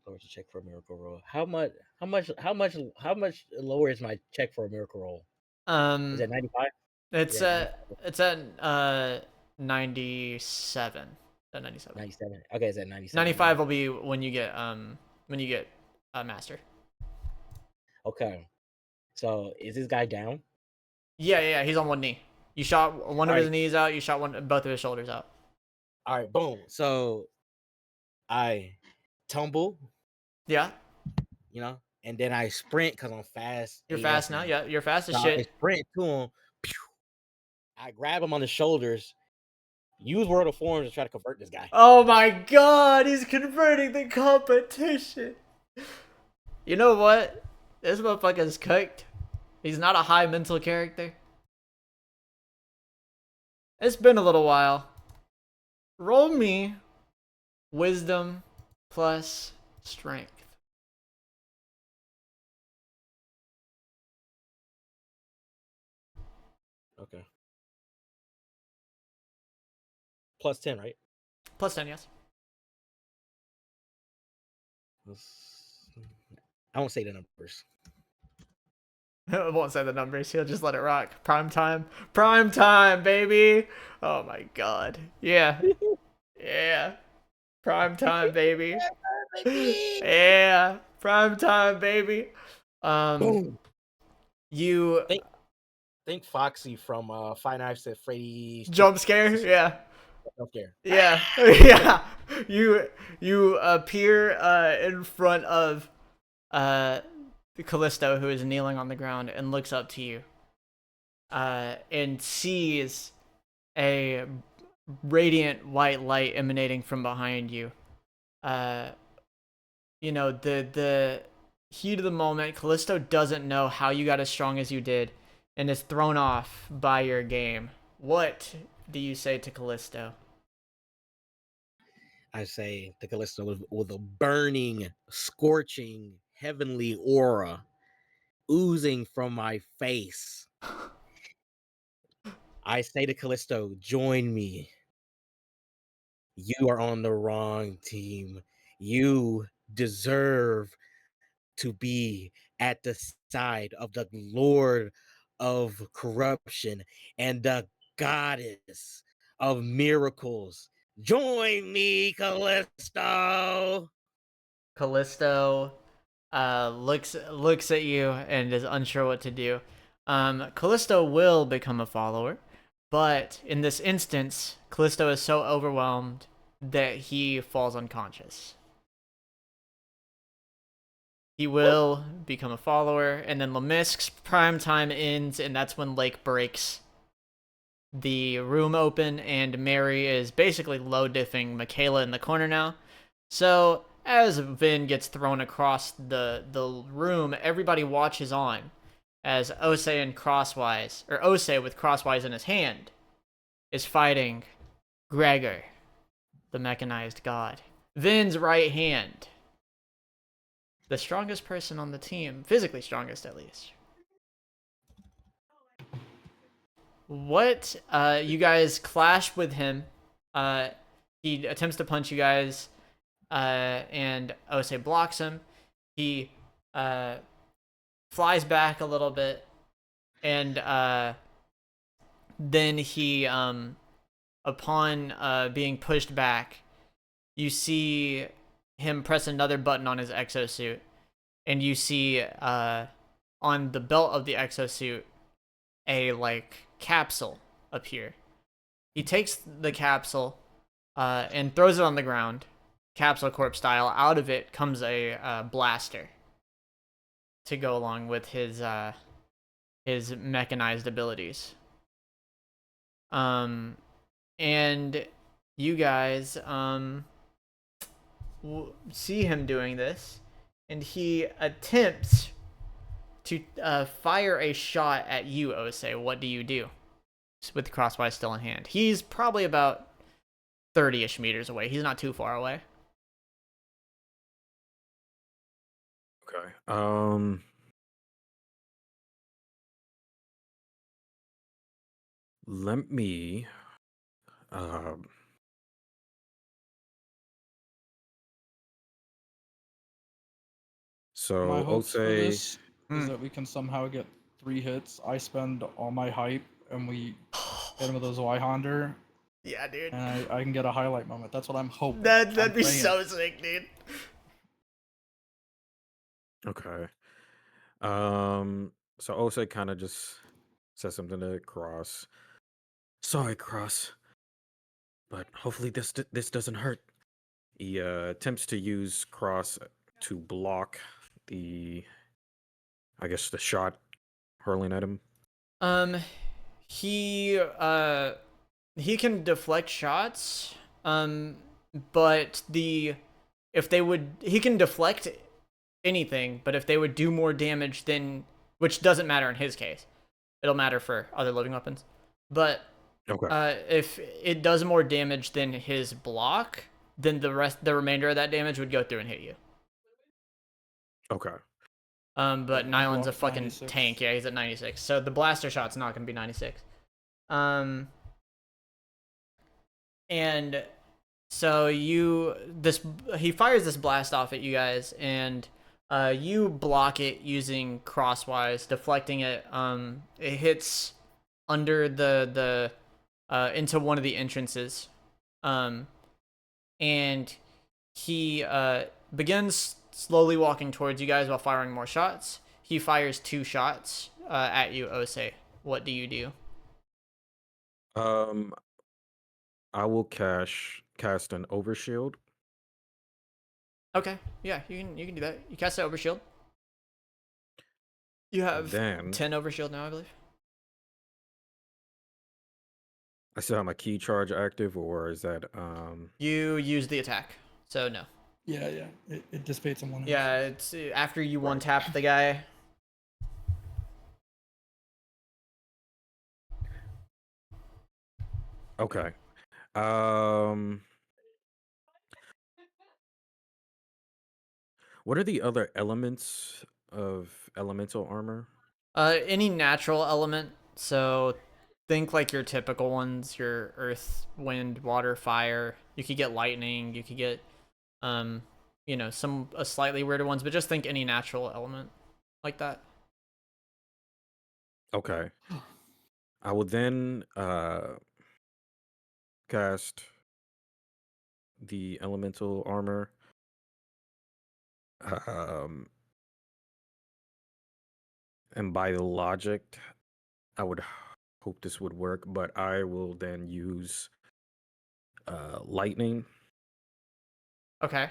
Lower to check for a miracle roll. How much lower is my check for a miracle roll? Is it 95? It's Yeah, it's at 97. At 97. 97. Okay, it's at 97. 95 will be when you get master. Okay. So is this guy down? Yeah, he's on 1 knee. You shot one of All his right. knees out, you shot both of his shoulders out. All right, boom. So I tumble, Yeah. and then I sprint because I'm fast. You're AF, fast now. Yeah, you're fast as So I shit. sprint to him. Pew. I grab him on the shoulders. Use World of Forms to try to convert this guy. Oh my god, he's converting the competition. You know what? This motherfucker's cooked. He's not a high mental character. It's been a little while. Roll me wisdom plus strength. Okay. Plus 10, right? Plus 10, yes. I won't say the numbers. I won't say the numbers. He'll just let it rock. Prime time. Prime time, baby. Oh my god. Yeah. Yeah. Prime time, baby. Yeah. Prime time, baby. Boom. You Think Foxy from Five Nights at Freddy's jump scare? Yeah. Jump scare. Yeah. Yeah. You appear in front of Callisto, who is kneeling on the ground, and looks up to you and sees a radiant white light emanating from behind you. The heat of the moment, Callisto doesn't know how you got as strong as you did and is thrown off by your game. What do you say to Callisto? I say to Callisto with a burning, scorching, heavenly aura oozing from my face. I say to Callisto, join me. You are on the wrong team. You deserve to be at the side of the Lord of corruption and the goddess of miracles. Join me, Callisto. Callisto looks at you and is unsure what to do. Callisto will become a follower, but in this instance, Callisto is so overwhelmed that he falls unconscious. He will become a follower, and then Lemisk's prime time ends, and that's when Lake breaks the room open, and Mary is basically low diffing Michaela in the corner now. So as Vin gets thrown across the room, everybody watches on as Osei and Crosswise, or Osei with Crosswise in his hand, is fighting Gregor, the mechanized god. Vin's right hand, the strongest person on the team, physically strongest at least. What? You guys clash with him. He attempts to punch you guys, and Osei blocks him. He flies back a little bit, and then he, upon being pushed back, you see him press another button on his exosuit, and you see on the belt of the exosuit a capsule appear. He takes the capsule and throws it on the ground, capsule corp style. Out of it comes a blaster to go along with his mechanized abilities. And you guys see him doing this, and he attempts to fire a shot at you, Osei. What do you do? With the crosswise still in hand. He's probably about 30-ish meters away. He's not too far away. Okay. Let me so My hopes for Osei, this is that we can somehow get 3 hits. I spend all my hype, and we hit him with those Y-Honder, Yeah, dude. and I can get a highlight moment. That's what I'm hoping. That'd I'm be praying. so sick, dude. okay. So Osei kind of just says something to Cross. Sorry, Cross, but hopefully this doesn't hurt. He attempts to use Cross to block the, I guess, the shot hurling at him. He can deflect shots. But he can deflect anything, but if they would do more damage than, which doesn't matter in his case, it'll matter for other living weapons. But Okay. if it does more damage than his block, then the remainder of that damage would go through and hit you. Okay. But My Nighlin's a block's fucking 96. tank. Yeah, he's at 96. So the blaster shot's not gonna be 96. And so he fires this blast off at you guys, and you block it using Crosswise, deflecting it. It hits under the into one of the entrances. And he begins slowly walking towards you guys while firing more shots. He fires 2 shots at you, Osei. What do you do? I will cast an overshield. Okay, yeah, you can do that. You cast the overshield. You have Then 10 overshield now, I believe. I still have my key charge active, or is that You use the attack, so no. Yeah. It dissipates in 1 Yeah, it's after you Right. one tap the guy. Okay. What are the other elements of elemental armor? Any natural element. So think like your typical ones, your earth, wind, water, fire. You could get lightning, you could get some slightly weirder ones, but just think any natural element like that. Okay. I will then cast the elemental armor. And by logic, I would hope this would work, but I will then use lightning, Okay,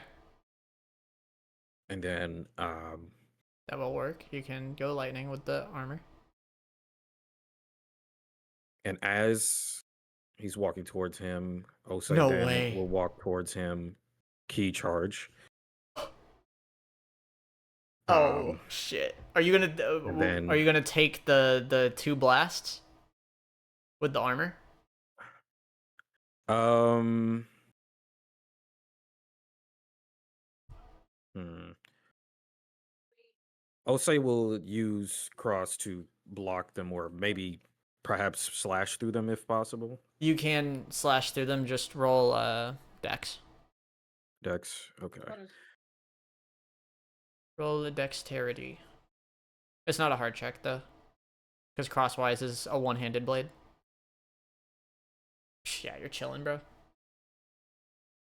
and then that will work. You can go lightning with the armor. and as he's walking towards him, Osei No then way. will walk towards him, key charge. Oh shit! Are you gonna then- are you gonna take the 2 blasts with the armor? Hmm. Osei will use cross to block them, or maybe perhaps slash through them if possible. You can slash through them. Just roll dex. Dex. Okay. Roll the dexterity. It's not a hard check though, because crosswise is a one-handed blade. Yeah, you're chilling, bro.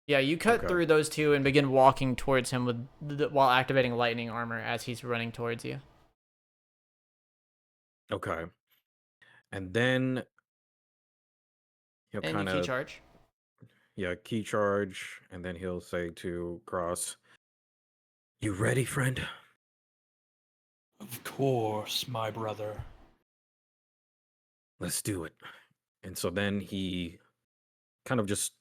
Yeah, you cut Okay. through those two and begin walking towards him while activating lightning armor as he's running towards you. Okay. And then he'll And you kind key of charge. key charge, and then he'll say to Cross, "You ready, friend?" Of course, my brother. Let's do it. And so then he kind of just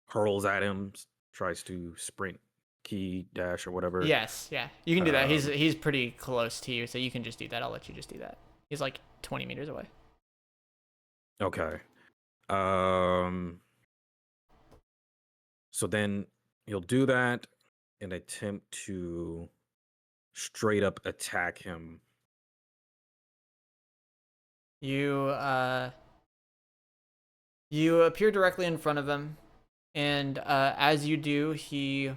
hurls at him, tries to sprint, key, dash, or whatever. Yes, yeah, you can do that. Um, He's pretty close to you, so you can just do that. I'll let you just do that. He's like 20 meters away. Okay. So then he'll do that and attempt to straight up attack him. You appear directly in front of him, and as you do, he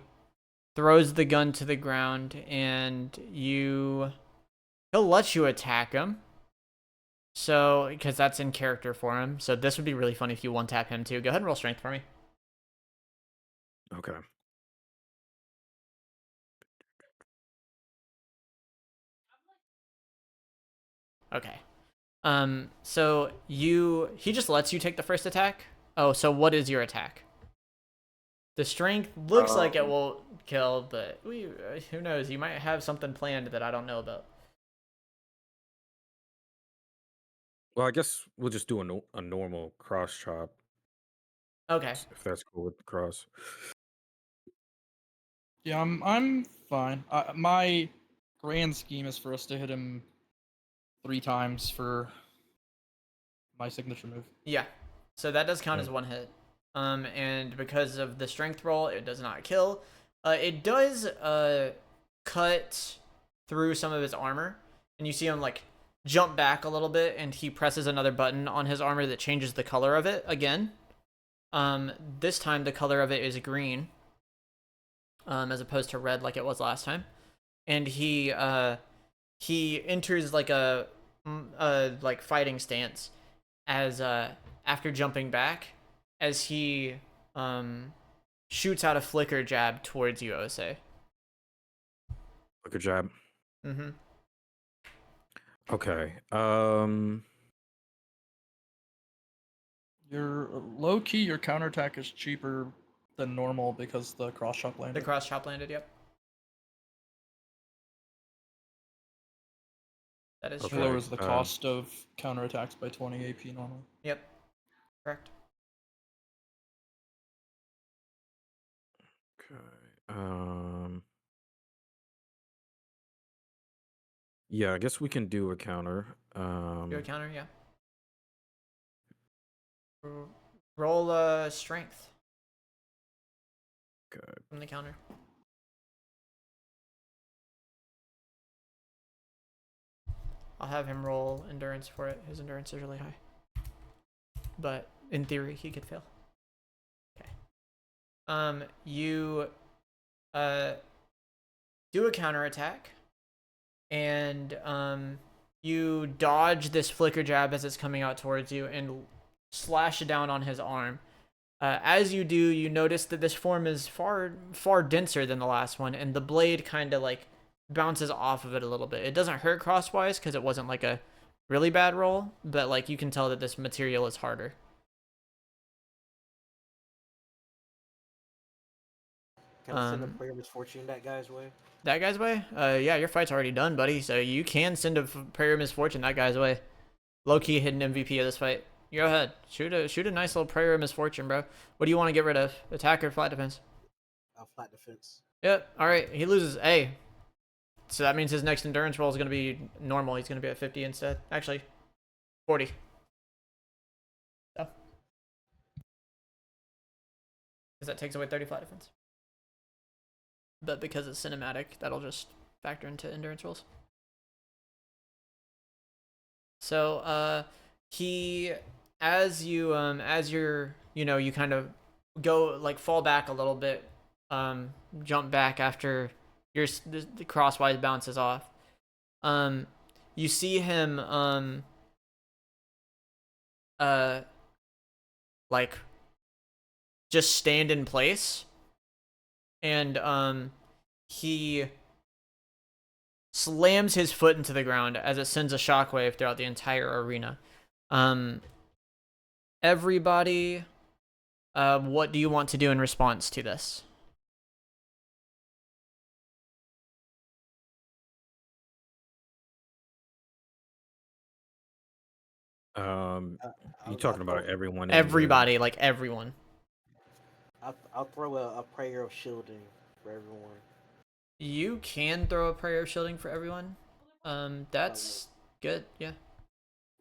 throws the gun to the ground, and he'll let you attack him. So, because that's in character for him. So this would be really fun if you one tap him too. Go ahead and roll strength for me. Okay. Okay. So he just lets you take the first attack. Oh, so what is your attack? The strength looks like it will kill, but who knows? You might have something planned that I don't know about. Well, I guess we'll just do a normal cross chop, Okay. if that's cool with the cross. Yeah, I'm fine. My grand scheme is for us to hit him 3 times for my signature move. Yeah. So that does count Yeah. as one hit. And because of the strength roll, it does not kill. It does cut through some of his armor, and you see him like jump back a little bit, and he presses another button on his armor that changes the color of it again. This time the color of it is green, as opposed to red like it was last time. And he enters like a like fighting stance as after jumping back, as he shoots out a flicker jab towards you, Osei. Look a jab. Mm-hmm. Okay. Your low key, your counterattack is cheaper than normal because the cross chop The landed. cross chop landed, yep. That is Okay. true. Lowers the cost of counterattacks by 20 AP normally. Yep. Correct. Okay. Yeah, I guess we can do a counter. Do a counter, yeah. Roll strength Okay. from the counter. I'll have him roll endurance for it. His endurance is really high. But in theory, he could fail. Okay. You do a counterattack, and you dodge this flicker jab as it's coming out towards you and slash it down on his arm. As you do, you notice that this form is far denser than the last one, and the blade kind of like bounces off of it a little bit. It doesn't hurt crosswise because it wasn't like a really bad roll, but like you can tell that this material is harder. Can I send a prayer of misfortune that guy's way? That guy's way? Yeah, your fight's already done, buddy. So you can send a prayer of misfortune that guy's way. Low-key hidden MVP of this fight. You go ahead. Shoot a nice little prayer of misfortune, bro. What do you want to get rid of? Attack or flat defense? Flat defense. Yep. All right. He loses. A. So that means his next endurance roll is going to be normal. He's going to be at 50 instead. Actually, 40. So. Because that takes away 30 flat defense. But because it's cinematic, that'll just factor into endurance rolls. So he, as you're, you kind of go like fall back a little bit, jump back after the crosswise bounces off. You see him like just stand in place, and he slams his foot into the ground as it sends a shockwave throughout the entire arena. Everybody, what do you want to do in response to this? You talking about everyone? Everybody, like everyone. I'll throw a prayer of shielding for everyone. You can throw a prayer of shielding for everyone. That's good. Yeah.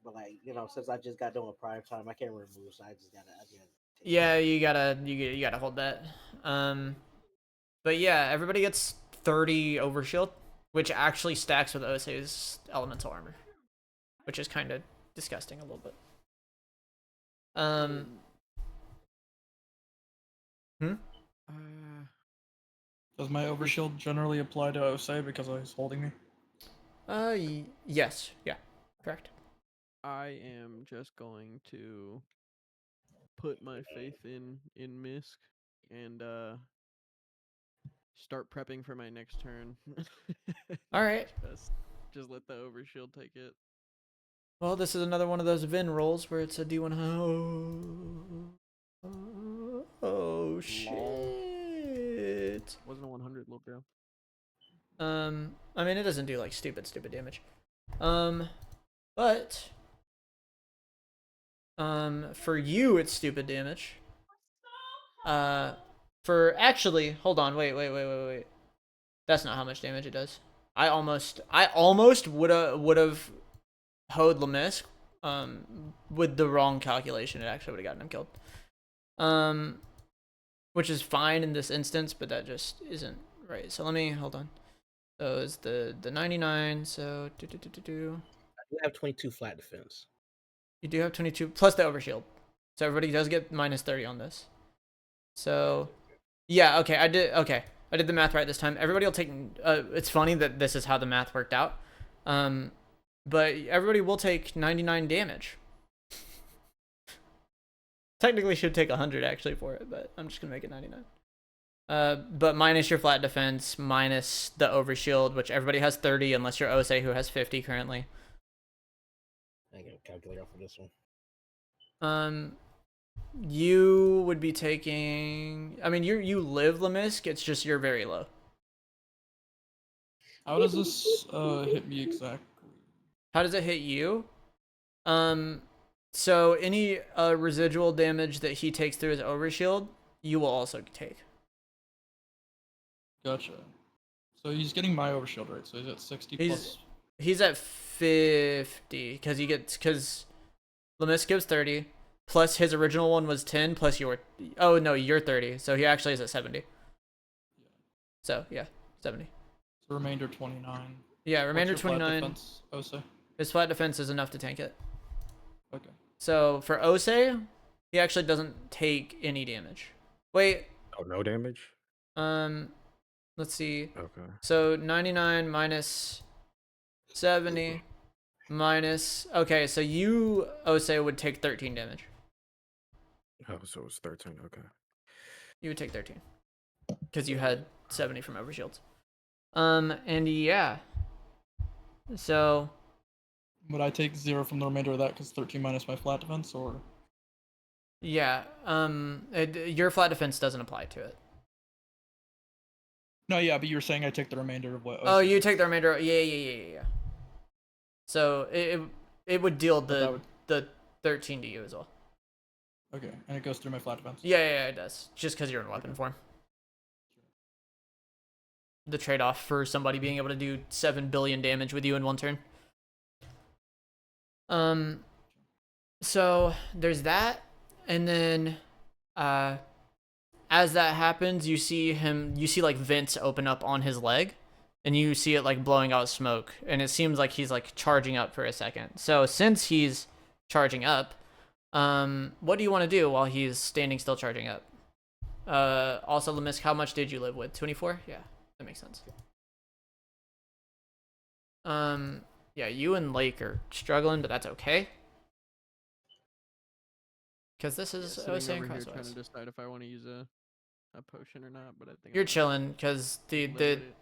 But like, since I just got done with prime time, I can't remove, so I just gotta. Yeah, you gotta hold that. But yeah, everybody gets 30 overshield, which actually stacks with Osei's elemental armor, which is kind of disgusting a little bit. Does my overshield generally apply to Osei because he's holding me? Yes, yeah, correct. I am just going to put my faith in Misk and start prepping for my next turn. All right. Just let the overshield take it. Well, this is another one of those Vin rolls where it's a D1. Oh shit! Wasn't a 100, little bro. I mean, it doesn't do like stupid damage. But for you, it's stupid damage. For actually, hold on, wait. That's not how much damage it does. I almost would have hoed Lemisk, with the wrong calculation. It actually would have gotten him killed. Which is fine in this instance, but that just isn't right. So let me hold on. So it's the 99. So I do have 22 flat defense. You do have 22 plus the overshield, so everybody does get minus 30 on this. So yeah, okay, I did the math right this time. Everybody will take. It's funny that this is how the math worked out. But everybody will take 99 damage. Technically should take 100 actually for it, but I'm just gonna make it 99. But minus your flat defense, minus the overshield, which everybody has 30 unless you're Osei, who has 50 currently. I got a calculator for this one. You would be taking. I mean, you live Lemisk. It's just you're very low. How does this hit me exactly? How does it hit you? So any residual damage that he takes through his overshield, you will also take. Gotcha. So he's getting my overshield, right? So he's at 60 plus. He's at 50 because Lemisk gives 30 plus his original one was 10 plus your. Oh no, you're 30, so he actually is at 70. Yeah. So yeah, 70. So remainder 29. Yeah, remainder What's your 29. Flat defense, Osei? His flat defense is enough to tank it. Okay. So for Osei, he actually doesn't take any damage. Wait. Oh, no damage? Let's see. Okay. So 99 minus 70 minus. Okay, so you, Osei, would take 13 damage. Oh, so it's 13. Okay. You would take 13 because you had 70 from overshields. And yeah. So. Would I take 0 from the remainder of that because 13 minus my flat defense, or? Yeah. Your flat defense doesn't apply to it. No, yeah, but you were saying I take the remainder of what? Oh, you take the remainder. Yeah. So it would deal the 13 to you as well. Okay, and it goes through my flat defense. Yeah, it does. Just because you're in weapon form. The trade-off for somebody being able to do 7 billion damage with you in one turn. So there's that, and then as that happens, you see like vents open up on his leg, and you see it like blowing out smoke, and it seems like he's like charging up for a second. So since he's charging up, what do you want to do while he's standing still charging up? Also, Lemisk, how much did you live with? 24? Yeah, that makes sense. Yeah, you and Lake are struggling, but that's okay. Because this is Sitting Osei and over here trying Crosswise. to decide if I want to use a potion or not, but I think You're I'm gonna chilling because live with it.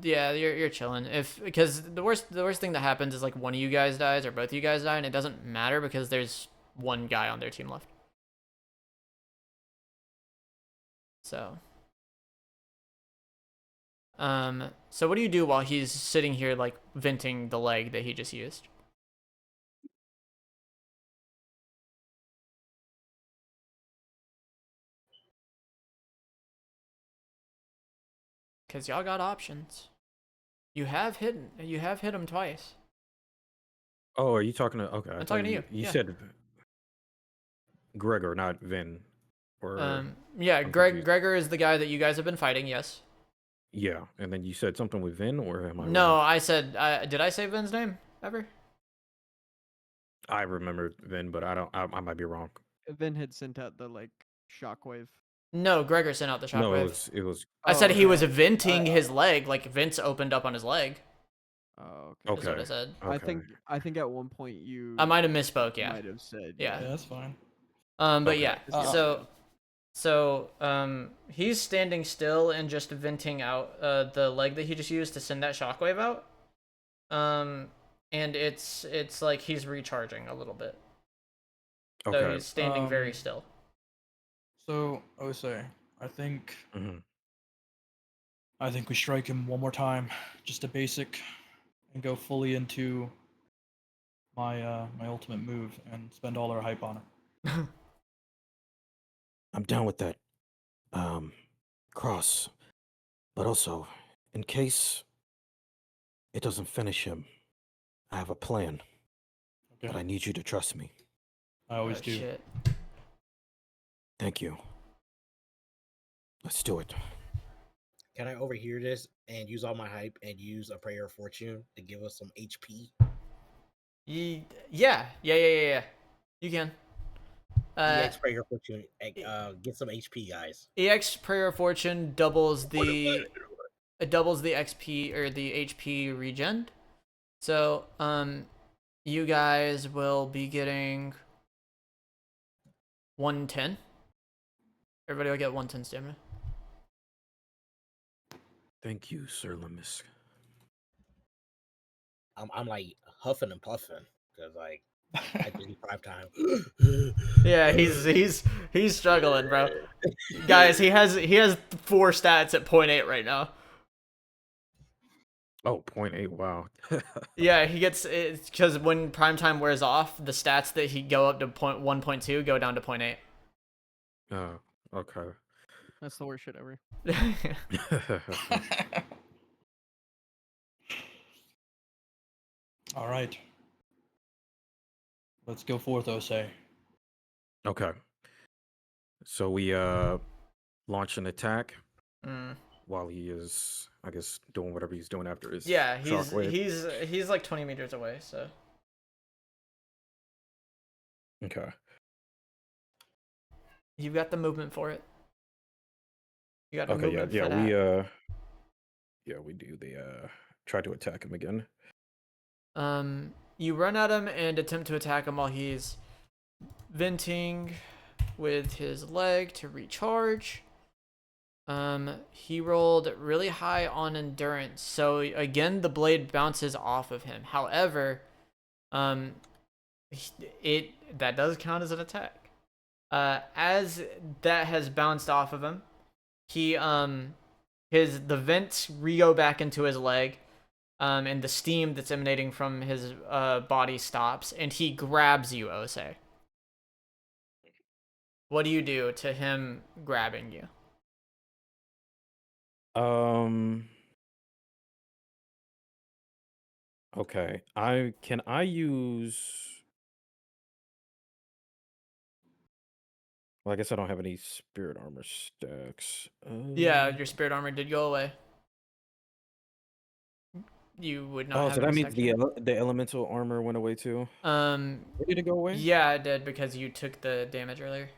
yeah, you're chilling. Because the worst thing that happens is like one of you guys dies or both of you guys die, and it doesn't matter because there's one guy on their team left. So so what do you do while he's sitting here like venting the leg that he just used? Cause y'all got options. You have hit him twice. Oh, are you talking to? Okay, I I'm thought talking to you. You Yeah. said Gregor, not Vin. Or Yeah, I'm confused. Gregor is the guy that you guys have been fighting, yes. Yeah, and then you said something with Vin, or am I No, wrong? I said did I say Vin's name ever? I remember Vin, but I don't. I might be wrong. Vin had sent out the like shockwave. No, Gregor sent out the No, shockwave. it was. I said he was okay. venting his leg, like vents opened up on his leg. Oh, okay. Is what I Okay. said. Okay. I think at one point you I might have misspoke, yeah. might have said Yeah. Yeah, that's fine. But Okay. yeah, so he's standing still and just venting out the leg that he just used to send that shockwave out. And it's like he's recharging a little bit. So Okay. he's standing very still. So, Osei, I think Mhm. we strike him one more time, just a basic, and go fully into my my ultimate move and spend all our hype on it. I'm down with that. Cross, but also, in case it doesn't finish him, I have a plan. Okay. But I need you to trust me. I always Oh, do. shit. Thank you. Let's do it. Can I overhear this and use all my hype and use a prayer of fortune to give us some HP? Yeah. You can. EX prayer of fortune. Get some HP, guys. EX Prayer of Fortune doubles the XP or the HP regen. So, you guys will be getting 110. Everybody will get 110 stamina. Thank you, Sir Lemisk. I'm like huffing and puffing because like I just need 5 times. Yeah, he's struggling, bro. Guys, he has 4 stats at 0.8 right now. Oh, 0.8, wow. Yeah, he gets it's because when prime time wears off, the stats that he go up to 1.2 go down to 0.8. Oh, okay. That's the worst shit ever. All right. Let's go forth, Osei. Okay. So we launch an attack while he is, I guess, doing whatever he's doing after his Yeah, shockwave. he's like 20 meters away, so. Okay. You've got the movement for it. You got the Okay, movement for yeah, that. we do the try to attack him again. You run at him and attempt to attack him while he's venting with his leg to recharge. He rolled really high on endurance, so again the blade bounces off of him. However, that does count as an attack. As that has bounced off of him, he the vents re-go back into his leg, and the steam that's emanating from his body stops, and he grabs you, Osei. What do you do to him grabbing you? Okay. I use. Well, I guess I don't have any spirit armor stacks. Yeah, your spirit armor did go away. you would not Oh, have so any that means section. the elemental armor went away too. Where did it go away? Yeah, it did because you took the damage earlier.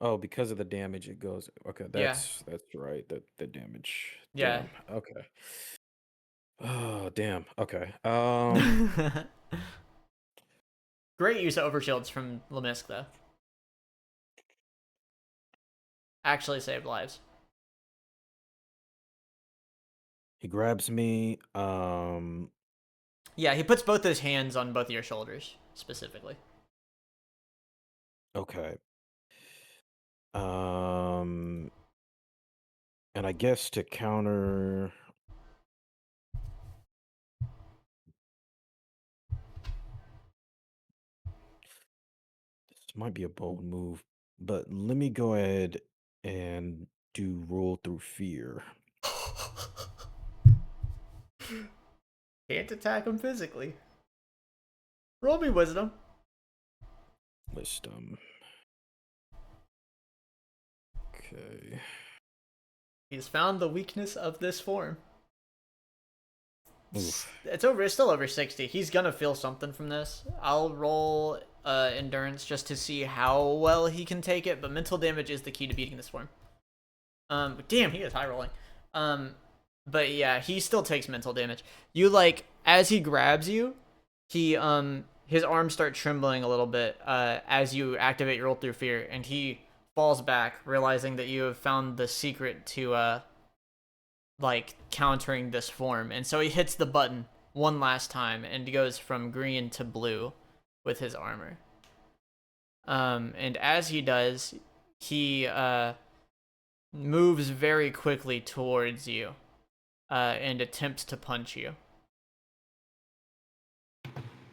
Oh, because of the damage, it goes. Okay, Yeah. that's right. The damage. Yeah. Damn. Okay. Oh, damn. Okay. Great use of overshields from Lemisk, though. Actually saved lives. He grabs me. Yeah, he puts both his hands on both of your shoulders, specifically. Okay. And I guess to counter. This might be a bold move, but let me go ahead and do roll through fear. Can't attack him physically. Roll me wisdom. Wisdom. Okay. He's found the weakness of this form. Oof. It's still over 60. He's gonna feel something from this. I'll roll endurance just to see how well he can take it, but mental damage is the key to beating this form. Damn, he is high rolling. But yeah, he still takes mental damage. You as he grabs you, he his arms start trembling a little bit as you activate your roll through fear, and he falls back, realizing that you have found the secret to countering this form. And so he hits the button one last time and goes from green to blue with his armor. And as he does, he moves very quickly towards you and attempts to punch you.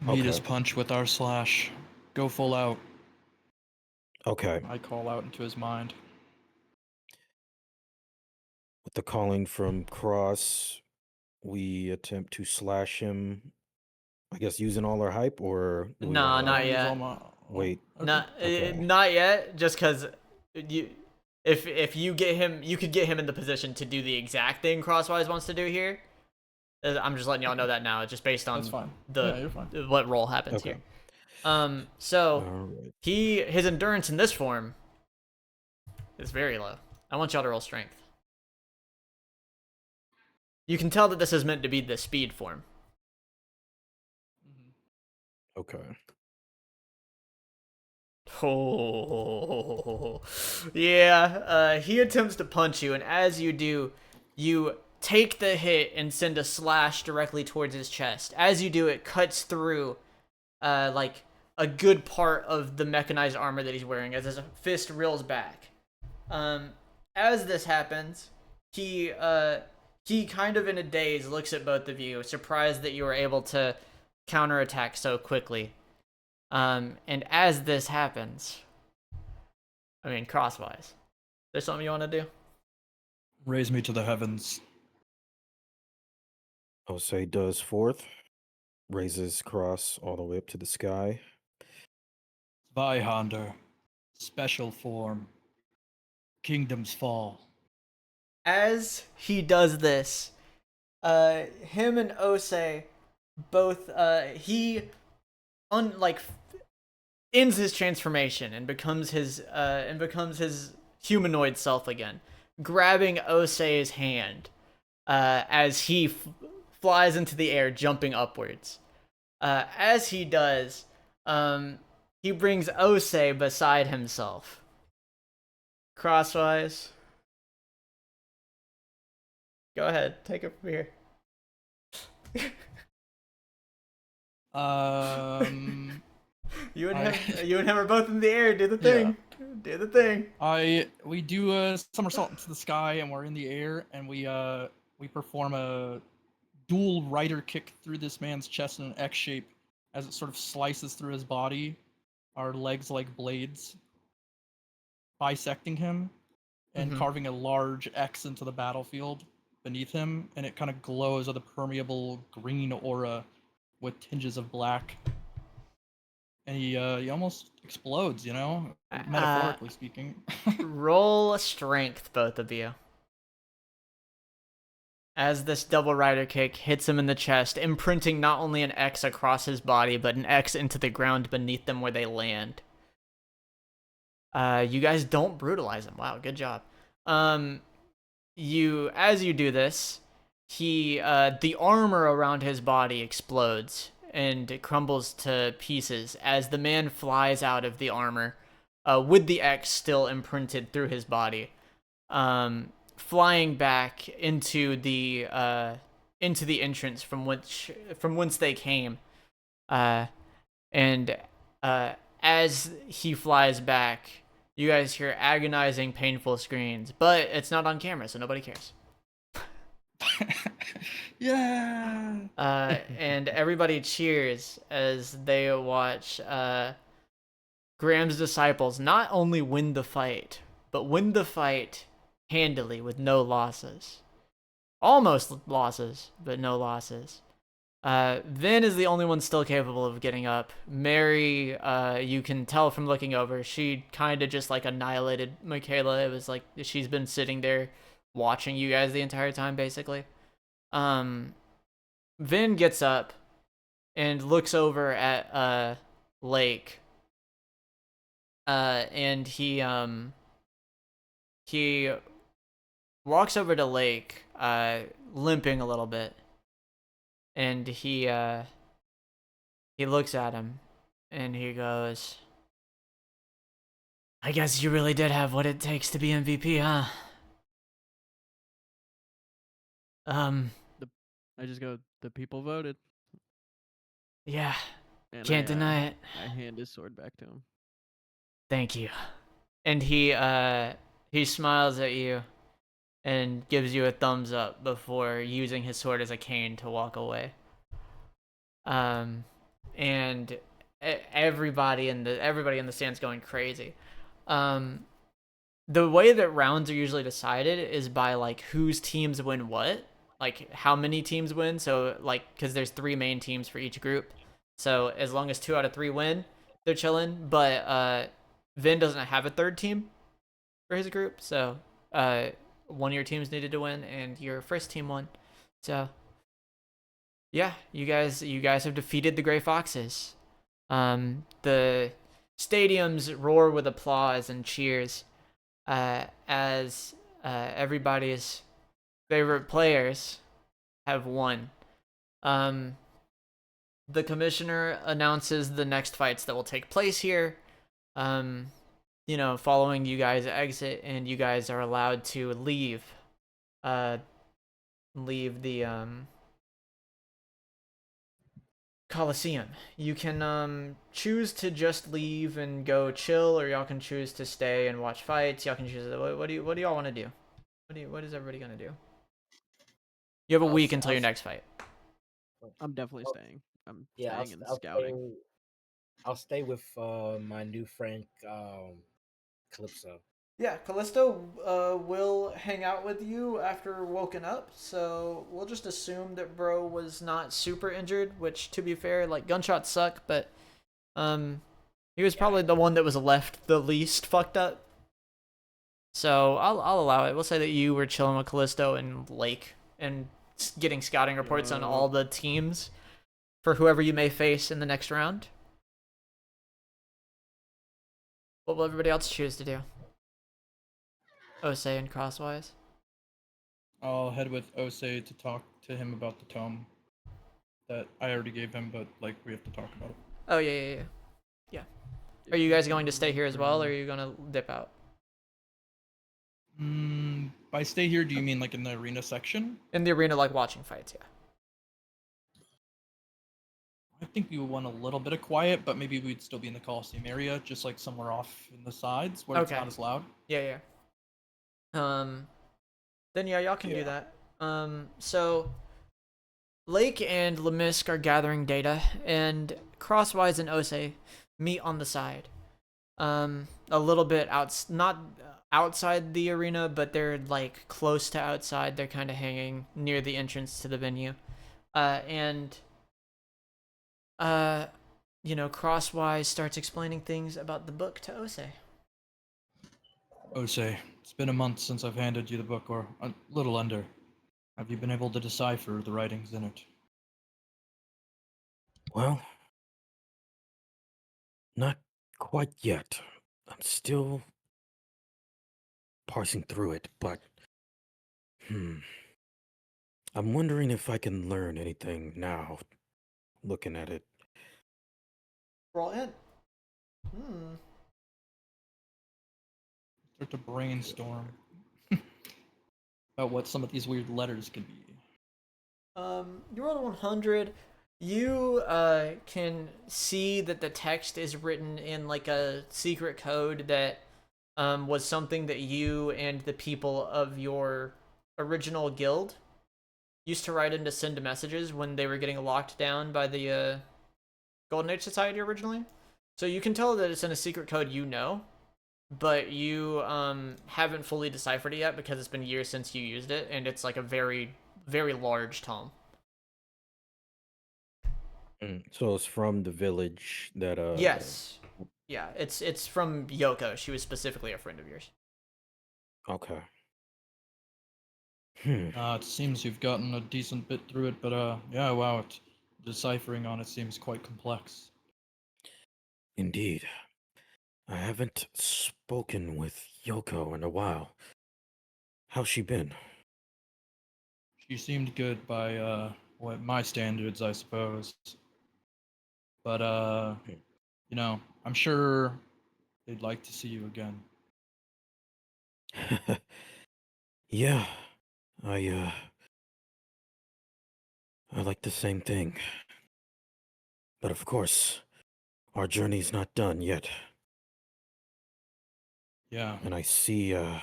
Meet his Okay. punch with our slash. Go full out. Okay. I call out into his mind. With the calling from Cross, we attempt to slash him. I guess using all our hype, or do we Nah, wanna not Use yet. all my- wait? Not Okay. not yet. Just because you, if you get him, you could get him in the position to do the exact thing Crosswise wants to do here. I'm just letting y'all know that now, just based on That's fine. the Yeah, you're fine. what roll happens Okay. here. So All right. his endurance in this form is very low. I want y'all to roll strength. You can tell that this is meant to be the speed form. Okay. Oh, yeah. He attempts to punch you, and as you do, you take the hit and send a slash directly towards his chest. As you do, it cuts through, a good part of the mechanized armor that he's wearing as his fist reels back. As this happens, he kind of in a daze looks at both of you, surprised that you were able to counterattack so quickly. And as this happens, Crosswise, there's something you want to do? Raise me to the heavens. Osei does fourth, raises Cross all the way up to the sky. Zweihander. Special form. Kingdoms fall. As he does this, him and Osei both, he ends his transformation and becomes his humanoid self again, grabbing Osei's hand as he flies into the air, jumping upwards. As he does, he brings Osei beside himself. Crosswise, go ahead, take it from here. You and him are both in the air. Do the thing. Yeah. Do the thing. We do a somersault into the sky, and we're in the air, and we perform a dual rider kick through this man's chest in an X shape as it sort of slices through his body, our legs like blades, bisecting him and carving a large X into the battlefield beneath him, and it kind of glows with a permeable green aura with tinges of black. And he almost explodes, metaphorically speaking. Roll strength, both of you. as this double rider kick hits him in the chest, imprinting not only an X across his body, but an X into the ground beneath them where they land. You guys don't brutalize him. Wow, good job. As you do this, the armor around his body explodes and it crumbles to pieces as the man flies out of the armor, with the X still imprinted through his body, flying back into the entrance from whence they came, and as he flies back, you guys hear agonizing, painful screams, but it's not on camera, so nobody cares. Yeah. And everybody cheers as they watch Graham's disciples not only win the fight, but win the fight handily with no losses. Almost losses, but no losses. Vin is the only one still capable of getting up. Mary, you can tell from looking over, she kind of just like annihilated Michaela. It was like she's been sitting there watching you guys the entire time, basically. Vin gets up and looks over at Lake. And he walks over to Lake, limping a little bit. And he looks at him and he goes, I guess you really did have what it takes to be MVP, huh? I just go, the people voted. Yeah, And can't deny it. I hand his sword back to him. Thank you. And he smiles at you and gives you a thumbs up before using his sword as a cane to walk away. And everybody in the stand's going crazy. The way that rounds are usually decided is by like whose teams win what, like how many teams win. So like, because there's 3 main teams for each group, so as long as 2 out of 3 win, they're chilling. But Vin doesn't have a 3rd team for his group, so one of your teams needed to win and your first team won. So yeah, you guys have defeated the Gray Foxes. The stadiums roar with applause and cheers as everybody's favorite players have won. The commissioner announces the next fights that will take place here. Following you guys exit, and you guys are allowed to leave the Coliseum. You can choose to just leave and go chill, or y'all can choose to stay and watch fights. Y'all can choose. What do y'all want to do? What is everybody gonna do? You have a week until your next fight. I'm definitely staying. I'm Yeah, staying and scouting. I'll stay with my new friend Calypso. Yeah, Callisto will hang out with you after woken up, so we'll just assume that bro was not super injured, which, to be fair, like, gunshots suck, but he was probably the one that was left the least fucked up. So I'll allow it. We'll say that you were chilling with Callisto and Lake and getting scouting reports on all the teams for whoever you may face in the next round. What will everybody else choose to do? Osei and Crosswise? I'll head with Osei to talk to him about the tome that I already gave him, but like we have to talk about it. Oh yeah. Are you guys going to stay here as well, or are you gonna dip out? By stay here, do you mean like in the arena section? In the arena, like watching fights, yeah. I think we would want a little bit of quiet, but maybe we'd still be in the Coliseum area, just like somewhere off in the sides where it's not as loud. Yeah. Then yeah, y'all can do that. So Lake and Lemisk are gathering data, and Crosswise and Osei meet on the side. A little bit not outside the arena, but they're like close to outside. They're kind of hanging near the entrance to the venue. Crosswise starts explaining things about the book to Osei. Osei, it's been a month since I've handed you the book, or a little under. Have you been able to decipher the writings in it? Well, not quite yet. I'm still parsing through it, but hmm, I'm wondering if I can learn anything now, looking at it. Roll in. Hmm. Start to brainstorm about what some of these weird letters could be. You rolled a 100. You can see that the text is written in like a secret code that was something that you and the people of your original guild used to write in to send messages when they were getting locked down by the Golden Age Society originally. So you can tell that it's in a secret code you know, but you haven't fully deciphered it yet because it's been years since you used it, and it's like a very, very large tome. So it's from the village that Yes. Yeah, it's from Yoko. She was specifically a friend of yours. Okay. It seems you've gotten a decent bit through it, but yeah, wow, deciphering on it seems quite complex. Indeed. I haven't spoken with Yoko in a while. How's she been? She seemed good by what my standards, I suppose. But you know, I'm sure they'd like to see you again. Yeah, I I like the same thing. But of course, our journey's not done yet. Yeah. And I see it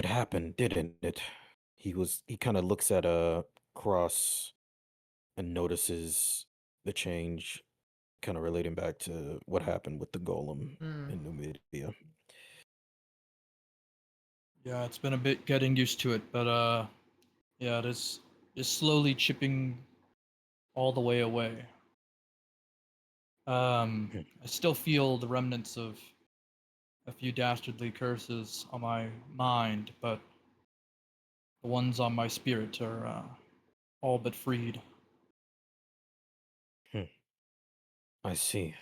happened, didn't it? He kind of looks at Cross and notices the change, kind of relating back to what happened with the golem Mm. in Numidia. Yeah, it's been a bit getting used to it, but yeah, it is slowly chipping all the way away. I still feel the remnants of a few dastardly curses on my mind, but the ones on my spirit are all but freed. I see.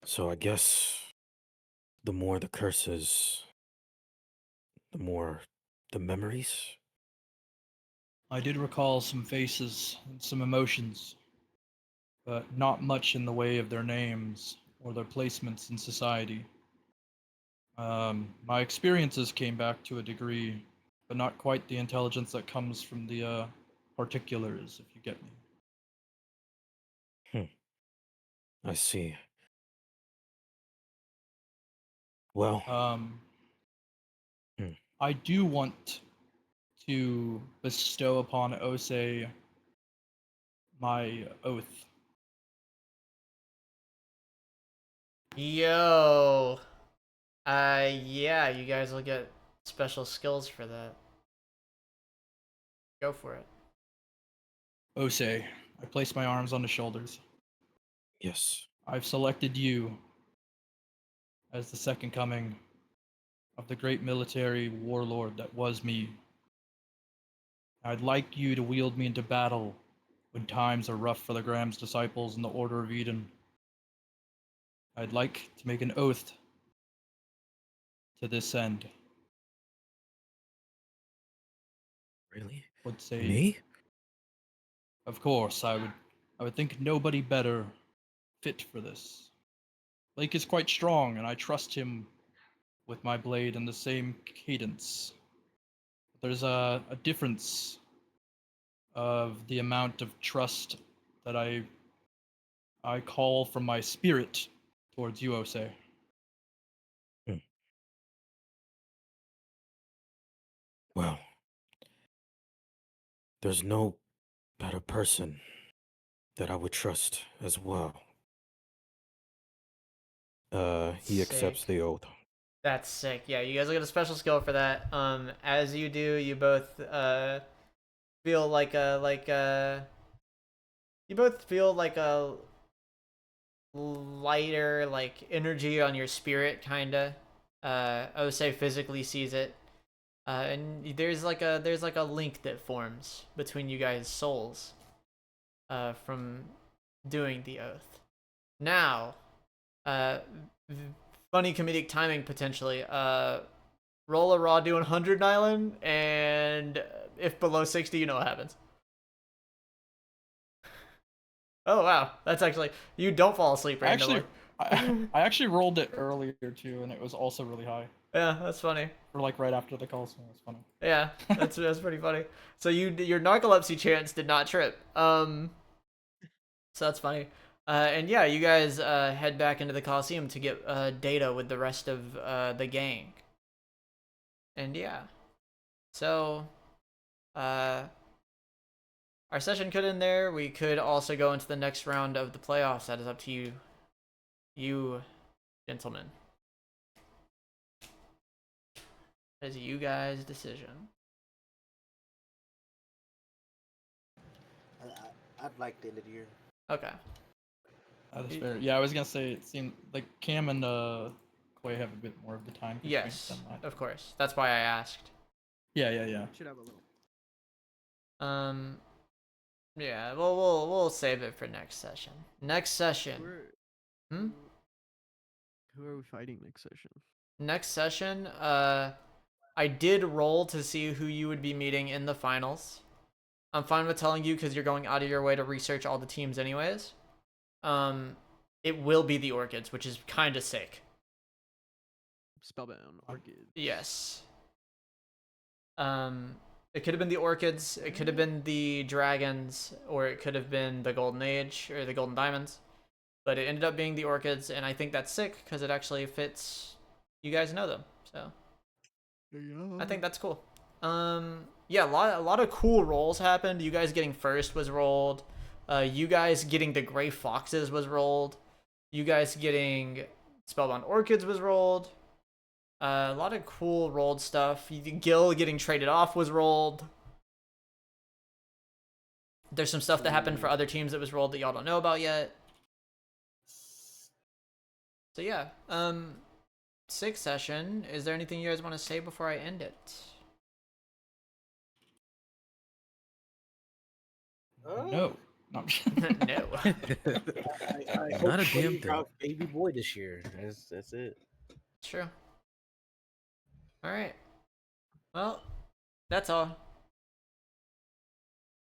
So I guess the more the curses, the more the memories? I did recall some faces and some emotions, but not much in the way of their names or their placements in society. My experiences came back to a degree, but not quite the intelligence that comes from the particulars, if you get me. I see. Well, Um, hmm, I do want to bestow upon Osei my oath. Yo. Yeah, you guys will get special skills for that. Go for it. Osei, I place my arms on his shoulders. yes. I've selected you as the second coming of the great military warlord that was me. I'd like you to wield me into battle when times are rough for the Graham's disciples in the Order of Eden. I'd like to make an oath to this end. Really? Would say, Me? of course, I would think nobody better fit for this. Lake is quite strong, and I trust him with my blade in the same cadence. There's a difference of the amount of trust that I call from my spirit towards you, Osei. Hmm. Well, there's no better person that I would trust as well. He accepts Sick. the oath. That's sick. Yeah, you guys will get a special skill for that. As you do, you both feel you both feel like a lighter like energy on your spirit, kinda. Osei physically sees it, And there's like a link that forms between you guys' souls, from doing the oath. Now, funny comedic timing potentially. Roll a raw do 100, Nighlin, and if below 60, you know what happens. Oh wow, that's actually, you don't fall asleep randomly. I actually rolled it earlier too, and it was also really high. Yeah, that's funny. Or like right after the call, so it was funny. Yeah, that's pretty funny. So your narcolepsy chance did not trip. So that's funny. And yeah, you guys head back into the Coliseum to get data with the rest of the gang. And yeah, so our session could end there. We could also go into the next round of the playoffs. That is up to you gentlemen. That is you guys' decision. I'd like the end of the year. Okay. That is fair. Yeah, I was gonna say it seemed like Cam and Quay have a bit more of the time. Yes, than I. of course. That's why I asked. Yeah. Should have a little. Yeah. Well, we'll save it for next session. Next session. Who are we fighting next session? Next session. I did roll to see who you would be meeting in the finals. I'm fine with telling you because you're going out of your way to research all the teams anyways. It will be the Orchids, which is kind of sick. Spellbound Orchid. Yes. It could have been the Orchids, it could have been the Dragons, or it could have been the Golden Age or the Golden Diamonds. But it ended up being the Orchids, and I think that's sick because it actually fits. You guys know them, so I think that's cool. Yeah, a lot of cool rolls happened. You guys getting first was rolled. You guys getting the Gray Foxes was rolled. You guys getting Spellbound Orchids was rolled. A lot of cool rolled stuff. Gil getting traded off was rolled. There's some stuff that happened for other teams that was rolled that y'all don't know about yet. So yeah, sixth session. Is there anything you guys want to say before I end it? No. No. No. I Not a hope damn Quay thing. drops baby boy this year. That's it. True. All right. Well, that's all.